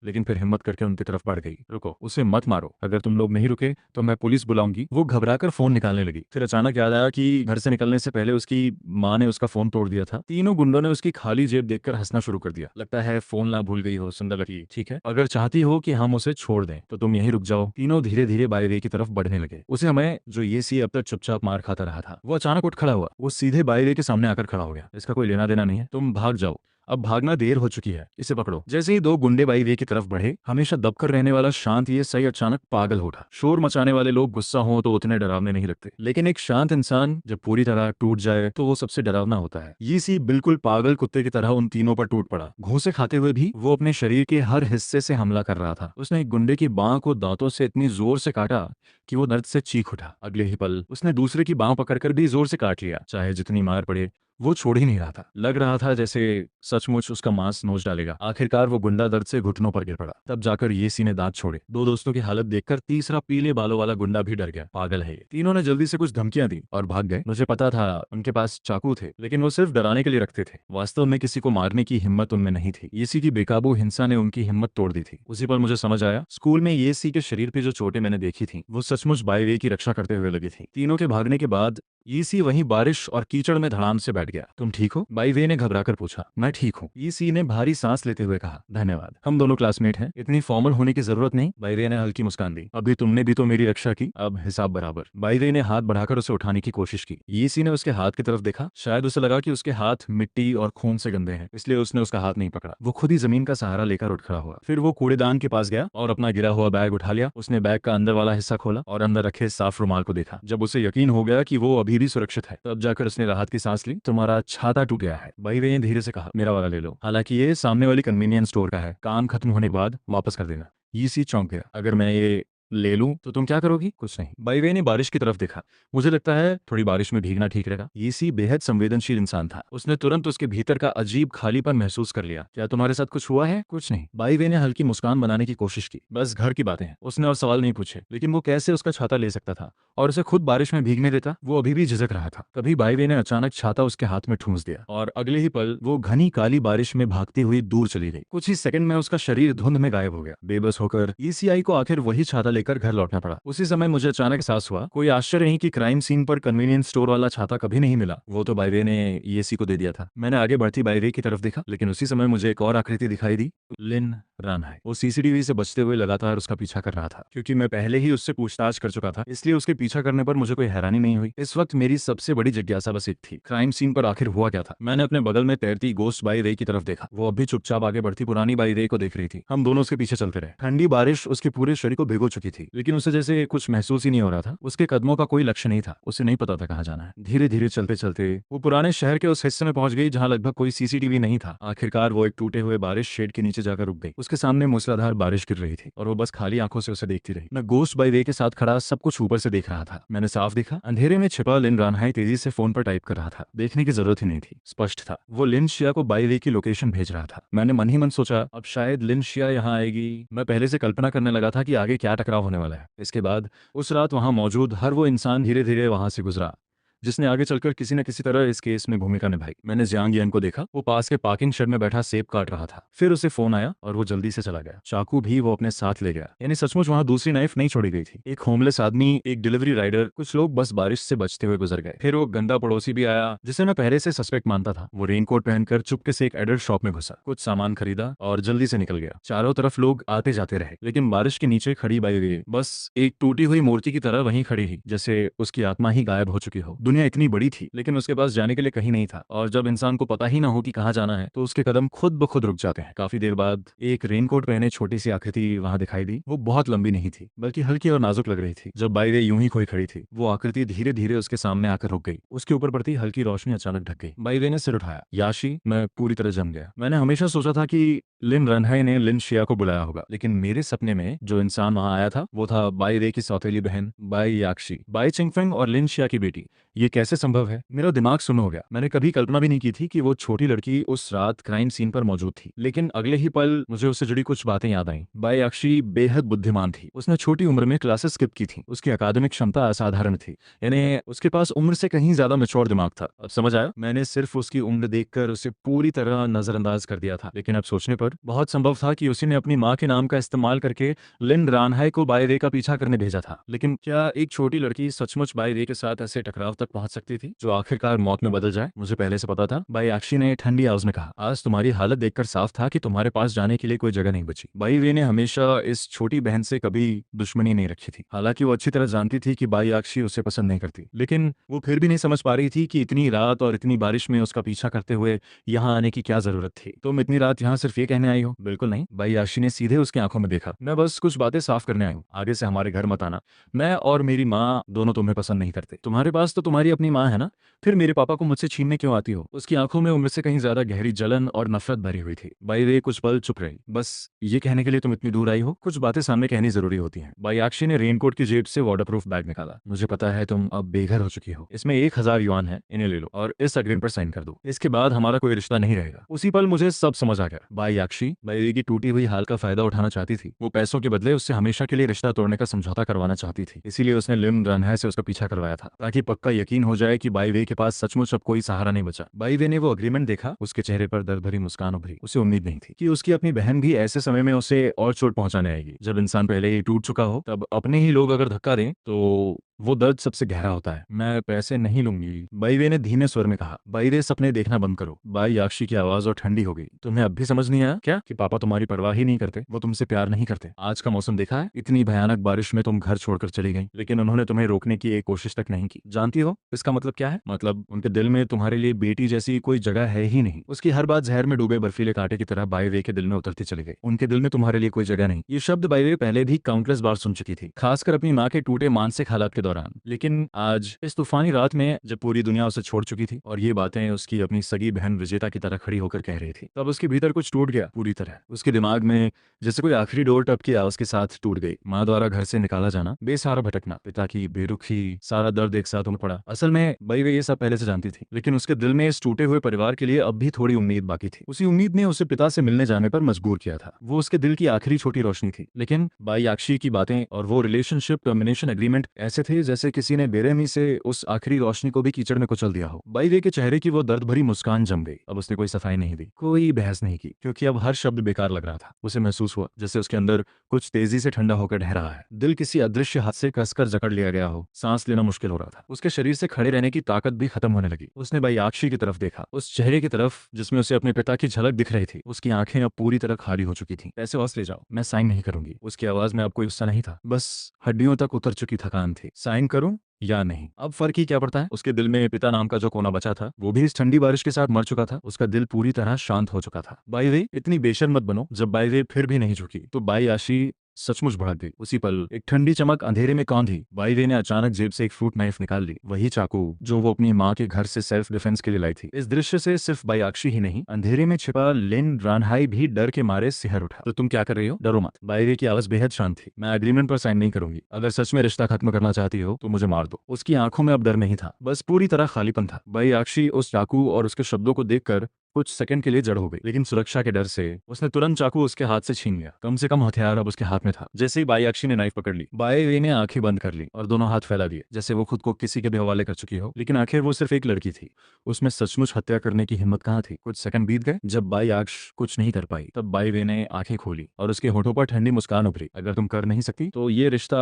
लेकिन फिर हिम्मत करके उनकी तरफ बढ़ गई। रुको, उसे मत मारो, अगर तुम लोग नहीं रुके तो मैं पुलिस बुलाऊंगी। वो घबराकर फोन निकालने लगी। फिर अचानक याद आया कि घर से निकलने से पहले उसकी माँ ने उसका फोन तोड़ दिया था। तीनों गुंडों ने उसकी खाली जेब देखकर हंसना शुरू कर दिया। लगता है फोन ला भूल गई हो, सुंदर लड़की। ठीक है, अगर चाहती हो कि हम उसे छोड़ दें तो तुम यहीं रुक जाओ। तीनों धीरे धीरे बाई वे की तरफ बढ़ने लगे। उसे हमें जो ये सी अब तक चुपचाप मार खाता रहा था, वो अचानक उठ खड़ा हुआ। वो सीधे बाई वे के सामने आकर खड़ा हो गया। इसका कोई लेना देना नहीं है, तुम भाग जाओ, अब भागना देर हो चुकी है, इसे पकड़ो। जैसे ही 2 गुंडे बाई वे की तरफ बढ़े, हमेशा दबकर रहने वाला शांत ये सही अचानक पागल हो उठा। शोर मचाने वाले लोग गुस्सा हो तो उतने डरावने नहीं लगते, लेकिन एक शांत इंसान जब पूरी तरह टूट जाए तो वो सबसे डरावना होता है। ये सी बिल्कुल पागल कुत्ते की तरह उन तीनों पर टूट पड़ा। घूंसे खाते हुए भी वो अपने शरीर के हर हिस्से से हमला कर रहा था। उसने एक गुंडे की बांह को दांतों से इतनी जोर से काटा कि वो दर्द से चीख उठा। अगले ही पल उसने दूसरे की बांह पकड़कर भी जोर से काट लिया। चाहे जितनी मार पड़े, वो छोड़ ही नहीं रहा था। लग रहा था जैसे सचमुच उसका मांस नोच डालेगा। आखिरकार वो गुंडा दर्द से घुटनों पर गिर पड़ा। तब जाकर ये सी ने दांत छोड़े। 2 दोस्तों की हालत देखकर तीसरा पीले बालों वाला गुंडा भी डर गया। पागल है ये। तीनों ने जल्दी से कुछ धमकियां दी और भाग गए। मुझे पता था उनके पास चाकू थे, लेकिन वो सिर्फ डराने के लिए रखते थे। वास्तव में किसी को मारने की हिम्मत उनमें नहीं थी। ये सी की बेकाबू हिंसा ने उनकी हिम्मत तोड़ दी थी। उसी पर मुझे समझ आया, स्कूल में ये सी के शरीर पे जो चोटें मैंने देखी थी, वो सचमुच बाई वे की रक्षा करते हुए लगी थी। तीनों के भागने के बाद ये सी वहीं बारिश और कीचड़ में धड़ाम से बैठ गया। तुम ठीक हो? बाई वे ने घबराकर पूछा। मैं ठीक हूँ, ये सी ने भारी सांस लेते हुए कहा। धन्यवाद, हम दोनों क्लासमेट हैं, इतनी फॉर्मल होने की जरूरत नहीं। बाई वे ने हल्की मुस्कान दी। अभी तुमने भी तो मेरी रक्षा की, अब हिसाब बराबर। बाई वे ने हाथ बढ़ाकर उसे उठाने की कोशिश की। ये सी ने उसके हाथ की तरफ देखा। शायद उसे लगा कि उसके हाथ मिट्टी और खून से गंदे हैं, इसलिए उसने उसका हाथ नहीं पकड़ा। वो खुद ही जमीन का सहारा लेकर उठ खड़ा हुआ। फिर वो कूड़ेदान के पास गया और अपना गिरा हुआ बैग उठा लिया। उसने बैग का अंदर वाला हिस्सा खोला और अंदर रखे साफ रुमाल को देखा। जब उसे यकीन हो गया कि वो अभी भी सुरक्षित है, तब जाकर उसने राहत की सांस ली। तुम्हारा छाता टूट गया है, बाई वे ने धीरे से कहा। मेरा वाला ले लो, हालांकि ये सामने वाली कन्वीनियंस स्टोर का है, काम खत्म होने के बाद वापस कर देना। ये सी चौंक गया। अगर मैं ये ले लूं तो तुम क्या करोगी? कुछ नहीं। बाई वे ने बारिश की तरफ देखा। मुझे लगता है थोड़ी बारिश में भीगना ठीक रहेगा। ये सी बेहद संवेदनशील इंसान था। उसने तुरंत उसके भीतर का अजीब खालीपन महसूस कर लिया। क्या तुम्हारे साथ कुछ हुआ है? कुछ नहीं। बाई वे ने हल्की मुस्कान बनाने की कोशिश की। बस घर की बातें हैं। उसने और सवाल नहीं पूछे। लेकिन वो कैसे उसका छाता ले सकता था और उसे खुद बारिश में भीगने देता? वो अभी भी झिझक रहा था। तभी बाई वे ने अचानक छाता उसके हाथ में ठूंस दिया और अगले ही पल वो घनी काली बारिश में भागती हुई दूर चली गई। कुछ ही सेकंड में उसका शरीर धुंध में गायब हो गया। बेबस होकर ईसीआई को आखिर वही छाता लेकर घर लौटना पड़ा। उसी समय मुझे अचानक एहसास हुआ, कोई आश्चर्य नहीं कि क्राइम सीन पर कन्वीनियंस स्टोर वाला छाता कभी नहीं मिला। वो तो बाई वे ने ईसी को दे दिया था। मैंने आगे बढ़ती बाई वे की तरफ देखा, लेकिन उसी समय मुझे एक और आकृति दिखाई दी। लिन रानहाई। वो सीसीटीवी से बचते हुए लगातार उसका पीछा कर रहा था। क्योंकि मैं पहले ही उससे पूछताछ कर चुका था, इसलिए उसके पीछा करने पर मुझे कोई हैरानी नहीं हुई। इस वक्त मेरी सबसे बड़ी जिज्ञासा बस एक थी, क्राइम सीन पर आखिर हुआ क्या था। मैंने अपने बगल में तैरती गोस्ट बाई रे की तरफ देखा। वो अब भी चुपचाप आगे बढ़ती पुरानी बाई रे को देख रही थी। हम दोनों उसके पीछे चलते रहे। ठंडी बारिश उसके पूरे शरीर को भिगो चुकी चुकी थी, लेकिन उसे जैसे कुछ महसूस ही नहीं हो रहा था। उसके कदमों का कोई लक्ष्य नहीं था, उसे नहीं पता था कहाँ जाना है। धीरे धीरे चलते चलते वो पुराने शहर के उस हिस्से में पहुंच गई जहाँ लगभग कोई सीसीटीवी नहीं था। आखिरकार वो एक टूटे हुए बारिश शेड के नीचे जाकर रुक गई। उसके सामने मूसलाधार बारिश गिर रही थी और वो बस खाली आंखों से उसे देखती रही। मैं गोश्त बाई वे के साथ खड़ा सब कुछ ऊपर से देख रहा था। मैंने साफ देखा, अंधेरे में छिपा लिन रानहाई तेजी से फोन पर टाइप कर रहा था। देखने की जरूरत ही नहीं थी, स्पष्ट था वो लिन शिया को बाई वे की लोकेशन भेज रहा था। मैंने मन ही मन सोचा, अब शायद लिन शिया यहाँ आएगी। मैं पहले से कल्पना करने लगा था कि आगे क्या टकराव होने वाला है। इसके बाद उस रात वहां मौजूद हर वो इंसान धीरे धीरे वहां से गुजरा जिसने आगे चलकर किसी न किसी तरह इस केस में भूमिका निभाई। मैंने जियांग यन को देखा, वो पास के पार्किंग शेड में बैठा सेब काट रहा था। फिर उसे फोन आया और वो जल्दी से चला गया। चाकू भी वो अपने साथ ले गया, यानी सचमुच वहां दूसरी नाइफ नहीं छोड़ी गई थी। एक होमलेस आदमी, एक डिलीवरी राइडर, कुछ लोग बस बारिश से बचते हुए गुजर गए। फिर वो गंदा पड़ोसी भी आया जिसे मैं पहले से सस्पेक्ट मानता था। वो रेनकोट पहनकर चुपके से एक एडर शॉप में घुसा, कुछ सामान खरीदा और जल्दी से निकल गया। चारों तरफ लोग आते जाते रहे, लेकिन बारिश के नीचे खड़ी बाई वे बस एक टूटी हुई मूर्ति की तरह वहीं खड़ी ही, जैसे उसकी आत्मा ही गायब हो चुकी हो। दुनिया इतनी बड़ी थी लेकिन उसके पास जाने के लिए कहीं नहीं था, और जब इंसान को पता ही ना हो कि कहाँ जाना है तो उसके कदम खुद ब खुद रुक जाते हैं। काफी देर बाद एक रेनकोट पहने छोटी सी आकृति वहां दिखाई दी। वो बहुत लंबी नहीं थी, बल्कि हल्की और नाजुक लग रही थी। जब बाई वे यूं ही खोई खड़ी थी, वो आकृति धीरे धीरे उसके सामने आकर रुक गई। उसके ऊपर पड़ती हल्की रोशनी अचानक ढक गई। बाई वे ने सिर उठाया। याशी, मैं पूरी तरह जम गया। मैंने हमेशा सोचा था कि लिन रनहाई ने लिन शिया को बुलाया होगा, लेकिन मेरे सपने में जो इंसान वहां आया था वो था बाई वे की सौतेली बहन बाई याक्षी, बाई चिंगफेंग और लिन शिया की बेटी। ये कैसे संभव है? मेरा दिमाग सुन्न हो गया। मैंने कभी कल्पना भी नहीं की थी कि वो छोटी लड़की उस रात क्राइम सीन पर मौजूद थी, लेकिन अगले ही पल मुझे उससे जुड़ी कुछ बातें याद आईं। बाई याक्षी बेहद बुद्धिमान थी। उसने छोटी उम्र में क्लासेस स्किप की थी। उसकी अकादमिक क्षमता असाधारण थी, यानी उसके पास उम्र से कहीं ज्यादा मैच्योर दिमाग था। अब समझ आया, मैंने सिर्फ उसकी उम्र देखकर उसे पूरी तरह नजरअंदाज कर दिया था। लेकिन अब सोचने पर बहुत संभव था कि उसी ने अपनी माँ के नाम का इस्तेमाल करके लिन रानहाई को बाई वे का पीछा करने भेजा था। लेकिन क्या एक छोटी लड़की सचमुच बाई वे के साथ ऐसे टकराव तक पहुंच सकती थी जो आखिरकार मौत में बदल जाए? मुझे पहले से पता था। बाई याक्षी ने ठंडी आवाज में कहा, आज तुम्हारी हालत देखकर साफ था कि तुम्हारे पास जाने के लिए कोई जगह नहीं बची। बाई वे ने हमेशा इस छोटी बहन से कभी दुश्मनी नहीं रखी थी। हालांकि वो अच्छी तरह जानती थी कि बाई याक्षी उसे पसंद नहीं करती, लेकिन वो फिर भी नहीं समझ पा रही थी कि इतनी रात और इतनी बारिश में उसका पीछा करते हुए यहाँ आने की क्या जरूरत थी। तुम इतनी रात यहाँ सिर्फ ये कहने आई हो? बिल्कुल नहीं। बाई याक्षी ने सीधे उसकी आंखों में देखा। मैं बस कुछ बातें साफ करने आई हूँ। आगे से हमारे घर मत आना। मैं और मेरी माँ दोनों तुम्हें पसंद नहीं करते। तुम्हारे पास तो तुम्हारी अपनी माँ है ना, फिर मेरे पापा को मुझसे छीनने क्यों आती हो? उसकी आंखों में उम्र से कहीं ज्यादा गहरी जलन और नफरत भरी हुई थी। बाई वे कुछ पल चुप रही। बस ये कहने के लिए तुम इतनी दूर आई हो? कुछ बातें सामने कहनी जरूरी होती हैं। बाई याक्षी ने रेनकोट की जेब से वाटरप्रूफ बैग निकाला। मुझे पता है तुम अब बेघर हो चुकी हो। इसमें 1000 युआन है, इन्हें ले लो और इस अग्रीमेंट पर साइन कर दो। इसके बाद हमारा कोई रिश्ता नहीं रहेगा। उसी पल मुझे सब समझ आ गया। बाई याक्षी बाई वे की टूटी हुई हाल का फायदा उठाना चाहती थी। वो पैसों के बदले उससे हमेशा के लिए रिश्ता तोड़ने का समझौता करवाना चाहती थी। इसीलिए उसने लिन रनहाई से उसका पीछा करवाया था, ताकि पक्का यकीन हो जाए कि बाई वे के पास सचमुच अब कोई सहारा नहीं बचा। बाई वे ने वो अग्रीमेंट देखा। उसके चेहरे पर दर्द भरी मुस्कान उभरी। उसे उम्मीद नहीं थी कि उसकी अपनी बहन भी ऐसे समय में उसे और चोट पहुंचाने आएगी। जब इंसान पहले ही टूट चुका हो, तब अपने ही लोग अगर धक्का दें तो वो दर्द सबसे गहरा होता है। मैं पैसे नहीं लूंगी, बाई वे ने धीमे स्वर में कहा। बाई वे, सपने देखना बंद करो। बाई याक्षी की आवाज और ठंडी हो गई। तुम्हें अब भी समझ नहीं आया क्या कि पापा तुम्हारी परवाह ही नहीं करते? वो तुमसे प्यार नहीं करते। आज का मौसम देखा है, इतनी भयानक बारिश में तुम घर छोड़कर चली गई, लेकिन उन्होंने तुम्हें रोकने की एक कोशिश तक नहीं की। जानती हो इसका मतलब क्या है? मतलब उनके दिल में तुम्हारे लिए बेटी जैसी कोई जगह है ही नहीं। उसकी हर बात जहर में डूबे बर्फीले कांटे की तरह बाई वे के दिल में उतरती चली गई। उनके दिल में तुम्हारे लिए कोई जगह नहीं। ये शब्द बाई वे पहले भी काउंटलेस बार सुन चुकी थी, खासकर अपनी माँ के टूटे मानसिक हालात के दौरान। लेकिन आज इस तूफानी रात में, जब पूरी दुनिया उसे छोड़ चुकी थी और ये बातें उसकी अपनी सगी बहन विजेता की तरह खड़ी होकर कह रही थी, तब उसके भीतर कुछ टूट गया पूरी तरह। उसके दिमाग में जैसे कोई आखिरी डोर टपकी आवाज के साथ टूट गई। माँ द्वारा घर से निकाला जाना, बेसहारा भटकना, पिता की बेरुखी, सारा दर्द एक साथ उमड़ पड़ा। असल में बाई वे ये सब पहले से जानती थी, लेकिन उसके दिल में इस टूटे हुए परिवार के लिए अब भी थोड़ी उम्मीद बाकी थी। उसी उम्मीद ने उसे पिता से मिलने जाने पर मजबूर किया था। वो उसके दिल की आखिरी छोटी रोशनी थी। लेकिन बाई याक्षी की बातें और वो रिलेशनशिप टर्मिनेशन एग्रीमेंट ऐसे थे जैसे किसी ने बेरहमी से उस आखिरी रोशनी को भी कीचड़ में कुचल दिया हो। बाई वे के चेहरे की वो दर्द भरी मुस्कान जम गई। अब उसने कोई सफाई नहीं दी, कोई बहस नहीं की, क्योंकि अब हर शब्द बेकार लग रहा था। उसे महसूस हुआ जैसे उसके अंदर कुछ तेजी से ठंडा होकर ढह रहा है। दिल किसी अदृश्य हाथ से कसकर जकड़ लिया गया हो। सांस लेना मुश्किल हो रहा था। उसके शरीर से खड़े रहने की ताकत भी खत्म होने लगी। उसने बाई याक्षी की तरफ देखा, उस चेहरे की तरफ जिसमें उसे अपने पिता की झलक दिख रही थी। उसकी आंखें अब पूरी तरह खाली हो चुकी थी। पैसे वापस ले जाओ, मैं साइन नहीं करूंगी। उसकी आवाज में अब कोई गुस्सा नहीं था, बस हड्डियों तक उतर चुकी थकान थी। साइन करूं या नहीं, अब फर्क ही क्या पड़ता है? उसके दिल में पिता नाम का जो कोना बचा था, वो भी इस ठंडी बारिश के साथ मर चुका था। उसका दिल पूरी तरह शांत हो चुका था। बाई वे, इतनी बेशर्म मत बनो। जब बाई वे फिर भी नहीं झुकी, तो बाई याक्षी सचमुच भड़क गई। उसी पल एक ठंडी चमक अंधेरे में कौंधी। बाई वे ने अचानक जेब से एक फ्रूट नाइफ निकाल ली, वही चाकू जो वो अपनी माँ के घर से सेल्फ डिफेंस के लिए लाई थी। इस दृश्य से सिर्फ बायाक्षी ही नहीं, अंधेरे में छिपा लिन रानहाई भी डर के मारे सिहर उठा। तो तुम क्या कर रही हो? डरो मत। बाई वे की आवाज बेहद शांत थी। मैं एग्रीमेंट पर साइन नहीं करूंगी। अगर सच में रिश्ता खत्म करना चाहती हो तो मुझे मार दो। उसकी आंखों में अब डर नहीं था, बस पूरी तरह खालीपन था। बायाक्षी उस चाकू और उसके शब्दों को देखकर कुछ सेकंड के लिए जड़ हो गई, लेकिन सुरक्षा के डर से उसने तुरंत चाकू उसके हाथ से छीन लिया। कम से कम हथियार अब उसके हाथ में था। जैसे ही बायाक्षी ने नाइफ पकड़ ली, बाई वे ने आंखें बंद कर ली और दोनों हाथ फैला दिए, जैसे वो खुद को किसी के भी हवाले कर चुकी हो। लेकिन आखिर वो सिर्फ एक लड़की थी, उसमें सचमुच हत्या करने की हिम्मत कहाँ थी? कुछ सेकंड बीत गए। जब बायाक्ष कुछ नहीं कर पाई, तब बाई वे ने आंखें खोली और उसके होठों पर ठंडी मुस्कान उभरी। अगर तुम कर नहीं सकती तो ये रिश्ता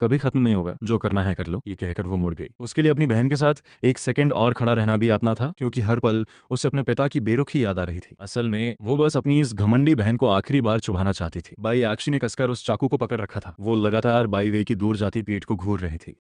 कभी खत्म नहीं होगा। जो करना है कर लो, ये कहकर वो मुड़ गई। उसके लिए अपनी बहन के साथ एक सेकंड और खड़ा रहना भी यातना था, क्योंकि हर पल उसे अपने पिता की बेरुखी याद आ रही थी। असल में वो बस अपनी इस घमंडी बहन को आखिरी बार चुभाना चाहती थी। बायाक्षी ने कसकर उस चाकू को पकड़ रखा था। वो लगातार बाई वे की दूर जाती पीठ को घूर रही थी।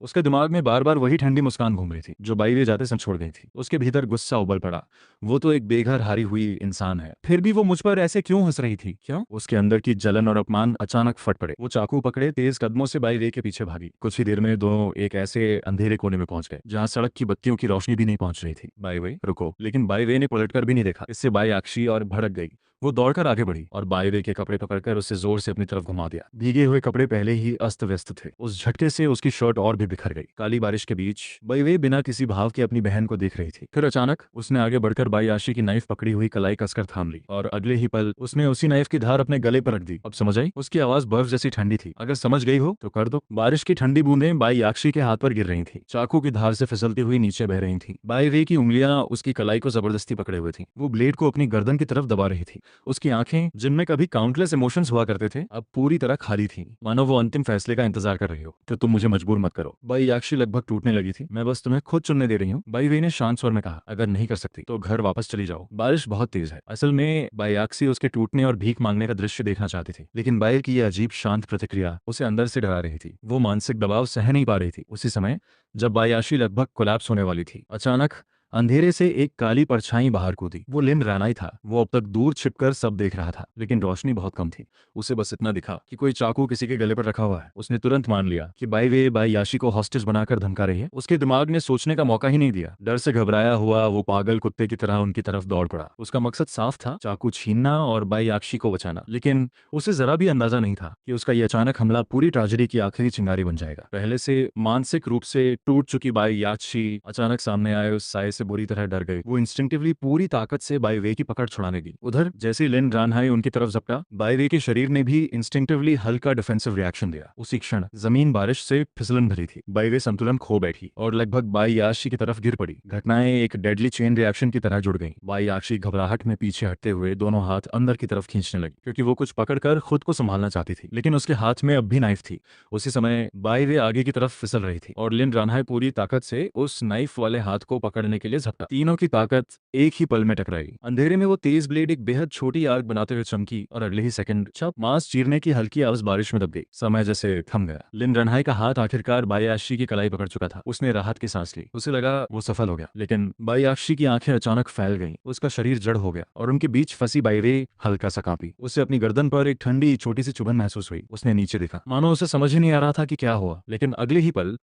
उसके दिमाग में बार बार वही ठंडी मुस्कान घूम रही थी जो बाई वे जाते समय छोड़ गई थी। उसके भीतर गुस्सा उबल पड़ा। वो तो एक बेघर हारी हुई इंसान है, फिर भी वो मुझ पर ऐसे क्यों हंस रही थी? क्यों? उसके अंदर की जलन और अपमान अचानक फट पड़े। वो चाकू पकड़े तेज कदमों से बाई वे के पीछे भागी। कुछ ही देर में दोनों एक ऐसे अंधेरे कोने में पहुंच गए जहां सड़क की बत्तियों की रोशनी भी नहीं पहुंच रही थी। बाई वे रुको। लेकिन बाई वे ने पलटकर भी नहीं देखा। इससे बायाक्षी और भड़क गई। वो दौड़कर आगे बढ़ी और बाई वे के कपड़े पकड़कर उसे जोर से अपनी तरफ घुमा दिया। भीगे हुए कपड़े पहले ही अस्त व्यस्त थे। उस झटके से उसकी शर्ट और भी बिखर गई। काली बारिश के बीच बाई वे बिना किसी भाव के अपनी बहन को देख रही थी। फिर अचानक उसने आगे बढ़कर बायाशी की नाइफ पकड़ी हुई कलाई कसकर थाम ली और अगले ही पल उसने उसी नाइफ की धार अपने गले पर रख दी। अब समझ आई? उसकी आवाज बर्फ जैसी ठंडी थी। अगर समझ गई हो तो कर दो। बारिश की ठंडी बूंदें बायाक्षी के हाथ पर गिर रही थी, चाकू की धार से फिसलती हुई नीचे बह रही थी। बाई वे की उंगलियां उसकी कलाई को जबरदस्ती पकड़े हुए थी। वो ब्लेड को अपनी गर्दन की तरफ दबा रही थी। उसकी आंखें, जिनमें कभी काउंटलेस इमोशंस हुआ करते थे, अब पूरी तरह खाली थी, मानो वो अंतिम फैसले का इंतजार कर रही हो। तो तुम मुझे मजबूर मत करो। बायाक्षी लगभग टूटने लगी थी। मैं बस तुम्हें खुद चुनने दे रही हूँ, बाई वे ने शांत स्वर में कहा। अगर नहीं कर सकती तो घर वापस चली जाओ, बारिश बहुत तेज है। असल में बायाक्षी उसके टूटने और भीख मांगने का दृश्य देखना चाहती थी, लेकिन बाई की यह अजीब शांत प्रतिक्रिया उसे अंदर से डरा रही थी। वो मानसिक दबाव सह नहीं पा रही थी। उसी समय जब बायाक्षी लगभग कोलैप्स होने वाली थी, अचानक अंधेरे से एक काली परछाई बाहर कूदी। वो लिन रानाई था। वो अब तक दूर छिपकर सब देख रहा था, लेकिन रोशनी बहुत कम थी। उसे बस इतना दिखा कि कोई चाकू किसी के गले पर रखा हुआ है। उसने तुरंत मान लिया कि बाई वे बायाशी को हॉस्टेज बनाकर धमका रही है। उसके दिमाग ने सोचने का मौका ही नहीं दिया। डर से घबराया हुआ वो पागल कुत्ते की तरह उनकी तरफ दौड़ पड़ा। उसका मकसद साफ था, चाकू छीनना और बायाक्षी को बचाना। लेकिन उसे जरा भी अंदाजा नहीं था कि उसका यह अचानक हमला पूरी ट्रेजेडी की आखिरी चिंगारी बन जाएगा। पहले से मानसिक रूप से टूट चुकी बायाक्षी अचानक सामने आए उस साये से बुरी तरह डर गई। वो इंस्टिंक्टिवली पूरी ताकत से बाई वे की पकड़ छुड़ाने लगी। उधर जैसे लिन रानहाई उनकी तरफ झपटा, बाई वे के शरीर ने भी इंस्टिंक्टिवली हल्का डिफेंसिव रिएक्शन दिया। उसी क्षण जमीन बारिश से फिसलन भरी थी। बाई वे संतुलन खो बैठी और लगभग बायाक्षी की तरफ गिर पड़ी। घटनाएं एक डेडली चेन रिएक्शन की तरह जुड़ गईं। बायाक्षी घबराहट में पीछे हटते हुए दोनों हाथ अंदर की तरफ खींचने लगी, क्योंकि वो कुछ पकड़कर खुद को संभालना चाहती थी, लेकिन उसके हाथ में अब भी नाइफ थी। उसी समय बाई वे आगे की तरफ फिसल रही थी और लिन रानहाई पूरी ताकत से उस नाइफ वाले हाथ को पकड़ने के लिए झपटा। तीनों की ताकत एक ही पल में टकराई। अंधेरे में वो तेज ब्लेड एक बेहद छोटी आग बनाते हुए चमकी और अगले ही सेकंड छप मांस चीरने की हल्की आवाज बारिश में दब गई। समय जैसे थम गया। लिन रनहाई का हाथ आखिरकार बायाक्षी की कलाई पकड़ चुका था। उसने राहत की सांस ली। उसे लगा वो सफल हो गया, लेकिन बायाक्षी की आंखें अचानक फैल गईं। उसका शरीर जड़ हो गया और उनके बीच फंसी बाई वे हल्का सा कांपी। उसे अपनी गर्दन पर एक ठंडी छोटी सी चुभन महसूस हुई। उसने नीचे देखा, मानो उसे समझ ही नहीं आ रहा था कि क्या हुआ, लेकिन अगले ही पल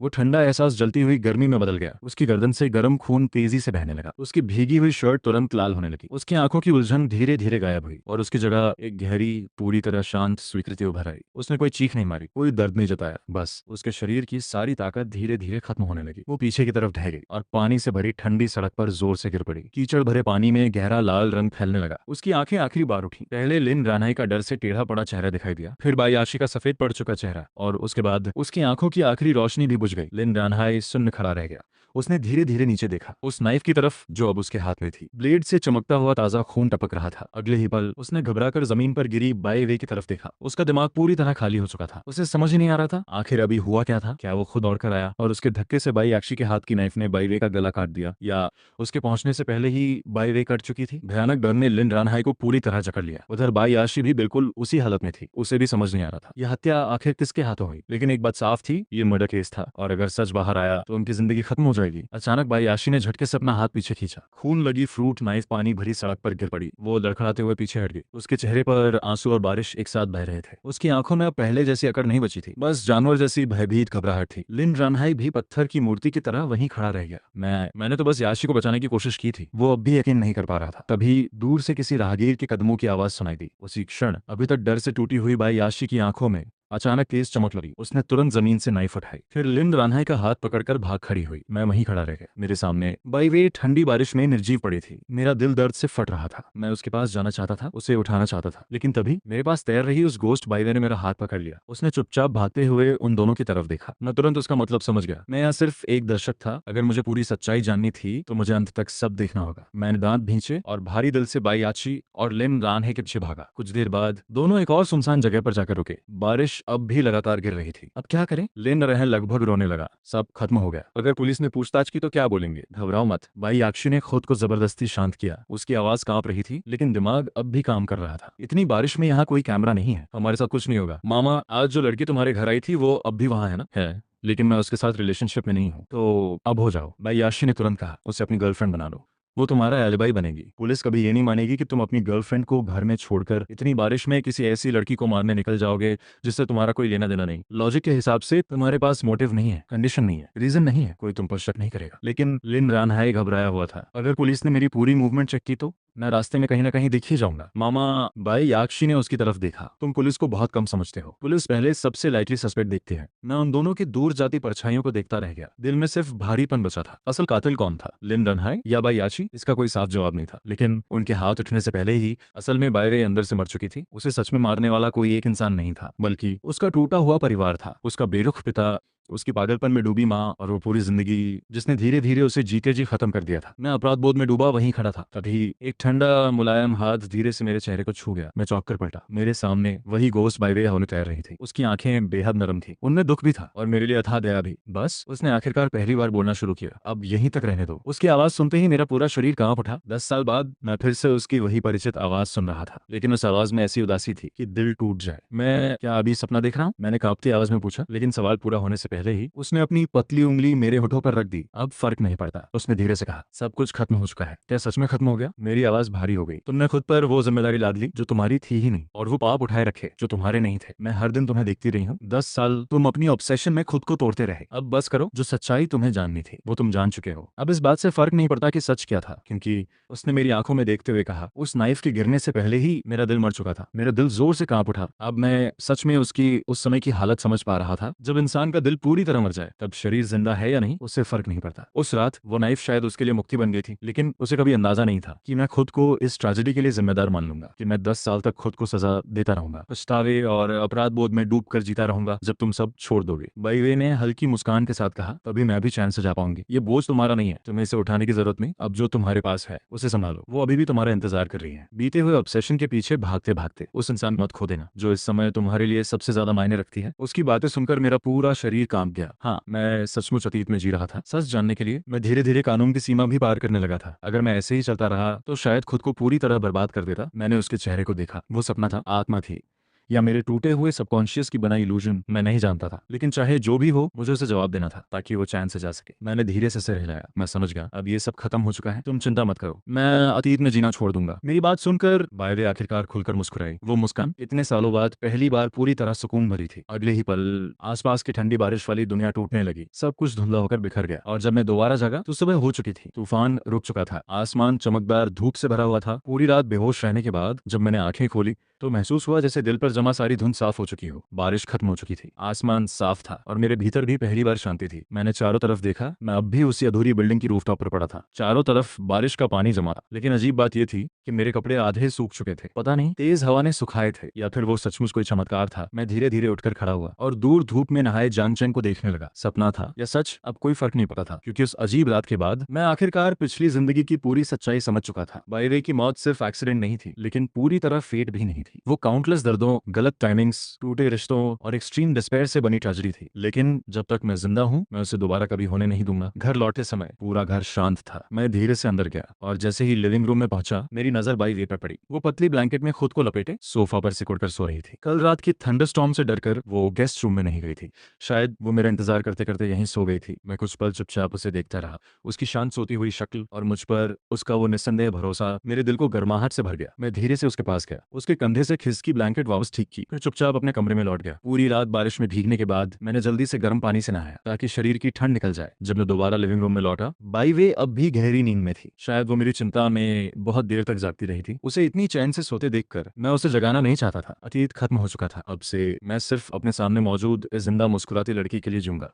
वो ठंडा एहसास जलती हुई गर्मी में बदल गया। उसकी गर्दन से गर्म खून तेजी से बहने लगा। उसकी भीगी हुई शर्ट तुरंत लाल होने लगी। उसकी आंखों की उलझन धीरे धीरे गायब हुई और उसकी जगह एक गहरी, पूरी तरह शांत स्वीकृति उभर आई। उसने कोई चीख नहीं मारी, कोई दर्द नहीं जताया। बस उसके शरीर की सारी ताकत धीरे धीरे खत्म होने लगी। वो पीछे की तरफ ढह गई और पानी से भरी ठंडी सड़क पर जोर से गिर पड़ी। कीचड़ भरे पानी में गहरा लाल रंग फैलने लगा। उसकी आंखें आखिरी बार उठी। पहले लिन रानाई का डर से टेढ़ा पड़ा चेहरा दिखाई दिया, फिर बायाशी का सफेद पड़ चुका चेहरा, और उसके बाद उसकी आंखों की आखिरी रोशनी भी बुझ गई। लिन रानाई सुन्न खड़ा रह गया। उसने धीरे धीरे नीचे देखा, उस नाइफ की तरफ जो अब उसके हाथ में थी। ब्लेड से चमकता हुआ ताजा खून टपक रहा था। अगले ही पल उसने घबराकर जमीन पर गिरी बाई वे की तरफ देखा। उसका दिमाग पूरी तरह खाली हो चुका था। उसे समझ ही नहीं आ रहा था आखिर अभी हुआ क्या था। क्या वो खुद दौड़कर आया और उसके धक्के से बायाक्षी के हाथ की नाइफ ने बाई वे का गला काट दिया, या उसके पहुंचने से पहले ही बाई वे कट चुकी थी। भयानक डर ने लिन रानहाई को पूरी तरह जकड़ लिया। उधर बायाक्षी भी बिल्कुल उसी हालत में थी। उसे भी समझ नहीं आ रहा था यह हत्या आखिर किसके हाथों हुई। लेकिन एक बात साफ थी, ये मर्डर केस था और अगर सच बाहर आया तो उनकी जिंदगी खत्म हो जाएगी। जाएगी। अचानक भाई आशी ने झटके से अपना हाथ पीछे खींचा। खून लगी फ्रूट नाइफ पानी भरी सड़क पर गिर पड़ी। वो लड़खड़ाते हुए पीछे हट गई। उसके चेहरे पर आंसू और बारिश एक साथ बह रहे थे। उसकी आंखों में अब पहले जैसी अकड़ नहीं बची थी, बस जानवर जैसी भयभीत घबराहट थी। लिन रनहाई भी पत्थर की मूर्ति की तरह वहीं खड़ा रह गया। मैंने तो बस याशी को बचाने की कोशिश की थी। वो अब भी यकीन नहीं कर पा रहा था। तभी दूर से किसी राहगीर के कदमों की आवाज सुनाई दी। उसी क्षण अभी तक डर से टूटी हुई बाई याशी की आंखों में अचानक तेज चमक लगी। उसने तुरंत जमीन से नाइफ उठाई, फिर लिन रान्हाई का हाथ पकड़कर भाग खड़ी हुई। मैं वहीं खड़ा रह गया। मेरे सामने बाई वे ठंडी बारिश में निर्जीव पड़ी थी। मेरा दिल दर्द से फट रहा था। मैं उसके पास जाना चाहता था, उसे उठाना चाहता था, लेकिन तभी मेरे पास तैर रही उस गोस्ट बाई वे ने मेरा हाथ पकड़ लिया। उसने चुपचाप भागते हुए उन दोनों की तरफ देखा। मैं तुरंत उसका मतलब समझ गया। मैं यहाँ सिर्फ एक दर्शक था। अगर मुझे पूरी सच्चाई जाननी थी तो मुझे अंत तक सब देखना होगा। मैंने दांत भींचे और भारी दिल से बाई याची और लिन रान्हाई के पीछे भागा। कुछ देर बाद दोनों एक और सुनसान जगह पर जाकर रुके। बारिश अब भी लगातार गिर रही थी। अब क्या करें? लिन रहन लगभग रोने लगा। सब खत्म हो गया। अगर पुलिस ने पूछताछ की तो क्या बोलेंगे? घबराओ मत। भाई याक्षी ने खुद को जबरदस्ती शांत किया। उसकी आवाज कांप रही थी, लेकिन दिमाग अब भी काम कर रहा था। इतनी बारिश में यहाँ कोई कैमरा नहीं है। हमारे साथ कुछ नहीं होगा। मामा, आज जो लड़की तुम्हारे घर आई थी वो अब भी वहाँ है ना? है, लेकिन मैं उसके साथ रिलेशनशिप में नहीं हूँ। तो अब हो जाओ। भाई याशी ने तुरंत कहा, उसे अपनी गर्लफ्रेंड बना लो। वो तुम्हारा एलिबाई बनेगी। पुलिस कभी ये नहीं मानेगी कि तुम अपनी गर्लफ्रेंड को घर में छोड़कर इतनी बारिश में किसी ऐसी लड़की को मारने निकल जाओगे जिससे तुम्हारा कोई लेना देना नहीं। लॉजिक के हिसाब से तुम्हारे पास मोटिव नहीं है, कंडीशन नहीं है, रीजन नहीं है, कोई तुम पर शक नहीं करेगा। लेकिन लिन रान्हाई घबराया हुआ था। अगर पुलिस ने मेरी पूरी मूवमेंट चेक की तो मैं रास्ते में कहीं ना कहीं दिख ही जाऊंगा। मामा, भाई याक्षी ने उसकी तरफ देखा। तुम पुलिस को बहुत कम समझते हो। पुलिस पहले सबसे लाइटली सस्पेक्ट देखती है। मैं उन दोनों की दूर जाती परछाइयों को देखता रह गया। दिल में सिर्फ भारीपन बचा था। असल कातिल कौन था? लिन रनहाई या बाई याची? इसका कोई साफ जवाब नहीं था। लेकिन उनके हाथ उठने से पहले ही असल में बायरे अंदर से मर चुकी थी। उसे सच में मारने वाला कोई एक इंसान नहीं था, बल्कि उसका टूटा हुआ परिवार था। उसका बेरुख पिता, उसकी पागलपन में डूबी माँ और वो पूरी जिंदगी जिसने धीरे धीरे उसे जीते जी खत्म कर दिया था। मैं अपराध बोध में डूबा वहीं खड़ा था। तभी एक ठंडा मुलायम हाथ धीरे से मेरे चेहरे को छू गया। मैं चौंक कर पलटा। मेरे सामने वही गोस्ट बाई वे होने तैर रही थी। उसकी आंखें बेहद नरम थी, उनमें दुख भी था और मेरे लिए अथाह दया भी। बस उसने आखिरकार पहली बार बोलना शुरू किया। अब यहीं तक रहने दो। उसकी आवाज सुनते ही मेरा पूरा शरीर कांप उठा। 10 साल बाद मैं फिर से उसकी वही परिचित आवाज सुन रहा था, लेकिन उस आवाज में ऐसी उदासी थी कि दिल टूट जाए। मैं क्या अभी सपना देख रहा हूँ? मैंने कांपती आवाज में पूछा, लेकिन सवाल पूरा होने से पहले ही उसने अपनी पतली उंगली मेरे होठों पर रख दी। अब फर्क नहीं पड़ता, उसने धीरे से कहा। सब कुछ खत्म हो चुका है। क्या सच में खत्म हो गया? मेरी आवाज भारी हो गई। तुमने खुद पर वो जिम्मेदारी लाद ली जो तुम्हारी थी ही नहीं, और वो पाप उठाए रखे जो तुम्हारे नहीं थे। मैं हर दिन तुम्हें देखती रही हूँ। 10 साल तुम अपनी ऑब्सेशन में खुद को तोड़ते रहे। अब बस करो। जो सच्चाई तुम्हें जाननी थी वो तुम जान चुके हो। अब इस बात से फर्क नहीं पड़ता कि सच क्या था, क्योंकि उसने मेरी आंखों में देखते हुए कहा। उस नाइफ के गिरने से पहले ही मेरा दिल मर चुका था। मेरा दिल जोर से कांप उठा। अब मैं सच में उसकी उस समय की हालत समझ पा रहा था। जब इंसान का दिल पूरी तरह मर जाए तब शरीर जिंदा है या नहीं उससे फर्क नहीं पड़ता। उस रात वो नाइफ शायद उसके लिए मुक्ति बन गई थी, लेकिन उसे कभी अंदाजा नहीं था कि मैं खुद को इस ट्रेजेडी के लिए जिम्मेदार मान लूंगा, कि मैं 10 साल तक खुद को सजा देता रहूंगा, पछतावे और अपराध बोध में डूब कर जीता रहूंगा जब तुम सब छोड़ दोगे। बाई वे ने हल्की मुस्कान के साथ कहा, तभी मैं भी चैन से जा पाऊंगी। ये बोझ तुम्हारा नहीं है, तुम्हें इसे उठाने की जरूरत नहीं। अब जो तुम्हारे पास है उसे संभालो। वो अभी भी तुम्हारा इंतजार कर रही है। बीते हुए ऑब्सेशन के पीछे भागते भागते उस इंसान मत खो देना जो इस समय तुम्हारे लिए सबसे ज्यादा मायने रखती है। उसकी बातें सुनकर मेरा पूरा शरीर कांप गया। हाँ, मैं सचमुच अतीत में जी रहा था। सच जानने के लिए मैं धीरे धीरे कानून की सीमा भी पार करने लगा था। अगर मैं ऐसे ही चलता रहा तो शायद खुद को पूरी तरह बर्बाद कर देता। मैंने उसके चेहरे को देखा। वो सपना था, आत्मा थी, या मेरे टूटे हुए सबकॉन्शियस की बनाई इल्यूजन, मैं नहीं जानता था। लेकिन चाहे जो भी हो, मुझे उसे जवाब देना था ताकि वो चैन से जा सके। मैंने धीरे से सिर हिलाया। मैं समझ गया, अब ये सब खत्म हो चुका है। तुम चिंता मत करो, मैं अतीत में जीना छोड़ दूंगा। मेरी बात सुनकर बाई वे आखिरकार खुलकर मुस्कुराई। वो मुस्कान इतने सालों बाद पहली बार पूरी तरह सुकून भरी थी। अगले ही पल आसपास की ठंडी बारिश वाली दुनिया टूटने लगी। सब कुछ धुंधला होकर बिखर गया, और जब मैं दोबारा जागा तो सुबह हो चुकी थी। तूफान रुक चुका था। आसमान चमकदार धूप से भरा हुआ था। पूरी रात बेहोश रहने के बाद जब मैंने आंखें खोली तो महसूस हुआ जैसे दिल पर जमा सारी धुंध साफ हो चुकी हो। बारिश खत्म हो चुकी थी। आसमान साफ था और मेरे भीतर भी पहली बार शांति थी। मैंने चारों तरफ देखा। मैं अब भी उसी अधूरी बिल्डिंग की रूफटॉप पर पड़ा था। चारों तरफ बारिश का पानी जमा था, लेकिन अजीब बात यह थी कि मेरे कपड़े आधे सूख चुके थे। पता नहीं तेज हवा ने सुखाए थे या फिर वो सचमुच कोई चमत्कार था। मैं धीरे धीरे उठकर खड़ा हुआ और दूर धूप में नहाए जांगचेन को देखने लगा। सपना था या सच, अब कोई फर्क नहीं पता था, क्योंकि उस अजीब रात के बाद मैं आखिरकार पिछली जिंदगी की पूरी सच्चाई समझ चुका था। बाई वे की मौत सिर्फ एक्सीडेंट नहीं थी, लेकिन पूरी तरह फेट भी नहीं थी। थी। वो काउंटलेस दर्दों, गलत टाइमिंग्स, टूटे रिश्तों और एक्सट्रीम डिस्पेयर से बनी ट्रेजेडी थी। लेकिन जब तक मैं जिंदा हूँ, मैं उसे दोबारा कभी होने नहीं दूंगा। घर लौटे समय पूरा घर शांत था। मैं धीरे से अंदर गया और जैसे ही लिविंग रूम में पहुंचा, मेरी नजर बाई वे पर पड़ी। वो पतली ब्लैंकेट में खुद को लपेटे सोफा पर सिकुड़कर सो रही थी। कल रात की थंडरस्टॉर्म से डरकर वो गेस्ट रूम में नहीं गई थी। शायद वो मेरा इंतजार करते करते यहीं सो गई थी। मैं कुछ पल चुपचाप उसे देखता रहा। उसकी शांत सोती हुई शक्ल और मुझ पर उसका वो निस्संदेह भरोसा मेरे दिल को गर्माहट से भर गया। मैं धीरे से उसके पास गया, उसके कंधे से खिसकी ब्लैंकेट वापस ठीक की, फिर चुपचाप अपने कमरे में लौट गया। पूरी रात बारिश में भीगने के बाद मैंने जल्दी से गर्म पानी से नहाया ताकि शरीर की ठंड निकल जाए। जब मैं दोबारा लिविंग रूम में लौटा, बाई वे अब भी गहरी नींद में थी। शायद वो मेरी चिंता में बहुत देर तक जागती रही थी। उसे इतनी चैन से सोते देखकर मैं उसे जगाना नहीं चाहता था। अतीत खत्म हो चुका था। अब से मैं सिर्फ अपने सामने मौजूद इस जिंदा मुस्कुराती लड़की के लिए जीऊंगा।